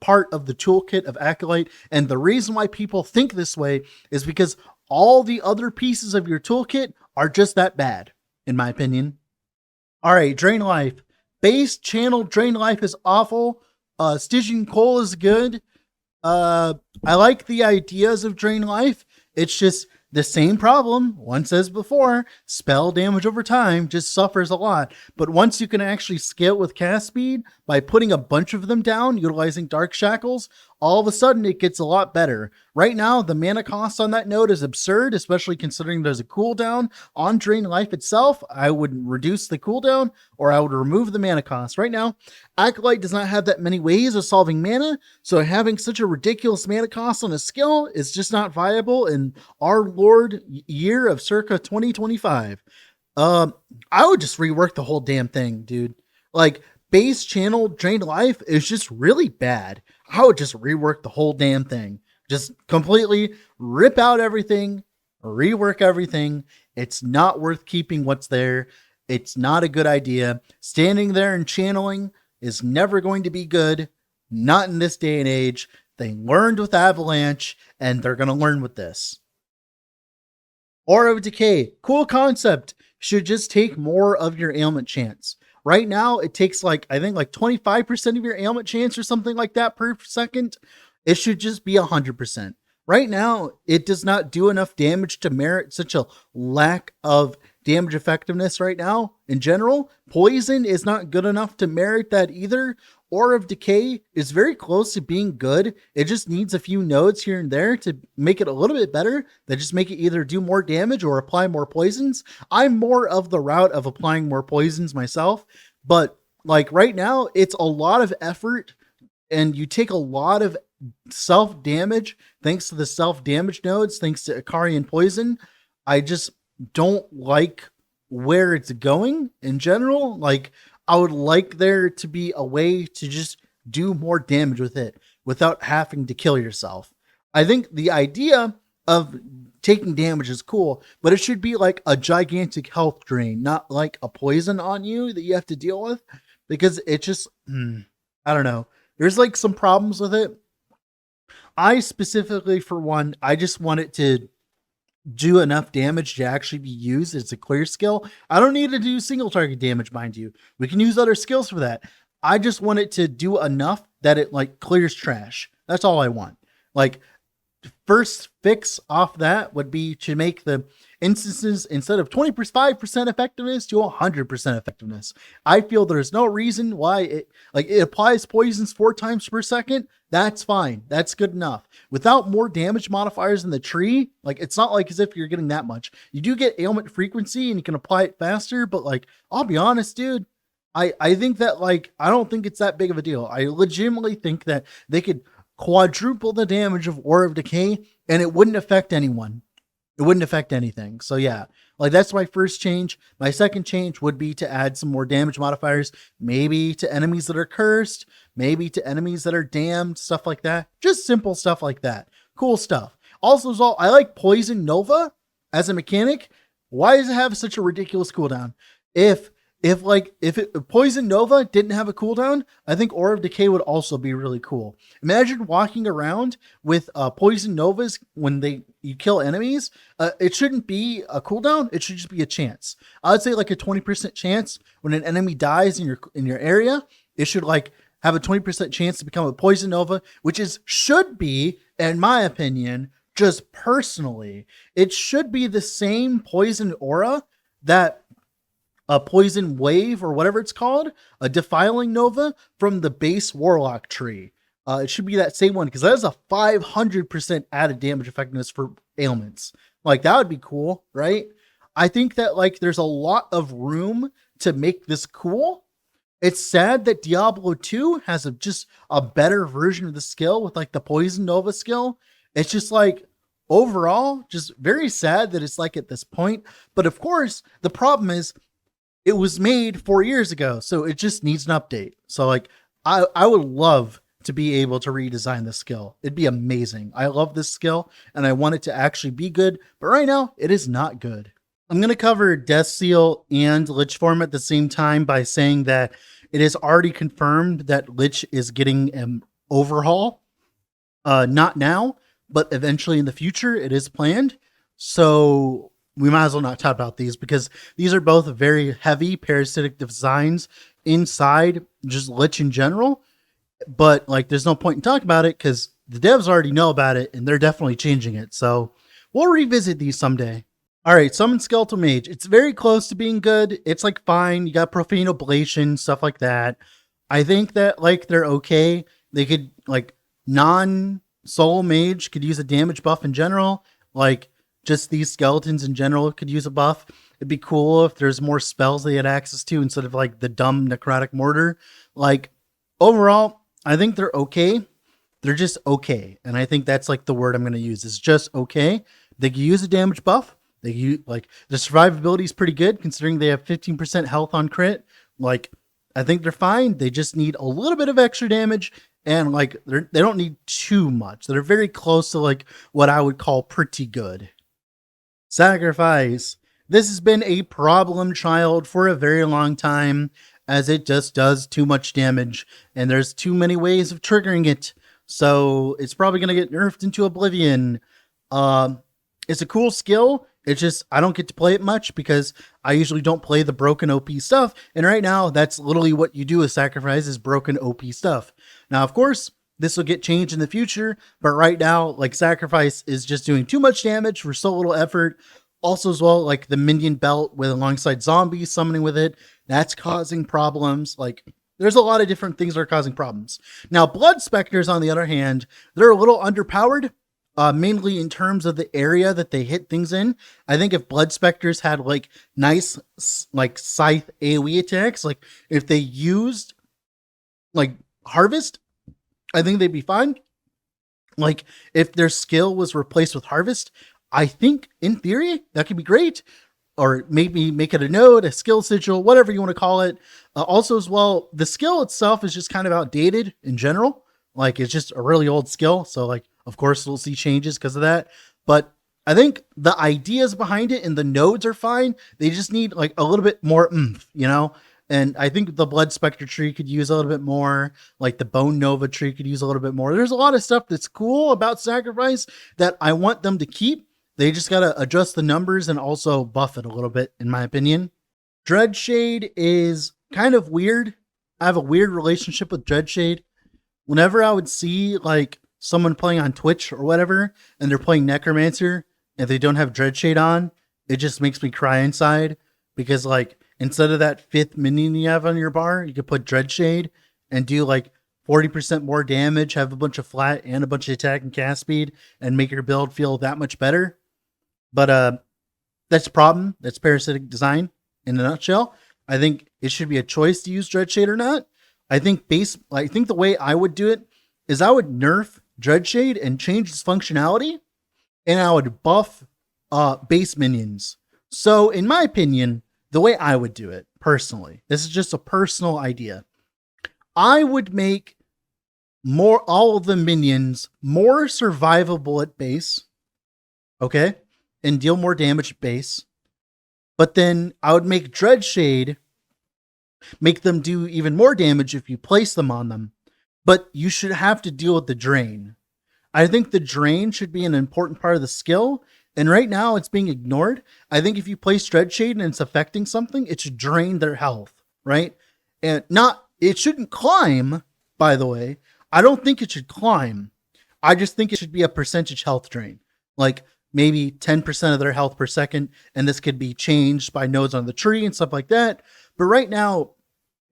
part of the toolkit of Acolyte. And the reason why people think this way is because all the other pieces of your toolkit are just that bad, in my opinion. All right, Drain Life. Base channel Drain Life is awful. Stygian Coal is good. I like the ideas of Drain Life. It's just the same problem. Once as before, spell damage over time just suffers a lot. But once you can actually scale with cast speed by putting a bunch of them down, utilizing Dark Shackles, all of a sudden it gets a lot better. Right now, the mana cost on that node is absurd, especially considering there's a cooldown on Drain Life itself. I would reduce the cooldown or I would remove the mana cost. Right now, Acolyte does not have that many ways of solving mana, so having such a ridiculous mana cost on a skill is just not viable in our Lord year of circa 2025. I would just rework the whole damn thing, dude. Like, base channel Drain Life is just really bad. I would just rework the whole damn thing. Just completely rip out everything, rework everything. It's not worth keeping what's there. It's not a good idea. Standing there and channeling is never going to be good. Not in this day and age. They learned with Avalanche, and they're going to learn with this. Aura of Decay. Cool concept. Should just take more of your ailment chance. Right now, it takes I think 25% of your ailment chance or something like that per second. It should just be 100%. Right now, it does not do enough damage to merit such a lack of damage effectiveness right now in general. Poison is not good enough to merit that either. Aura of Decay is very close to being good. It just needs a few nodes here and there to make it a little bit better, that just make it either do more damage or apply more poisons. I'm more of the route of applying more poisons myself, but like right now, it's a lot of effort and you take a lot of self damage thanks to the self damage nodes, thanks to Icarian Poison. I just don't like where it's going in general. Like, I would like there to be a way to just do more damage with it without having to kill yourself. I think the idea of taking damage is cool, but it should be like a gigantic health drain, not like a poison on you that you have to deal with, because it just, I don't know. There's like some problems with it. I specifically, for one, I just want it to do enough damage to actually be used as a clear skill. I don't need to do single target damage, mind you. We can use other skills for that. I just want it to do enough that it like clears trash. That's all I want. Like, first fix off that would be to make the instances, instead of 25% effectiveness, to 100% effectiveness. I feel there's no reason why it applies poisons 4 times per second. That's fine. That's good enough. Without more damage modifiers in the tree, like, it's not like as if you're getting that much. You do get ailment frequency and you can apply it faster, but like, I'll be honest, dude, I think that, like, I don't think it's that big of a deal. I legitimately think that they could quadruple the damage of Aura of Decay and it wouldn't affect anyone. It wouldn't affect anything. So yeah, like, that's my first change. My second change would be to add some more damage modifiers, maybe to enemies that are cursed, maybe to enemies that are damned, stuff like that. Just simple stuff like that. Cool stuff. Also, I like Poison Nova as a mechanic. Why does it have such a ridiculous cooldown? If Poison Nova didn't have a cooldown, I think Aura of Decay would also be really cool. Imagine walking around with Poison Novas when you kill enemies. It shouldn't be a cooldown. It should just be a chance. I would say like a 20% chance when an enemy dies in your area. It should like have a 20% chance to become a Poison Nova, which should be, in my opinion, just personally, it should be the same poison aura that a Poison Wave, or whatever it's called, a Defiling Nova from the base Warlock tree. It should be that same one, because that is a 500% added damage effectiveness for ailments. Like, that would be cool, right? I think that, like, there's a lot of room to make this cool. It's sad that Diablo 2 has just a better version of the skill with like the Poison Nova skill. It's just like, overall, just very sad that it's like at this point. But of course, the problem is, it was made 4 years ago, so it just needs an update. So like, I would love to be able to redesign this skill. It'd be amazing. I love this skill and I want it to actually be good, but right now it is not good. I'm going to cover Death Seal and Lich Form at the same time by saying that it is already confirmed that Lich is getting an overhaul. Not now, but eventually in the future it is planned. So we might as well not talk about these, because these are both very heavy parasitic designs inside just Lich in general. But like, there's no point in talking about it because the devs already know about it and they're definitely changing it. So we'll revisit these someday. All right, Summon Skeletal Mage. It's very close to being good. It's like fine. You got Profane Oblation, stuff like that. I think that like they're okay. They could like non-soul mage could use a damage buff in general. Like, just these skeletons in general could use a buff. It'd be cool if there's more spells they had access to instead of like the dumb Necrotic Mortar. Like, overall, I think they're okay. They're just okay. And I think that's like the word I'm going to use. It's just okay. They can use a damage buff. They use, like, the survivability is pretty good considering they have 15% health on crit. Like, I think they're fine. They just need a little bit of extra damage. And like, they don't need too much. They're very close to like what I would call pretty good. Sacrifice. This has been a problem child for a very long time, as it just does too much damage and there's too many ways of triggering it. So it's probably going to get nerfed into oblivion. It's a cool skill. It's just, I don't get to play it much because I usually don't play the broken OP stuff. And right now, that's literally what you do with Sacrifice, is broken OP stuff. Now, of course, this will get changed in the future, but right now, like, Sacrifice is just doing too much damage for so little effort. Also, as well, like the minion belt with alongside zombies summoning with it, that's causing problems. Like, there's a lot of different things that are causing problems. Now, Blood Specters, on the other hand, they're a little underpowered, mainly in terms of the area that they hit things in. I think if Blood Specters had like nice, like scythe AoE attacks, like if they used like Harvest, I think they'd be fine. Like if their skill was replaced with Harvest, I think in theory that could be great. Or maybe make it a node, a skill sigil, whatever you want to call it. Also, as well, the skill itself is just kind of outdated in general. Like, it's just a really old skill. So, like, of course, we'll see changes because of that. But I think the ideas behind it and the nodes are fine. They just need, like, a little bit more oomph, you know? And I think the Blood Spectre tree could use a little bit more. Like, the Bone Nova tree could use a little bit more. There's a lot of stuff that's cool about Sacrifice that I want them to keep. They just got to adjust the numbers and also buff it a little bit, in my opinion. Dreadshade is kind of weird. I have a weird relationship with Dreadshade. Whenever I would see like someone playing on Twitch or whatever, and they're playing Necromancer, and they don't have Dreadshade on, it just makes me cry inside. Because like, instead of that 5th minion you have on your bar, you could put Dreadshade and do like 40% more damage, have a bunch of flat and a bunch of attack and cast speed, and make your build feel that much better. But that's a problem. That's parasitic design in a nutshell. I think it should be a choice to use Dreadshade or not. I think the way I would do it is I would nerf Dreadshade and change its functionality, and I would buff base minions. So in my opinion, the way I would do it personally, this is just a personal idea. I would make all of the minions more survivable at base. Okay? And deal more damage at base. But then I would make Dreadshade, make them do even more damage if you place them on them. But you should have to deal with the drain. I think the drain should be an important part of the skill. And right now it's being ignored. I think if you place Dreadshade and it's affecting something, it should drain their health, right? And it shouldn't climb, by the way. I don't think it should climb. I just think it should be a percentage health drain. Like, maybe 10% of their health per second, and this could be changed by nodes on the tree and stuff like that. But right now,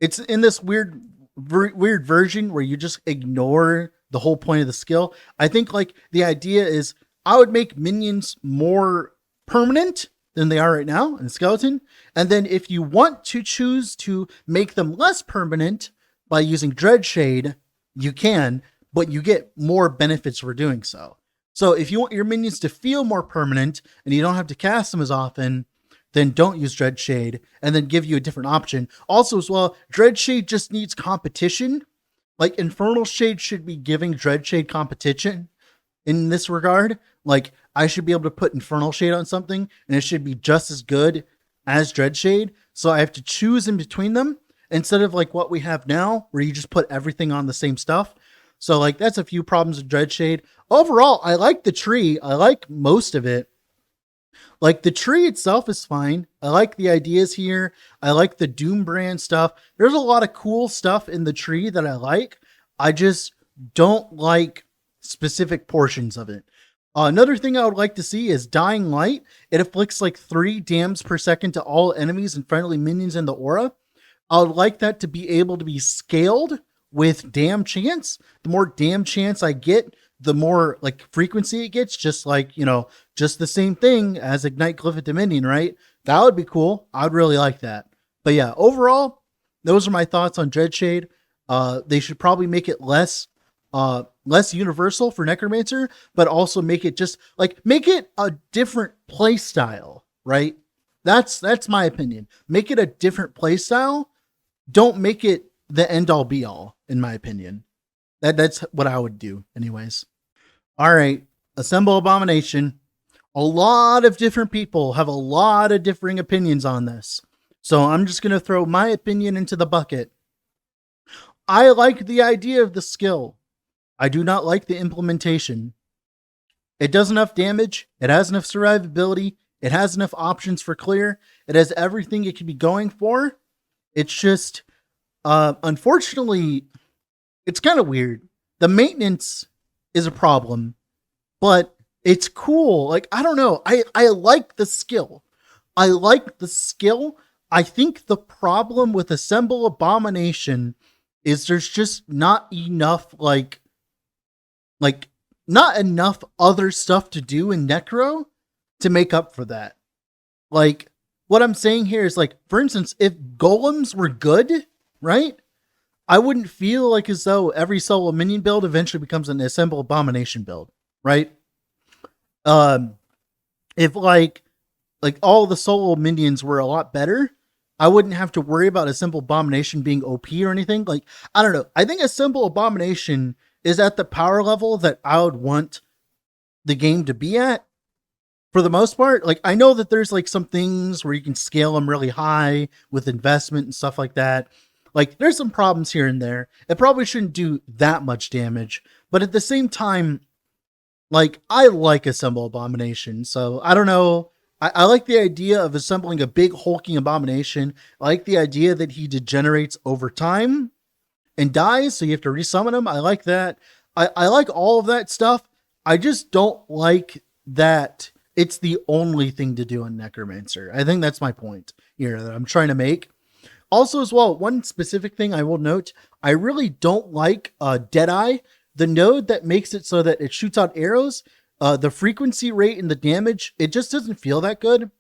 it's in this weird version where you just ignore the whole point of the skill. I think like the idea is I would make minions more permanent than they are right now in Skeleton. And then if you want to choose to make them less permanent by using Dreadshade, you can, but you get more benefits for doing so. So if you want your minions to feel more permanent and you don't have to cast them as often, then don't use Dreadshade and then give you a different option. Also as well, Dreadshade just needs competition. Like Infernal Shade should be giving Dreadshade competition in this regard. Like I should be able to put Infernal Shade on something and it should be just as good as Dreadshade. So I have to choose in between them instead of like what we have now where you just put everything on the same stuff. So like that's a few problems with Dreadshade. Overall, I like the tree. I like most of it. Like the tree itself is fine. I like the ideas here. I like the Doom brand stuff. There's a lot of cool stuff in the tree that I like. I just don't like specific portions of it. Another thing I would like to see is Dying Light. It afflicts like 3 dams per second to all enemies and friendly minions in the aura. I would like that to be able to be scaled with dam chance. The more dam chance I get, the more like frequency it gets, just like, you know, just the same thing as Ignite Glyph of Dominion, right? That would be cool. I'd really like that. But yeah, overall, those are my thoughts on Dreadshade. They should probably make it less universal for Necromancer, but also make it just like, make it a different play style, right? That's my opinion. Make it a different play style. Don't make it the end all be all, in my opinion. That's what I would do anyways. All right. Assemble Abomination. A lot of different people have a lot of differing opinions on this. So I'm just going to throw my opinion into the bucket. I like the idea of the skill. I do not like the implementation. It does enough damage. It has enough survivability. It has enough options for clear. It has everything it could be going for. It's just, unfortunately, it's kind of weird. The maintenance is a problem, but it's cool. Like, I don't know. I like the skill. I like the skill. I think the problem with Assemble Abomination is there's just not enough, like not enough other stuff to do in Necro to make up for that. Like, what I'm saying here is, like, for instance, if golems were good, right? I wouldn't feel like as though every solo minion build eventually becomes an Assemble Abomination build, right? If like all the solo minions were a lot better, I wouldn't have to worry about Assemble Abomination being OP or anything. Like, I don't know. I think Assemble Abomination is at the power level that I would want the game to be at for the most part. Like, I know that there's like some things where you can scale them really high with investment and stuff like that. Like, there's some problems here and there. It probably shouldn't do that much damage, but at the same time, like, I like Assemble Abomination, so I don't know. I like the idea of assembling a big hulking abomination. I like the idea that he degenerates over time and dies, so you have to resummon him. I like that. I like all of that stuff. I just don't like that it's the only thing to do in Necromancer. I think that's my point here that I'm trying to make. Also, as well, one specific thing I will note, I really don't like Deadeye, the node that makes it so that it shoots out arrows. The frequency rate and the damage, it just doesn't feel that good.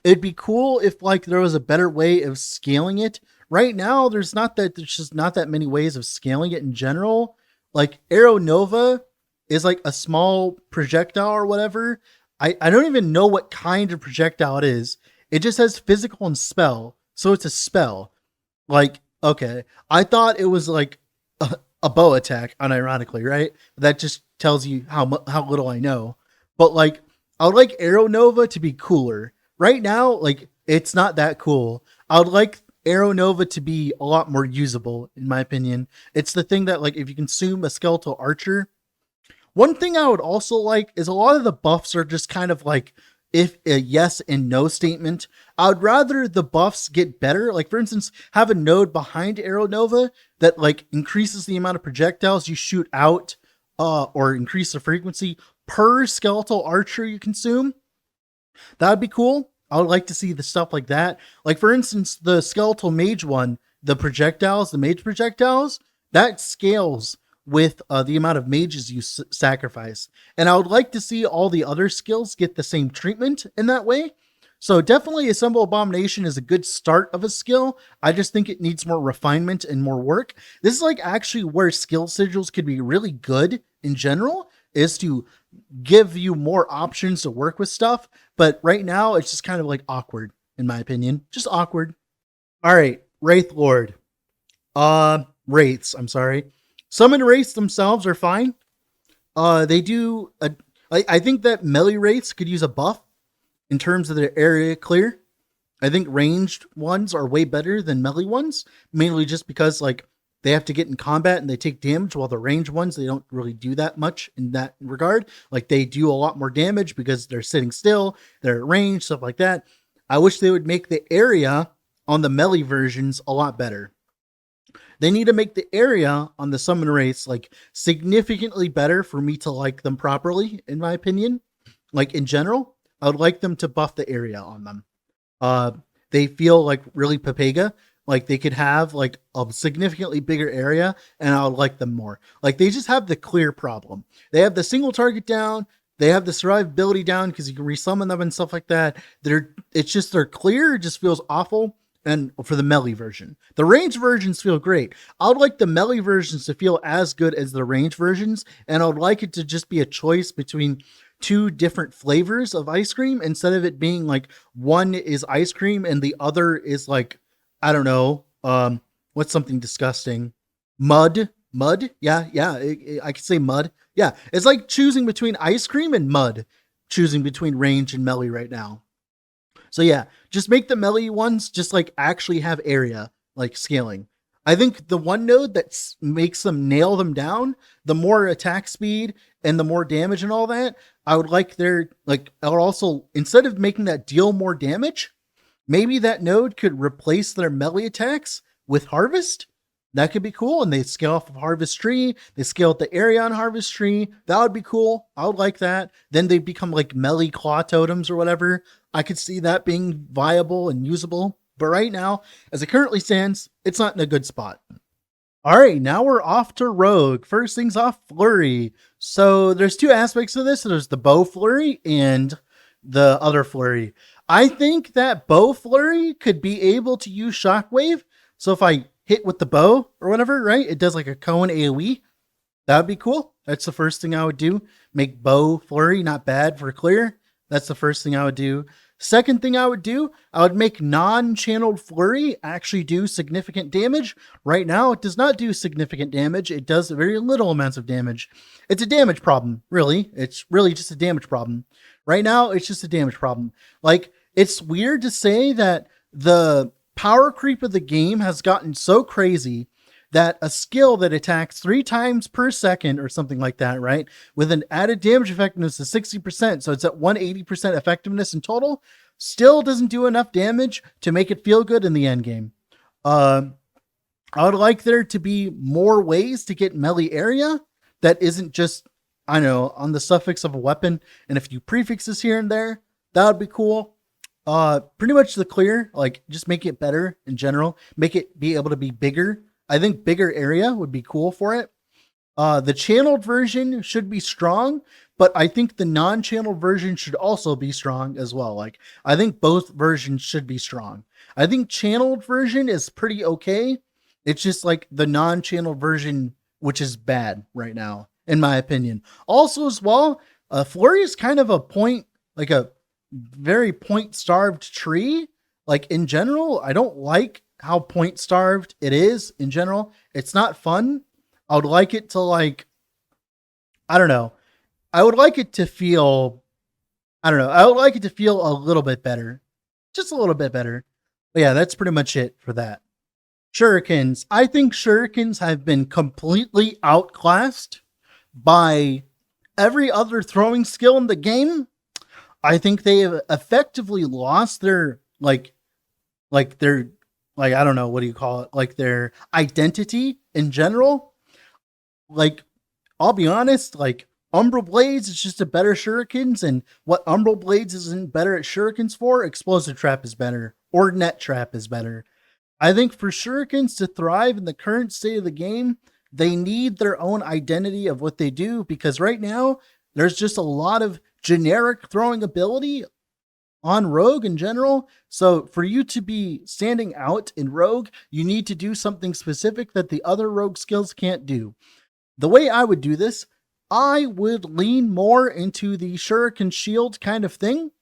It'd be cool if like there was a better way of scaling it. Right now, there's just not that many ways of scaling it in general. Like Arrow Nova is like a small projectile or whatever. I don't even know what kind of projectile it is. It just has physical and spell. So it's a spell. Like, okay, I thought it was like a bow attack, unironically, right? That just tells you how little I know. But like, I would like Arrow Nova to be cooler. Right now, like, it's not that cool. I would like Arrow Nova to be a lot more usable, in my opinion. It's the thing that, like, if you consume a skeletal archer. One thing I would also like is a lot of the buffs are just kind of like if a yes and no statement. I would rather the buffs get better. Like, for instance, have a node behind Arrow Nova that like increases the amount of projectiles you shoot out, or increase the frequency per skeletal archer you consume. That would be cool. I would like to see the stuff like that. Like, for instance, the skeletal mage one, the mage projectiles, that scales with the amount of mages you sacrifice. And I would like to see all the other skills get the same treatment in that way. So definitely Assemble Abomination is a good start of a skill. I just think it needs more refinement and more work. This is like actually where skill sigils could be really good in general, is to give you more options to work with stuff. But right now it's just kind of like awkward, in my opinion. Just awkward. All right, Wraith Lord. Wraiths, I'm sorry. Summon Wraiths themselves are fine. They do I think that melee Wraiths could use a buff in terms of their area clear. I think ranged ones are way better than melee ones, mainly just because like they have to get in combat and they take damage, while the ranged ones, they don't really do that much in that regard. Like, they do a lot more damage because they're sitting still, they're at range, stuff like that. I wish they would make the area on the melee versions a lot better. They need to make the area on the summon Wraiths like significantly better for me to like them properly, in my opinion. Like, in general, I would like them to buff the area on them. They feel like really Papega. Like, they could have like a significantly bigger area, and I would like them more. Like, they just have the clear problem. They have the single target down. They have the survivability down because you can resummon them and stuff like that. It's just their clear just feels awful. And for the melee version, the range versions feel great. I would like the melee versions to feel as good as the range versions, and I would like it to just be a choice between two different flavors of ice cream instead of it being like one is ice cream and the other is like, I don't know, what's something disgusting? Mud. Yeah. I could say mud. Yeah. It's like choosing between ice cream and mud, choosing between range and melee right now. So yeah, just make the melee ones just like actually have area, like scaling. I think the one node that makes them nail them down, the more attack speed and the more damage and all that, I would like their, like, or also, instead of making that deal more damage, maybe that node could replace their melee attacks with Harvest. That could be cool. And they scale off of Harvest Tree. They scale at the area on Harvest Tree. That would be cool. I would like that. Then they become like melee claw totems or whatever. I could see that being viable and usable. But right now, as it currently stands, it's not in a good spot. All right, now we're off to Rogue. First things off, Flurry. So there's two aspects of this. There's the Bow Flurry and the other Flurry. I think that Bow Flurry could be able to use Shockwave. So if I hit with the bow or whatever, right, it does like a cone AoE. That would be cool. That's the first thing I would do. Make Bow Flurry not bad for clear. That's the first thing I would do. Second thing I would do, I would make non-channeled Flurry actually do significant damage. Right now, it does not do significant damage. It does very little amounts of damage. It's a damage problem, really. It's really just a damage problem. Right now, it's just a damage problem. Like, it's weird to say that the power creep of the game has gotten so crazy that a skill that attacks 3 times per second or something like that, right, with an added damage effectiveness of 60%, so it's at 180% effectiveness in total, still doesn't do enough damage to make it feel good in the end game. I would like there to be more ways to get melee area that isn't just, I don't know, on the suffix of a weapon and a few prefixes here and there. That would be cool. Pretty much the clear, like just make it better in general, make it be able to be bigger. I think bigger area would be cool for it. The channeled version should be strong, but I think the non-channeled version should also be strong as well. Like, I think both versions should be strong. I think channeled version is pretty okay. It's just like the non-channeled version, which is bad right now, in my opinion. Also as well, Flurry is kind of a point, like a very point starved tree. Like in general, I don't like how point starved it is in general. It's not fun. I would like it to like, I don't know. I would like it to feel, I don't know. I would like it to feel a little bit better. Just a little bit better. But yeah, that's pretty much it for that. Shurikens. I think shurikens have been completely outclassed by every other throwing skill in the game. I think they have effectively lost their, like their, like, I don't know, what do you call it? Like their identity in general. Like, I'll be honest, like Umbral Blades is just a better shurikens, and what Umbral Blades isn't better at shurikens for, Explosive Trap is better, or Net Trap is better. I think for shurikens to thrive in the current state of the game, they need their own identity of what they do, because right now there's just a lot of generic throwing ability on Rogue in general. So for you to be standing out in Rogue, you need to do something specific that the other Rogue skills can't do. The way I would do this, I would lean more into the Shuriken Shield kind of thing.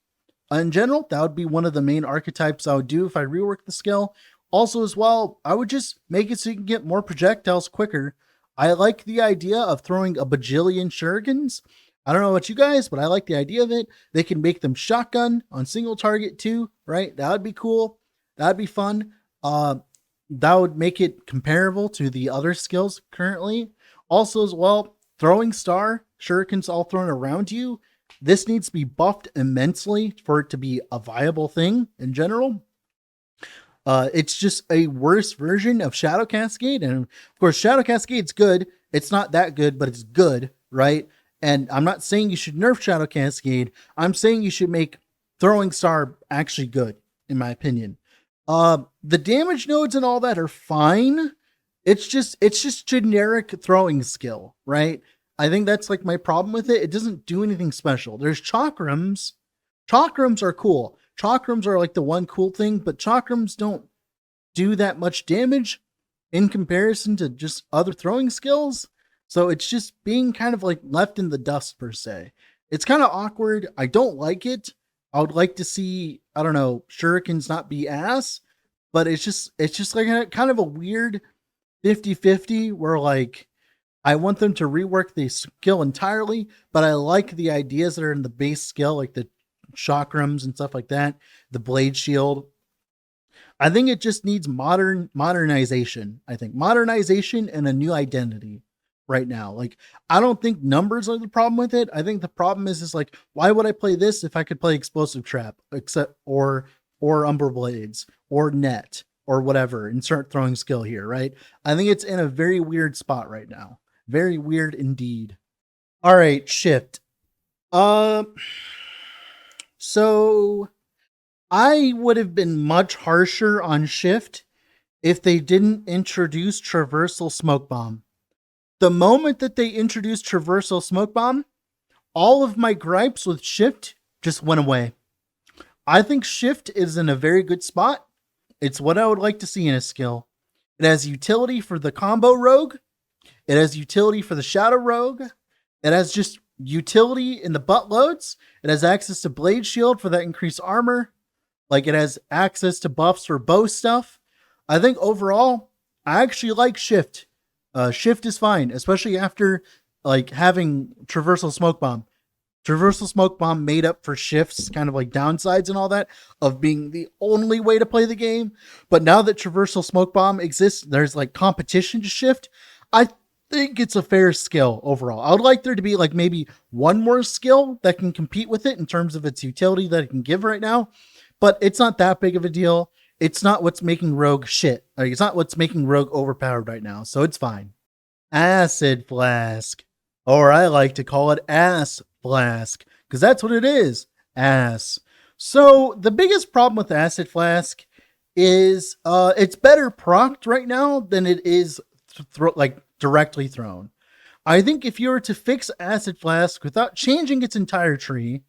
In general, that would be one of the main archetypes I would do if I rework the skill. Also as well, I would just make it so you can get more projectiles quicker. I like the idea of throwing a bajillion shurikens. I don't know about you guys, but I like the idea of it. They can make them shotgun on single target too, right? That would be cool. That would be fun. That would make it comparable to the other skills currently. Also as well, throwing star, shurikens all thrown around you. This needs to be buffed immensely for it to be a viable thing in general. It's just a worse version of Shadow Cascade. And of course, Shadow Cascade's good. It's not that good, but it's good, right? And I'm not saying you should nerf Shadow Cascade. I'm saying you should make Throwing Star actually good, in my opinion. The damage nodes and all that are fine. It's just generic throwing skill, right? I think that's like my problem with it. It doesn't do anything special. There's chakrams. Chakrams are cool. Chakrams are like the one cool thing, but chakrams don't do that much damage in comparison to just other throwing skills. So it's just being kind of like left in the dust per se. It's kind of awkward. I don't like it. I would like to see, I don't know, shurikens not be ass, but it's just like a kind of a weird 50-50 where like I want them to rework the skill entirely, but I like the ideas that are in the base skill, like the chakrams and stuff like that, the blade shield. I think it just needs modernization. I think modernization and a new identity right now. Like, I don't think numbers are the problem with it. I think the problem is like, why would I play this if I could play Explosive Trap, except or Umbral Blades or Net or whatever, insert throwing skill here, right? I think it's in a very weird spot right now. Very weird indeed. All right, shift. So I would have been much harsher on shift if they didn't introduce Traversal Smoke Bomb. The moment that they introduced Traversal Smoke Bomb, all of my gripes with shift just went away. I think shift is in a very good spot. It's what I would like to see in a skill. It has utility for the combo rogue. It has utility for the shadow rogue. It has just utility in the butt loads. It has access to blade shield for that increased armor. Like, it has access to buffs for bow stuff. I think overall, I actually like shift. Shift is fine, especially after like having Traversal Smoke Bomb. Traversal Smoke Bomb made up for shift's kind of like downsides and all that of being the only way to play the game. But now that Traversal Smoke Bomb exists, there's like competition to shift. I think it's a fair skill overall. I would like there to be like maybe one more skill that can compete with it in terms of its utility that it can give right now. But it's not that big of a deal. It's not what's making Rogue shit. Like, it's not what's making Rogue overpowered right now. So it's fine. Acid Flask. Or I like to call it Ass Flask, because that's what it is. Ass. So the biggest problem with Acid Flask is it's better procced right now than it is directly thrown. I think if you were to fix Acid Flask without changing its entire tree,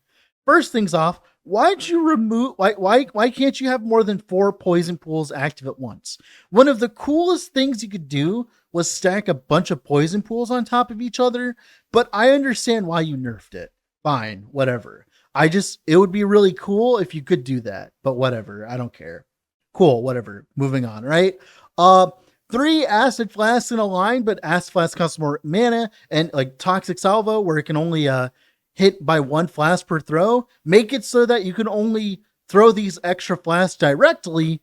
first things off, why can't you have more than 4 poison pools active at once? One of the coolest things you could do was stack a bunch of poison pools on top of each other, but I understand why you nerfed it. Fine, whatever. It would be really cool if you could do that, but whatever. I don't care. Cool, whatever. Moving on, right? 3 Acid Flasks in a line, but Acid Flask costs more mana, and like Toxic Salvo, where it can only hit by 1 flask per throw. Make it so that you can only throw these extra flasks directly,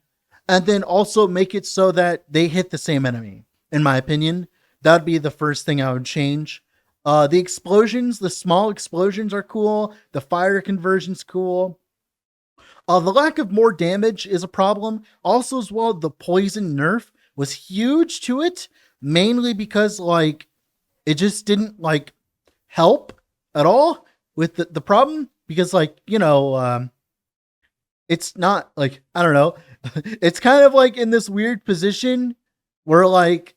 and then also make it so that they hit the same enemy. In my opinion, that'd be the first thing I would change. The explosions, the small explosions are cool. The fire conversion's cool. The lack of more damage is a problem. Also, as well, the poison nerf was huge to it, mainly because like it just didn't like help at all with the problem, because like, you know, it's not like, I don't know, it's kind of like in this weird position where like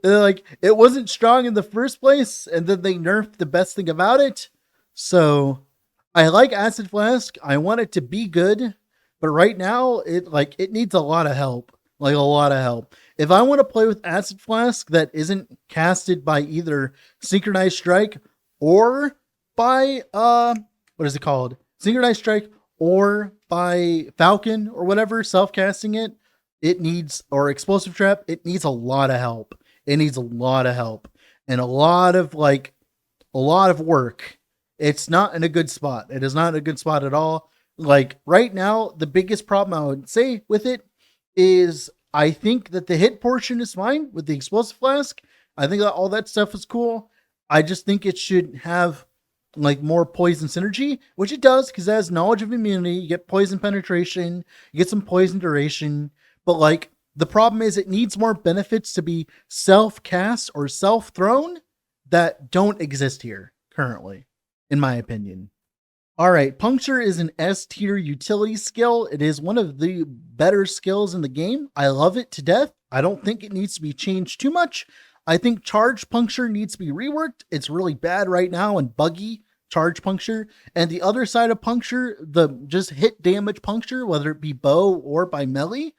like it wasn't strong in the first place, and then they nerfed the best thing about it. So I like Acid Flask. I want it to be good, but right now it needs a lot of help. Like a lot of help. If I want to play with Acid Flask that isn't casted by either Synchronized Strike or by what is it called? Synchronized Strike, or by Falcon or whatever, self-casting it, it needs, or Explosive Trap, it needs a lot of help. It needs a lot of help and a lot of work. It's not in a good spot. It is not in a good spot at all. Like right now, the biggest problem I would say with it is I think that the hit portion is fine with the Explosive Flask. I think that all that stuff is cool. I just think it should have like more poison synergy, which it does, because it has knowledge of immunity. You get poison penetration, you get some poison duration, but like the problem is it needs more benefits to be self-cast or self-thrown that don't exist here currently, in my opinion. All right, Puncture is an S tier utility skill. It is one of the better skills in the game. I love it to death. I don't think it needs to be changed too much. I think Charge Puncture needs to be reworked. It's really bad right now and buggy, Charge Puncture. And the other side of Puncture, the just hit damage Puncture, whether it be bow or by melee,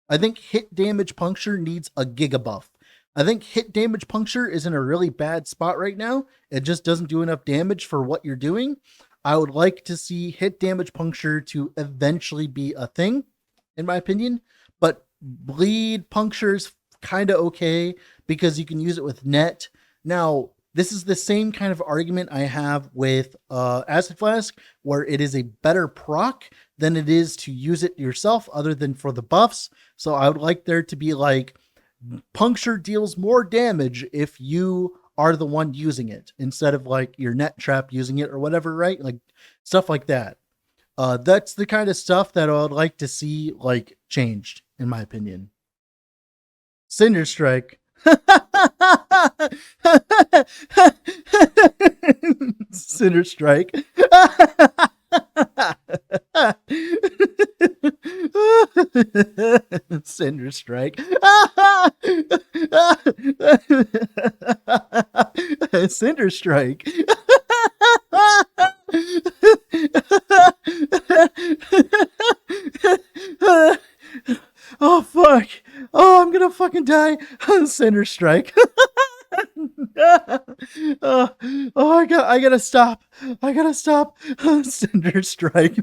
I think hit damage Puncture needs a giga buff. I think hit damage Puncture is in a really bad spot right now. It just doesn't do enough damage for what you're doing. I would like to see hit damage Puncture to eventually be a thing, in my opinion. But bleed Puncture is kind of okay because you can use it with net. Now, this is the same kind of argument I have with Acid Flask, where it is a better proc than it is to use it yourself other than for the buffs. So I would like there to be like Puncture deals more damage if you are the one using it instead of like your net trap using it or whatever, right? Like stuff like that. That's the kind of stuff that I would like to see like changed in my opinion. Cinder Strike. Cinder Strike. Cinder Strike. Cinder Strike. Oh fuck. Oh, I'm gonna fucking die. Cinder Strike. I gotta stop. I gotta stop. Cinder Strike.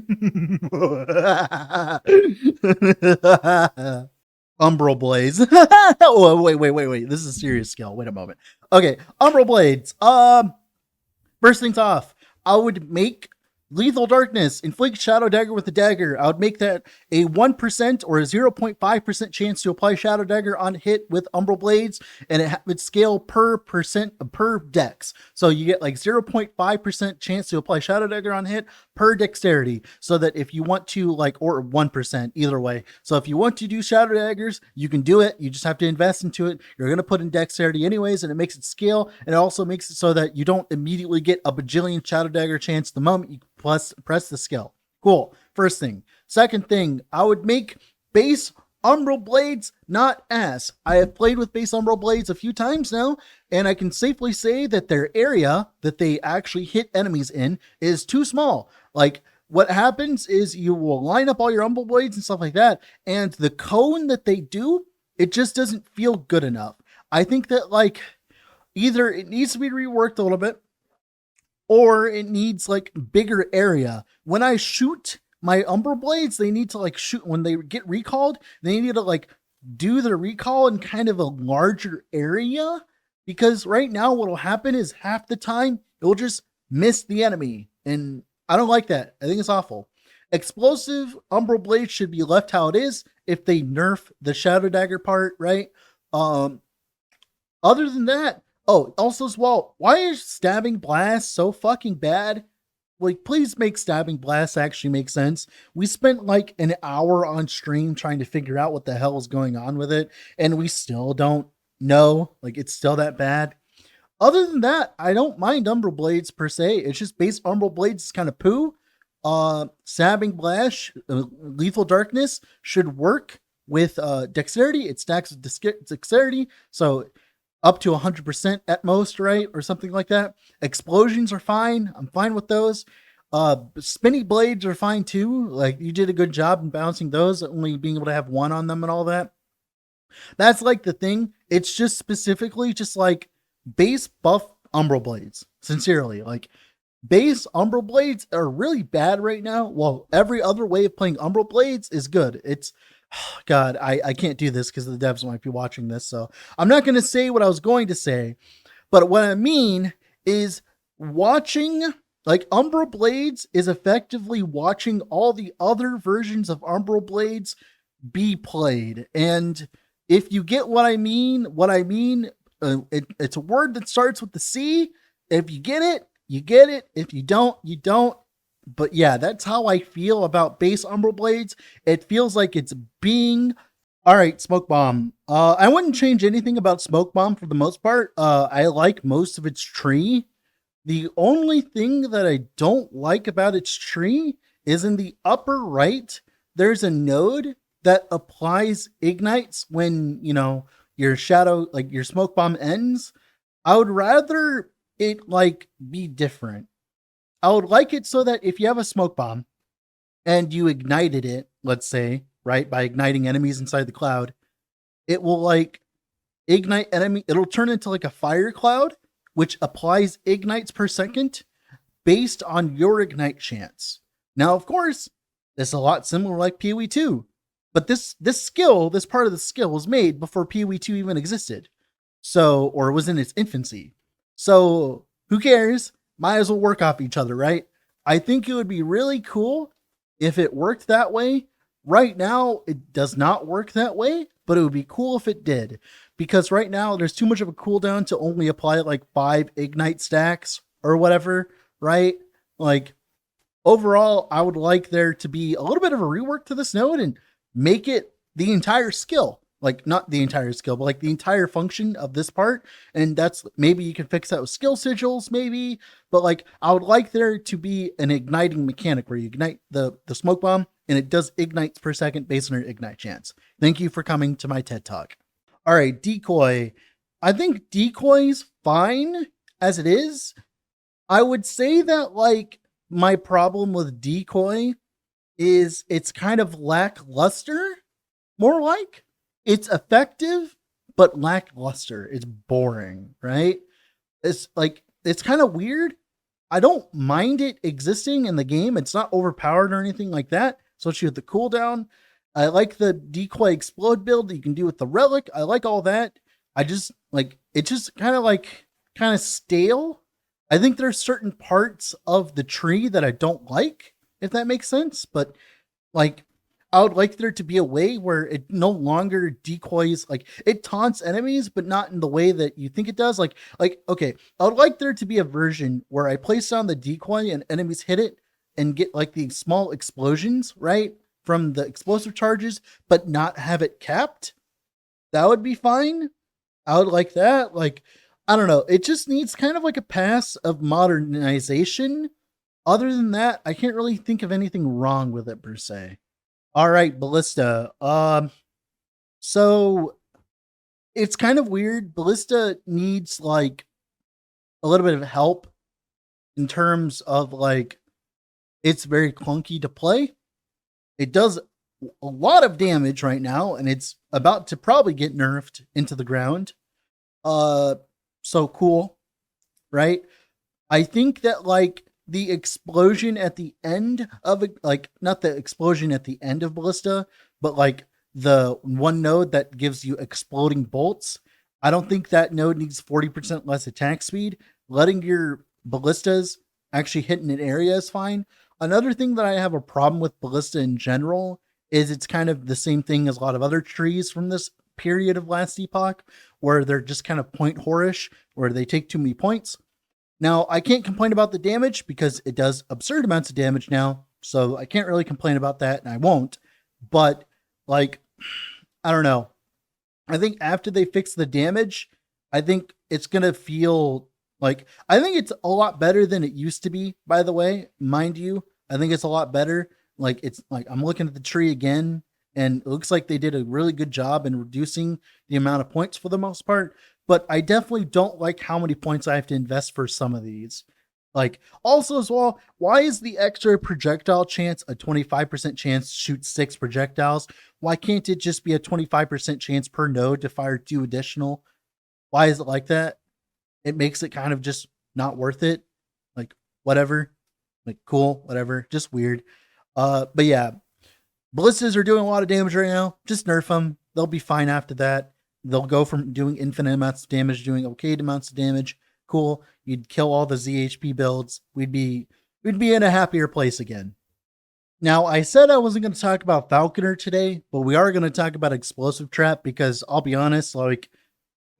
Umbral Blades. Oh, wait. This is a serious skill. Wait a moment. Okay, Umbral Blades. First things off, I would make Lethal Darkness, inflict Shadow Dagger with a dagger. I would make that a 1% or a 0.5% chance to apply Shadow Dagger on hit with Umbral Blades, and it would scale per dex. So you get like 0.5% chance to apply Shadow Dagger on hit per dexterity, so that if you want to, like, or 1%, either way. So if you want to do Shadow Daggers, you can do it. You just have to invest into it. You're going to put in dexterity anyways, and it makes it scale, and it also makes it so that you don't immediately get a bajillion Shadow Dagger chance the moment you press the skill. Cool. First thing. Second thing, I would make base Umbral Blades not ass. I have played with base Umbral Blades a few times now, and I can safely say that their area that they actually hit enemies in is too small. Like, what happens is you will line up all your Umbral Blades and stuff like that, and the cone that they do, it just doesn't feel good enough. I think that, like, either it needs to be reworked a little bit, or it needs like bigger area. When I shoot my Umbral Blades, they need to like shoot, when they get recalled, they need to like do the recall in kind of a larger area, because right now what will happen is half the time it will just miss the enemy, and I don't like that. I think it's awful. Explosive Umbral Blades should be left how it is if they nerf the Shadow Dagger part, right? Other than that, oh, also as well, why is Stabbing Blast so fucking bad? Like, please make Stabbing Blast actually make sense. We spent like an hour on stream trying to figure out what the hell is going on with it, and we still don't know. Like, it's still that bad. Other than that, I don't mind Umbral Blades per se. It's just base Umbral Blades is kind of poo. Stabbing Blast, Lethal Darkness should work with Dexterity. It stacks with Dexterity, so up to 100% at most, right? Or something like that. Explosions are fine. I'm fine with those. Spinny Blades are fine too. Like, you did a good job in balancing those, only being able to have one on them and all that. That's like the thing. It's just specifically just like base buff Umbral Blades. Sincerely, like, base Umbral Blades are really bad right now, while every other way of playing Umbral Blades is good. It's, God, I can't do this because the devs might be watching this, so I'm not going to say what I was going to say. But what I mean is, watching, like, Umbral Blades is effectively watching all the other versions of Umbral Blades be played. And if you get what I mean, it's a word that starts with the C. If you get it, you get it. If you don't, you don't. But yeah, that's how I feel about base Umbral Blades. It feels like it's being... Alright, Smoke Bomb. I wouldn't change anything about Smoke Bomb for the most part. I like most of its tree. The only thing that I don't like about its tree is in the upper right, there's a node that applies ignites when, you know, your shadow, like your Smoke Bomb ends. I would rather it like be different. I would like it so that if you have a Smoke Bomb and you ignited it, let's say, right, by igniting enemies inside the cloud, it will like ignite enemy. It'll turn into like a fire cloud, which applies ignites per second based on your ignite chance. Now, of course, this is a lot similar like PoE 2, but this skill, this part of the skill was made before PoE 2 even existed. So, or was in its infancy. So who cares? Might as well work off each other, right? I think it would be really cool if it worked that way. Right now, it does not work that way, but it would be cool if it did. Because right now, there's too much of a cooldown to only apply like 5 ignite stacks or whatever, right? Like, overall, I would like there to be a little bit of a rework to this node and make it the entire skill. Like, not the entire skill, but like the entire function of this part. And that's, maybe you can fix that with skill sigils, maybe. But like, I would like there to be an igniting mechanic where you ignite the smoke bomb and it does ignites per second based on your ignite chance. Thank you for coming to my TED Talk. All right, decoy. I think decoy's fine as it is. I would say that like my problem with decoy is it's kind of lackluster, more like. It's effective, but lackluster. It's boring, right? It's like, it's kind of weird. I don't mind it existing in the game. It's not overpowered or anything like that, especially with the cooldown. I like the decoy explode build that you can do with the relic. I like all that. I just like, it's just kind of stale. I think there's certain parts of the tree that I don't like, if that makes sense. But like, I would like there to be a way where it no longer decoys, like it taunts enemies, but not in the way that you think it does. Like, okay, I would like there to be a version where I place down the decoy and enemies hit it and get like the small explosions, right, from the explosive charges, but not have it capped. That would be fine. I would like that. Like, I don't know. It just needs kind of like a pass of modernization. Other than that, I can't really think of anything wrong with it per se. All right, Ballista. So it's kind of weird. Ballista needs like a little bit of help in terms of like, it's very clunky to play. It does a lot of damage right now, and it's about to probably get nerfed into the ground. So cool, right? I think that like the explosion at the end of it, like not the explosion at the end of Ballista, but like the one node that gives you exploding bolts. I don't think that node needs 40% less attack speed. Letting your ballistas actually hit in an area is fine. Another thing that I have a problem with Ballista in general is it's kind of the same thing as a lot of other trees from this period of last epoch, where they're just kind of point whorish, where they take too many points. Now, I can't complain about the damage because it does absurd amounts of damage now, so I can't really complain about that, and I won't. But, like, I don't know. I think after they fix the damage, I think it's going to feel like, I think it's a lot better than it used to be, by the way, mind you. I think it's a lot better. Like, it's like, I'm looking at the tree again, and it looks like they did a really good job in reducing the amount of points for the most part. But I definitely don't like how many points I have to invest for some of these. Like, also as well, why is the extra projectile chance a 25% chance to shoot 6 projectiles? Why can't it just be a 25% chance per node to fire 2 additional? Why is it like that? It makes it kind of just not worth it. Like, whatever. Like, cool, whatever. Just weird. But yeah, ballistas are doing a lot of damage right now. Just nerf them. They'll be fine after that. They'll go from doing infinite amounts of damage, doing okay amounts of damage. Cool. You'd kill all the ZHP builds. We'd be in a happier place again. Now, I said I wasn't going to talk about Falconer today, but we are going to talk about Explosive Trap because I'll be honest, like,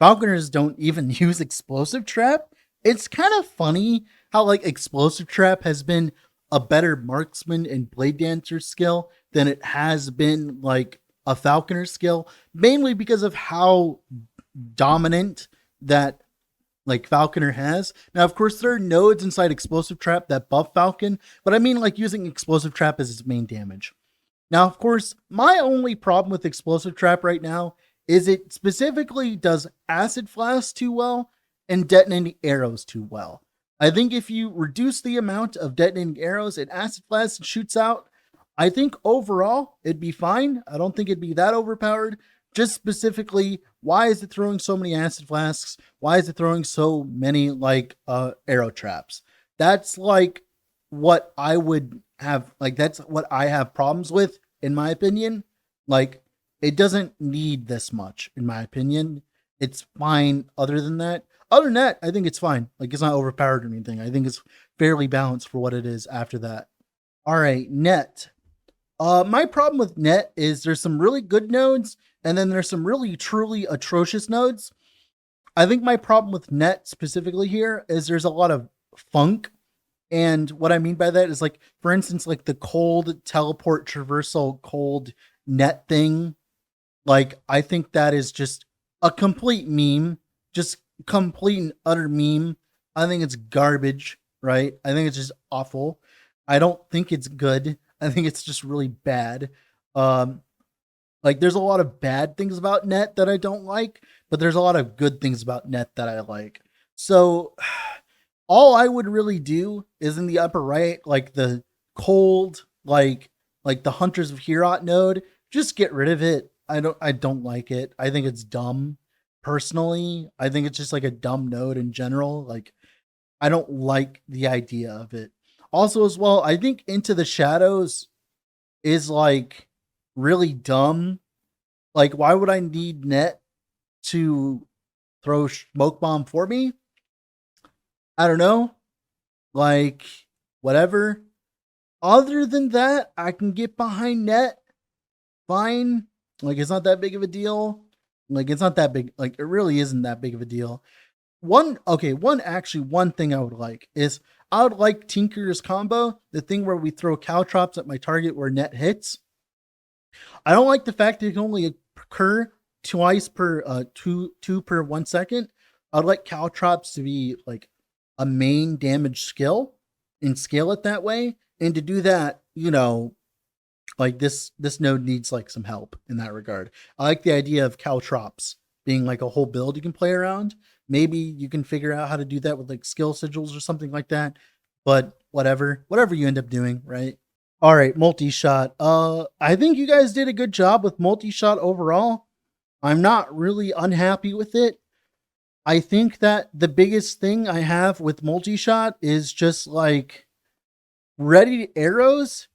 Falconers don't even use Explosive Trap. It's kind of funny how like Explosive Trap has been a better marksman and blade dancer skill than it has been like a Falconer skill, mainly because of how dominant that like Falconer has. Now, of course, there are nodes inside Explosive Trap that buff Falcon, but I mean like using Explosive Trap as its main damage. Now, of course, my only problem with Explosive Trap right now is it specifically does Acid Flask too well and Detonating Arrows too well. I think if you reduce the amount of Detonating Arrows and Acid Flask shoots out, I think overall it'd be fine. I don't think it'd be that overpowered. Just specifically, why is it throwing so many Acid Flasks? Why is it throwing so many like arrow traps? That's like what I would have, like that's what I have problems with, in my opinion. Like, it doesn't need this much, in my opinion. It's fine other than that. Other than that, I think it's fine. Like, it's not overpowered or anything. I think it's fairly balanced for what it is after that. All right, net. My problem with net is there's some really good nodes, and then there's some really truly atrocious nodes. I think my problem with net specifically here is there's a lot of funk. And what I mean by that is, like, for instance, like the cold teleport traversal cold net thing Like, I think that is just a complete meme, just complete and utter meme. I think it's garbage, right? I think it's just awful. I don't think it's good. I think it's just really bad. Um, like, there's a lot of bad things about net that I don't like, but there's a lot of good things about net that I like. So all I would really do is in the upper right, like the cold, like the Hunters of Heorot node, just get rid of it. I don't like it. I think it's dumb. Personally, I think it's just like a dumb node in general. Like, I don't like the idea of it. Also, as well, I think Into the Shadows is like really dumb. Like, why would I need net to throw smoke bomb for me? I don't know. Like, whatever. Other than that, I can get behind net. Fine. Like, it's not that big of a deal. Like, it's not that big. Like, it really isn't that big of a deal. One thing I would like is I would like Tinker's combo, the thing where we throw caltrops at my target where net hits. I don't like the fact that it can only occur twice per two per 1 second. I'd like caltrops to be like a main damage skill and scale it that way. And to do that, like this node needs like some help in that regard. I like the idea of caltrops being like a whole build you can play around. Maybe you can figure out how to do that with like skill sigils or something like that. But whatever you end up doing, right? All right, multi-shot. I think you guys did a good job with multi-shot overall. I'm not really unhappy with it. I think that the biggest thing I have with multi-shot is just like readied arrows.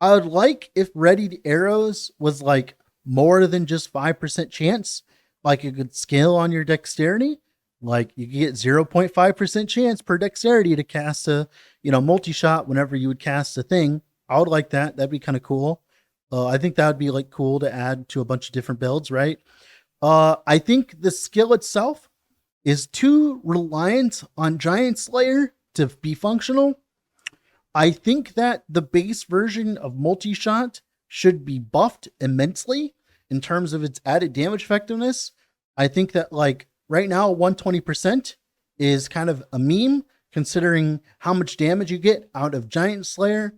I would like if readied arrows was like more than just 5% chance. Like, you could scale on your dexterity. Like, you could get 0.5% chance per dexterity to cast a, multi-shot whenever you would cast a thing. I would like that. That'd be kind of cool. I think that would be like cool to add to a bunch of different builds, right? I think the skill itself is too reliant on Giant Slayer to be functional. I think that the base version of multi-shot should be buffed immensely in terms of its added damage effectiveness. I think that like right now 120% is kind of a meme considering how much damage you get out of Giant Slayer.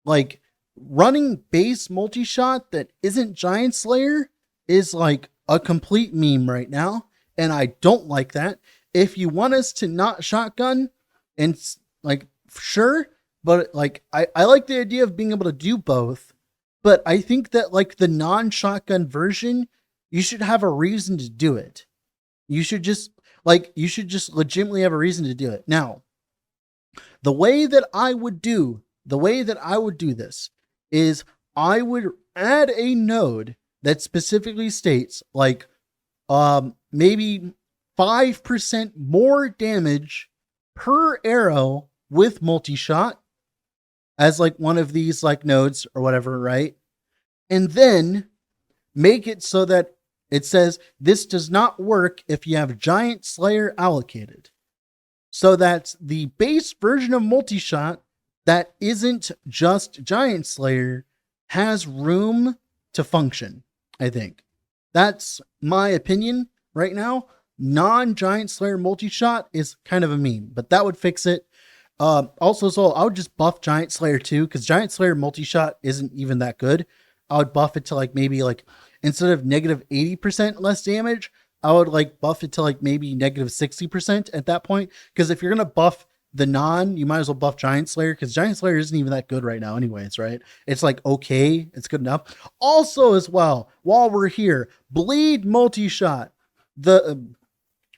Like, running base multi-shot that isn't Giant Slayer is like a complete meme right now, and I don't like that. If you want us to not shotgun, and like, sure, but like I like the idea of being able to do both, but I think that like the non-shotgun version, you should have a reason to do it. You should just legitimately have a reason to do it. Now, the way that I would do this is I would add a node that specifically states like maybe 5% more damage per arrow with multi-shot as like one of these like nodes or whatever, right? And then make it so that it says this does not work if you have Giant Slayer allocated. So that's the base version of multi-shot that isn't just Giant Slayer has room to function, I think. That's my opinion right now. Non-Giant Slayer multi-shot is kind of a meme, but that would fix it. Also, so I would just buff Giant Slayer too, because Giant Slayer multi-shot isn't even that good. I would buff it to like maybe like instead of negative 80% less damage, I would like buff it to like maybe negative 60% at that point. Because if you're going to buff the non, you might as well buff Giant Slayer, because Giant Slayer isn't even that good right now anyways, right? It's like, okay, it's good enough. Also as well, while we're here, bleed multi-shot. The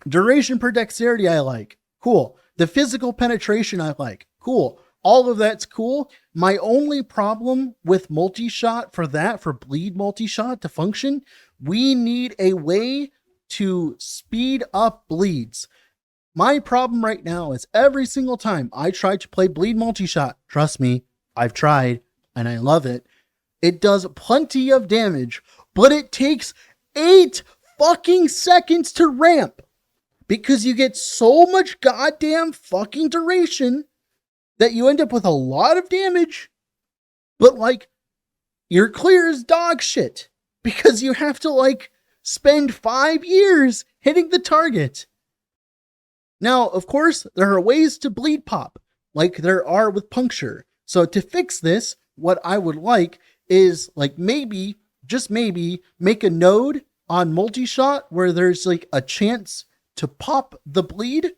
duration per dexterity I like. Cool. The physical penetration I like. Cool. All of that's cool. My only problem with multi-shot for bleed multi-shot to function, we need a way to speed up bleeds. My problem right now is every single time I try to play bleed multi-shot, trust me, I've tried and I love it. It does plenty of damage, but it takes 8 fucking seconds to ramp because you get so much goddamn fucking duration that you end up with a lot of damage, but like, you're clear as dog shit. because you have to like spend 5 years hitting the target. Now, of course, there are ways to bleed pop, like there are with Puncture. So to fix this, what I would like is like maybe, just maybe, make a node on multi-shot where there's like a chance to pop the bleed.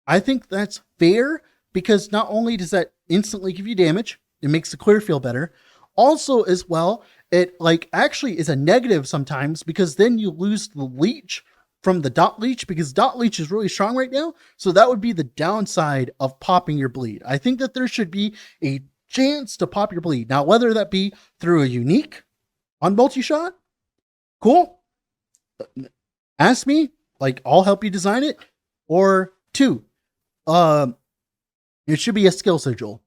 I think that's fair because not only does that instantly give you damage, it makes the clear feel better. Also, as well, it like actually is a negative sometimes because then you lose the leech from the dot leech because dot leech is really strong right now. So that would be the downside of popping your bleed. I think that there should be a chance to pop your bleed. Now, whether that be through a unique on multi-shot, cool. Ask me, like I'll help you design it. Or 2, it should be a skill sigil.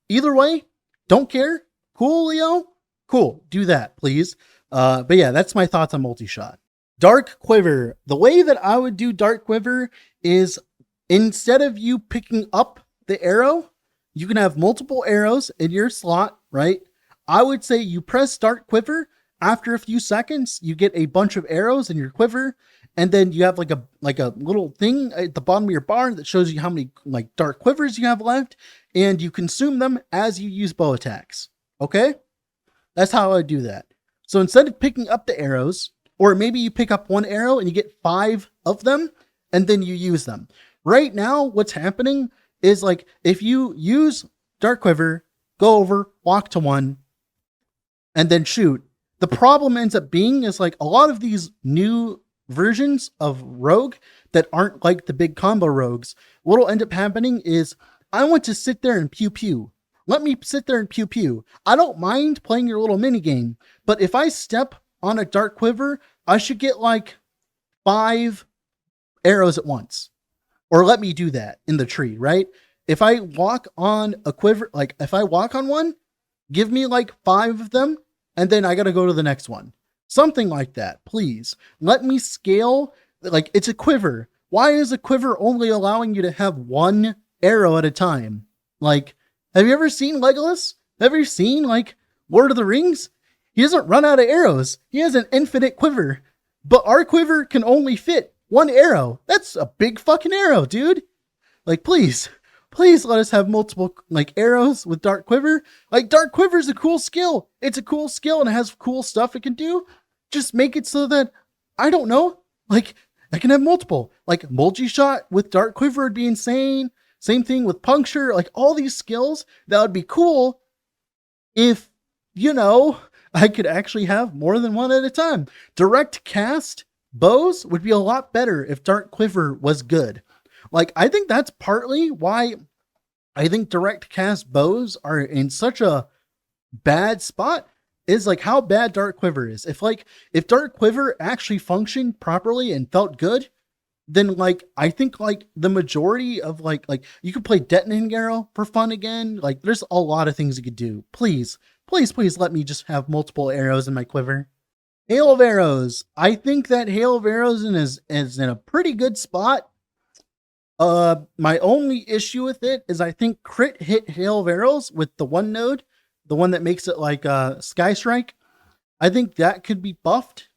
Either way, don't care. Cool, Leo. Cool. Do that, please. But yeah, that's my thoughts on multi-shot. Dark Quiver. The way that I would do Dark Quiver is instead of you picking up the arrow, you can have multiple arrows in your slot, right? I would say you press Dark Quiver. After a few seconds, you get a bunch of arrows in your quiver, and then you have like a little thing at the bottom of your bar that shows you how many like dark quivers you have left, and you consume them as you use bow attacks. Okay? That's how I do that. So instead of picking up the arrows, or maybe you pick up 1 arrow and you get 5 of them, and then you use them. Right now, what's happening is like if you use Dark Quiver, go over, walk to 1, and then shoot. The problem ends up being is like a lot of these new versions of rogue that aren't like the big combo rogues, what'll end up happening is I want to sit there and pew pew. Let me sit there and pew pew. I don't mind playing your little mini game, but if I step on a Dark Quiver, I should get like 5 arrows at once. Or let me do that in the tree, right? If I walk on a quiver, like if I walk on one, give me like 5 of them, and then I got to go to the next one. Something like that, please. Let me scale. Like, it's a quiver. Why is a quiver only allowing you to have 1 arrow at a time? Like, have you ever seen Legolas? Have you seen, like, Lord of the Rings? He doesn't run out of arrows. He has an infinite quiver. But our quiver can only fit 1 arrow. That's a big fucking arrow, dude. Like, please let us have multiple like arrows with Dark Quiver. Like Dark Quiver is a cool skill. It's a cool skill and it has cool stuff it can do. Just make it so that, I don't know, like I can have multiple. Like multi-shot with Dark Quiver would be insane. Same thing with Puncture. Like all these skills, that would be cool if, you know, I could actually have more than 1 at a time. Direct cast bows would be a lot better if Dark Quiver was good. Like, I think that's partly why I think direct cast bows are in such a bad spot is like how bad Dark Quiver is. If Dark Quiver actually functioned properly and felt good, then like, I think like the majority of like you could play Detonating Arrow for fun again. Like there's a lot of things you could do. Please let me just have multiple arrows in my quiver. Hail of Arrows. I think that Hail of Arrows is in a pretty good spot. My only issue with it is I think crit hit Hail of Arrows with the 1 node, the one that makes it like Sky Strike. I think that could be buffed.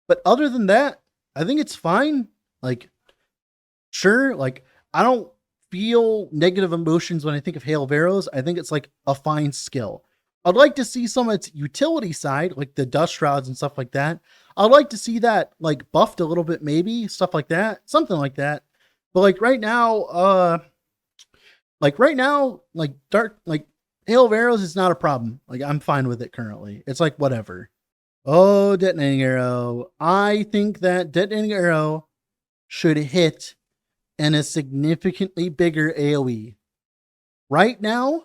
But other than that, I think it's fine. Like, sure, like I don't feel negative emotions when I think of Hail of Arrows. I think it's like a fine skill. I'd like to see some of its utility side, like the Dust Shrouds and stuff like that. I'd like to see that like buffed a little bit, maybe stuff like that, something like that. But like right now, dark, like Hail of Arrows is not a problem. Like I'm fine with it currently. It's like whatever. Oh, Detonating Arrow. I think that Detonating Arrow should hit in a significantly bigger AoE. Right now,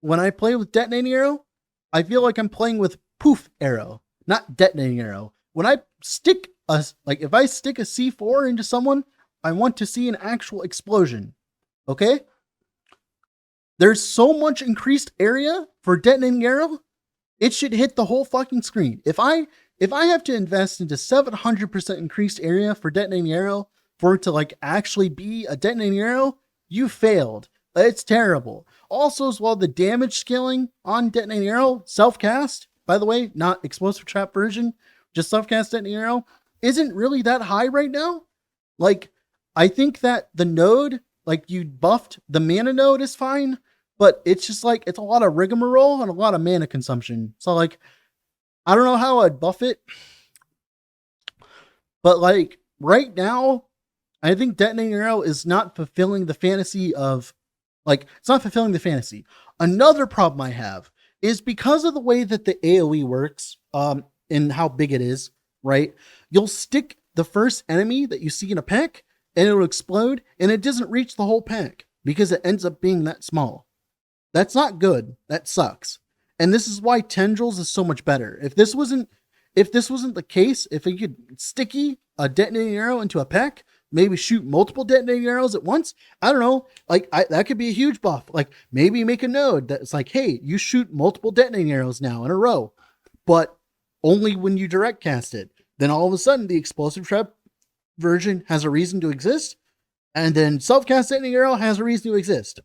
when I play with Detonating Arrow, I feel like I'm playing with Poof Arrow, not Detonating Arrow. When I stick if I stick a C4 into someone, I want to see an actual explosion. Okay? There's so much increased area for Detonating Arrow, it should hit the whole fucking screen. If I have to invest into 700% increased area for Detonating Arrow for it to like actually be a Detonating Arrow, you failed. It's terrible. Also, as well, the damage scaling on Detonating Arrow, self-cast, by the way, not explosive trap version, just self-cast Detonating Arrow, isn't really that high right now. Like, I think that the node, like you buffed the mana node is fine, but it's just like, it's a lot of rigmarole and a lot of mana consumption. So like, I don't know how I'd buff it, but like right now, I think Detonating Arrow is not fulfilling the fantasy of, like, it's not fulfilling the fantasy. Another problem I have is because of the way that the AoE works, and how big it is, right? You'll stick the first enemy that you see in a pack and it'll explode and it doesn't reach the whole pack because it ends up being that small. That's not good. That sucks. And this is why Tendrils is so much better. If this wasn't the case, if you could sticky a Detonating Arrow into a pack, maybe shoot multiple Detonating Arrows at once, I don't know, like that could be a huge buff. Like maybe make a node that's like, hey, you shoot multiple Detonating Arrows now in a row, but only when you direct cast it. Then all of a sudden the explosive trap version has a reason to exist, and then self-cast Detonating Arrow has a reason to exist.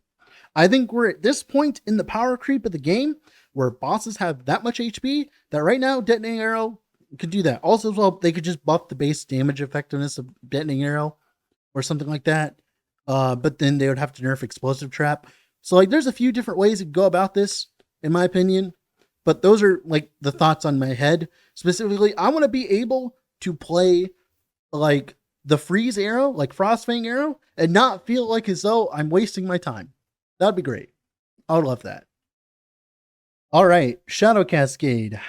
I think we're at this point in the power creep of the game where bosses have that much HP that right now Detonating Arrow could do that. Also, as well, they could just buff the base damage effectiveness of Detonating Arrow or something like that. But then they would have to nerf explosive trap. So like, there's a few different ways to go about this, in my opinion. But those are like the thoughts on my head. Specifically, I want to be able to play like the freeze arrow, like Frostfang arrow, and not feel like as though I'm wasting my time. That'd be great. I would love that. All right, Shadow Cascade.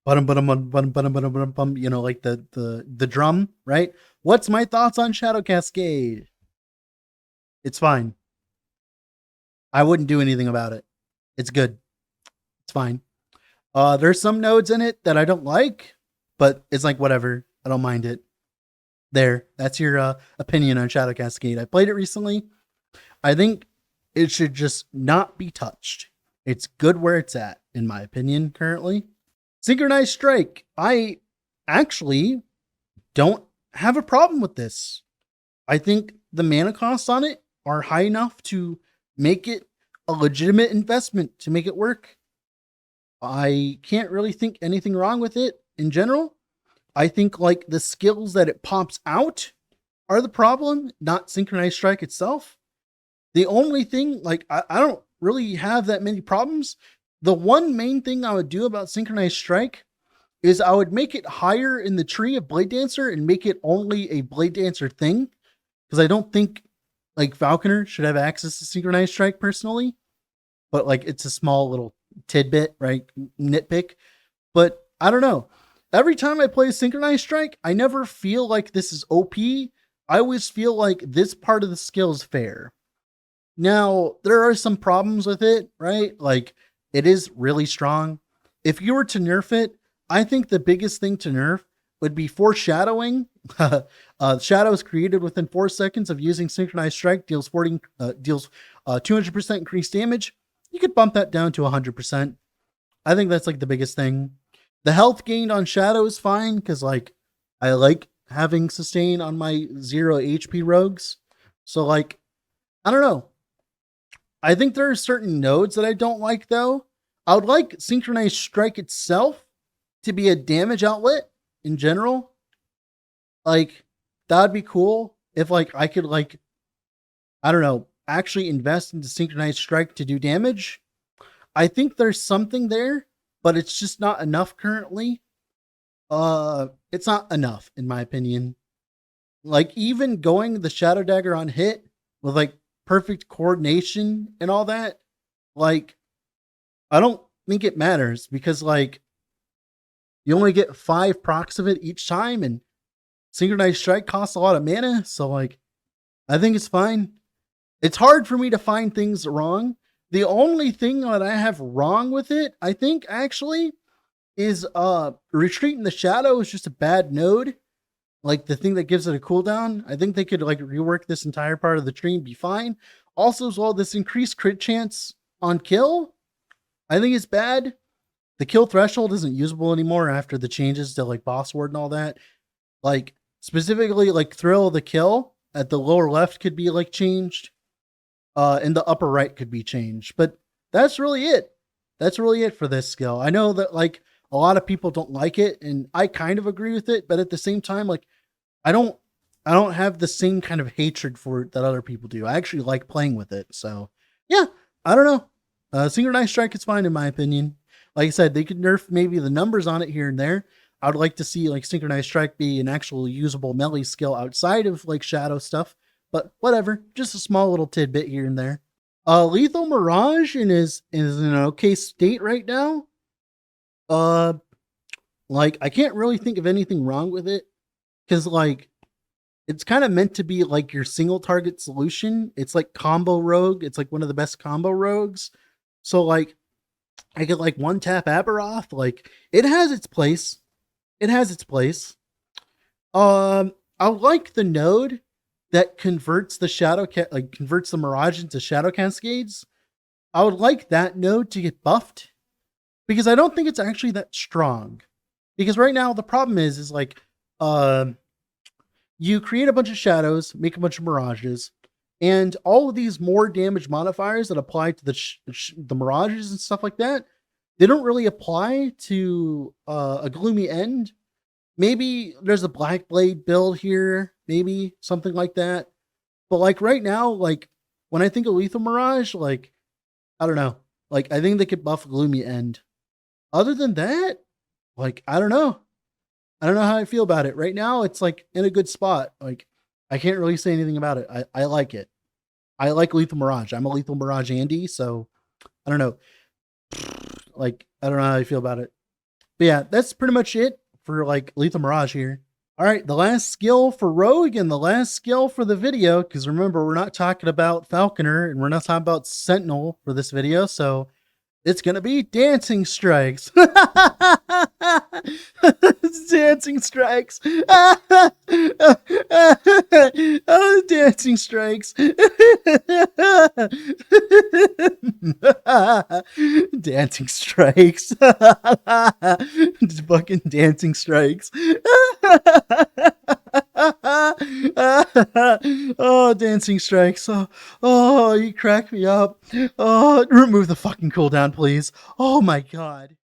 You know, like the drum, right? What's my thoughts on Shadow Cascade? It's fine. I wouldn't do anything about it. It's good. It's fine. There's some nodes in it that I don't like, but it's like, whatever. I don't mind it. There. That's your opinion on Shadow Cascade. I played it recently. I think it should just not be touched. It's good where it's at, in my opinion, currently. Synchronized Strike. I actually don't have a problem with this. I think the mana costs on it are high enough to make it a legitimate investment to make it work. I can't really think anything wrong with it in general. I think like the skills that it pops out are the problem, not Synchronized Strike itself. The only thing, like, I don't really have that many problems. The one main thing I would do about Synchronized Strike is I would make it higher in the tree of Blade Dancer and make it only a Blade Dancer thing. Because I don't think like Falconer should have access to Synchronized Strike personally. But like, it's a small little tidbit, right? Nitpick. But I don't know. Every time I play Synchronized Strike, I never feel like this is OP. I always feel like this part of the skill is fair. Now, there are some problems with it, right? Like, it is really strong. If you were to nerf it, I think the biggest thing to nerf would be foreshadowing. Shadows created within 4 seconds of using Synchronized Strike deals 200% increased damage. You could bump that down to 100%. I think that's like the biggest thing. The health gained on Shadow is fine because like I like having sustain on my 0 HP rogues. So like, I don't know. I think there are certain nodes that I don't like though. I would like Synchronized Strike itself to be a damage outlet in general. Like, that'd be cool if like I could like, I don't know, actually invest into Synchronized Strike to do damage. I think there's something there, but it's just not enough currently. It's not enough in my opinion. Like, even going the Shadow Dagger on hit with like perfect coordination and all that, like, I don't think it matters because like you only get 5 procs of it each time and Synchronized Strike costs a lot of mana. So like, I think it's fine. It's hard for me to find things wrong. The only thing that I have wrong with it, I think actually, is Retreat in the Shadow is just a bad node. Like the thing that gives it a cooldown. I think they could like rework this entire part of the tree and be fine. Also as well, this increased crit chance on kill, I think it's bad. The kill threshold isn't usable anymore after the changes to like boss ward and all that. Like specifically like Thrill of the Kill at the lower left could be like changed. And the upper right could be changed. But that's really it. That's really it for this skill. I know that like A lot of people don't like it, and I kind of agree with it, but at the same time, like, I don't have the same kind of hatred for it that other people do. I actually like playing with it. So yeah, I don't know. Synchronized Strike is fine in my opinion. Like I said, they could nerf maybe the numbers on it here and there. I would like to see like Synchronized Strike be an actual usable melee skill outside of like shadow stuff, but whatever. Just a small little tidbit here and there. Lethal Mirage is in an okay state right now. Like I can't really think of anything wrong with it, because like it's kind of meant to be like your single target solution. It's like combo rogue. It's like one of the best combo rogues. So like I could like one tap Aberoth. Like it has its place. It has its place. I like the node that converts the converts the Mirage into Shadow Cascades. I would like that node to get buffed, because I don't think it's actually that strong. Because right now the problem is like you create a bunch of shadows, make a bunch of mirages, and all of these more damage modifiers that apply to the mirages and stuff like that, they don't really apply to a gloomy end. Maybe there's a Black Blade build here, maybe something like that. But like right now, like when I think of Lethal Mirage, like I don't know, like I think they could buff gloomy end. Other than that, like I don't know. I don't know how I feel about it. Right now, it's like in a good spot. Like, I can't really say anything about it. I like it. I like Lethal Mirage. I'm a Lethal Mirage Andy, so I don't know. Like, I don't know how I feel about it. But yeah, that's pretty much it for like Lethal Mirage here. All right, the last skill for Rogue and the last skill for the video, because remember, we're not talking about Falconer and we're not talking about Sentinel for this video, so it's going to be Dancing Strikes. Dancing Strikes. Oh, Dancing Strikes. Dancing Strikes. Just fucking Dancing Strikes. Oh, Dancing Strikes. Oh, you crack me up. Oh, remove the fucking cooldown, please. Oh my god.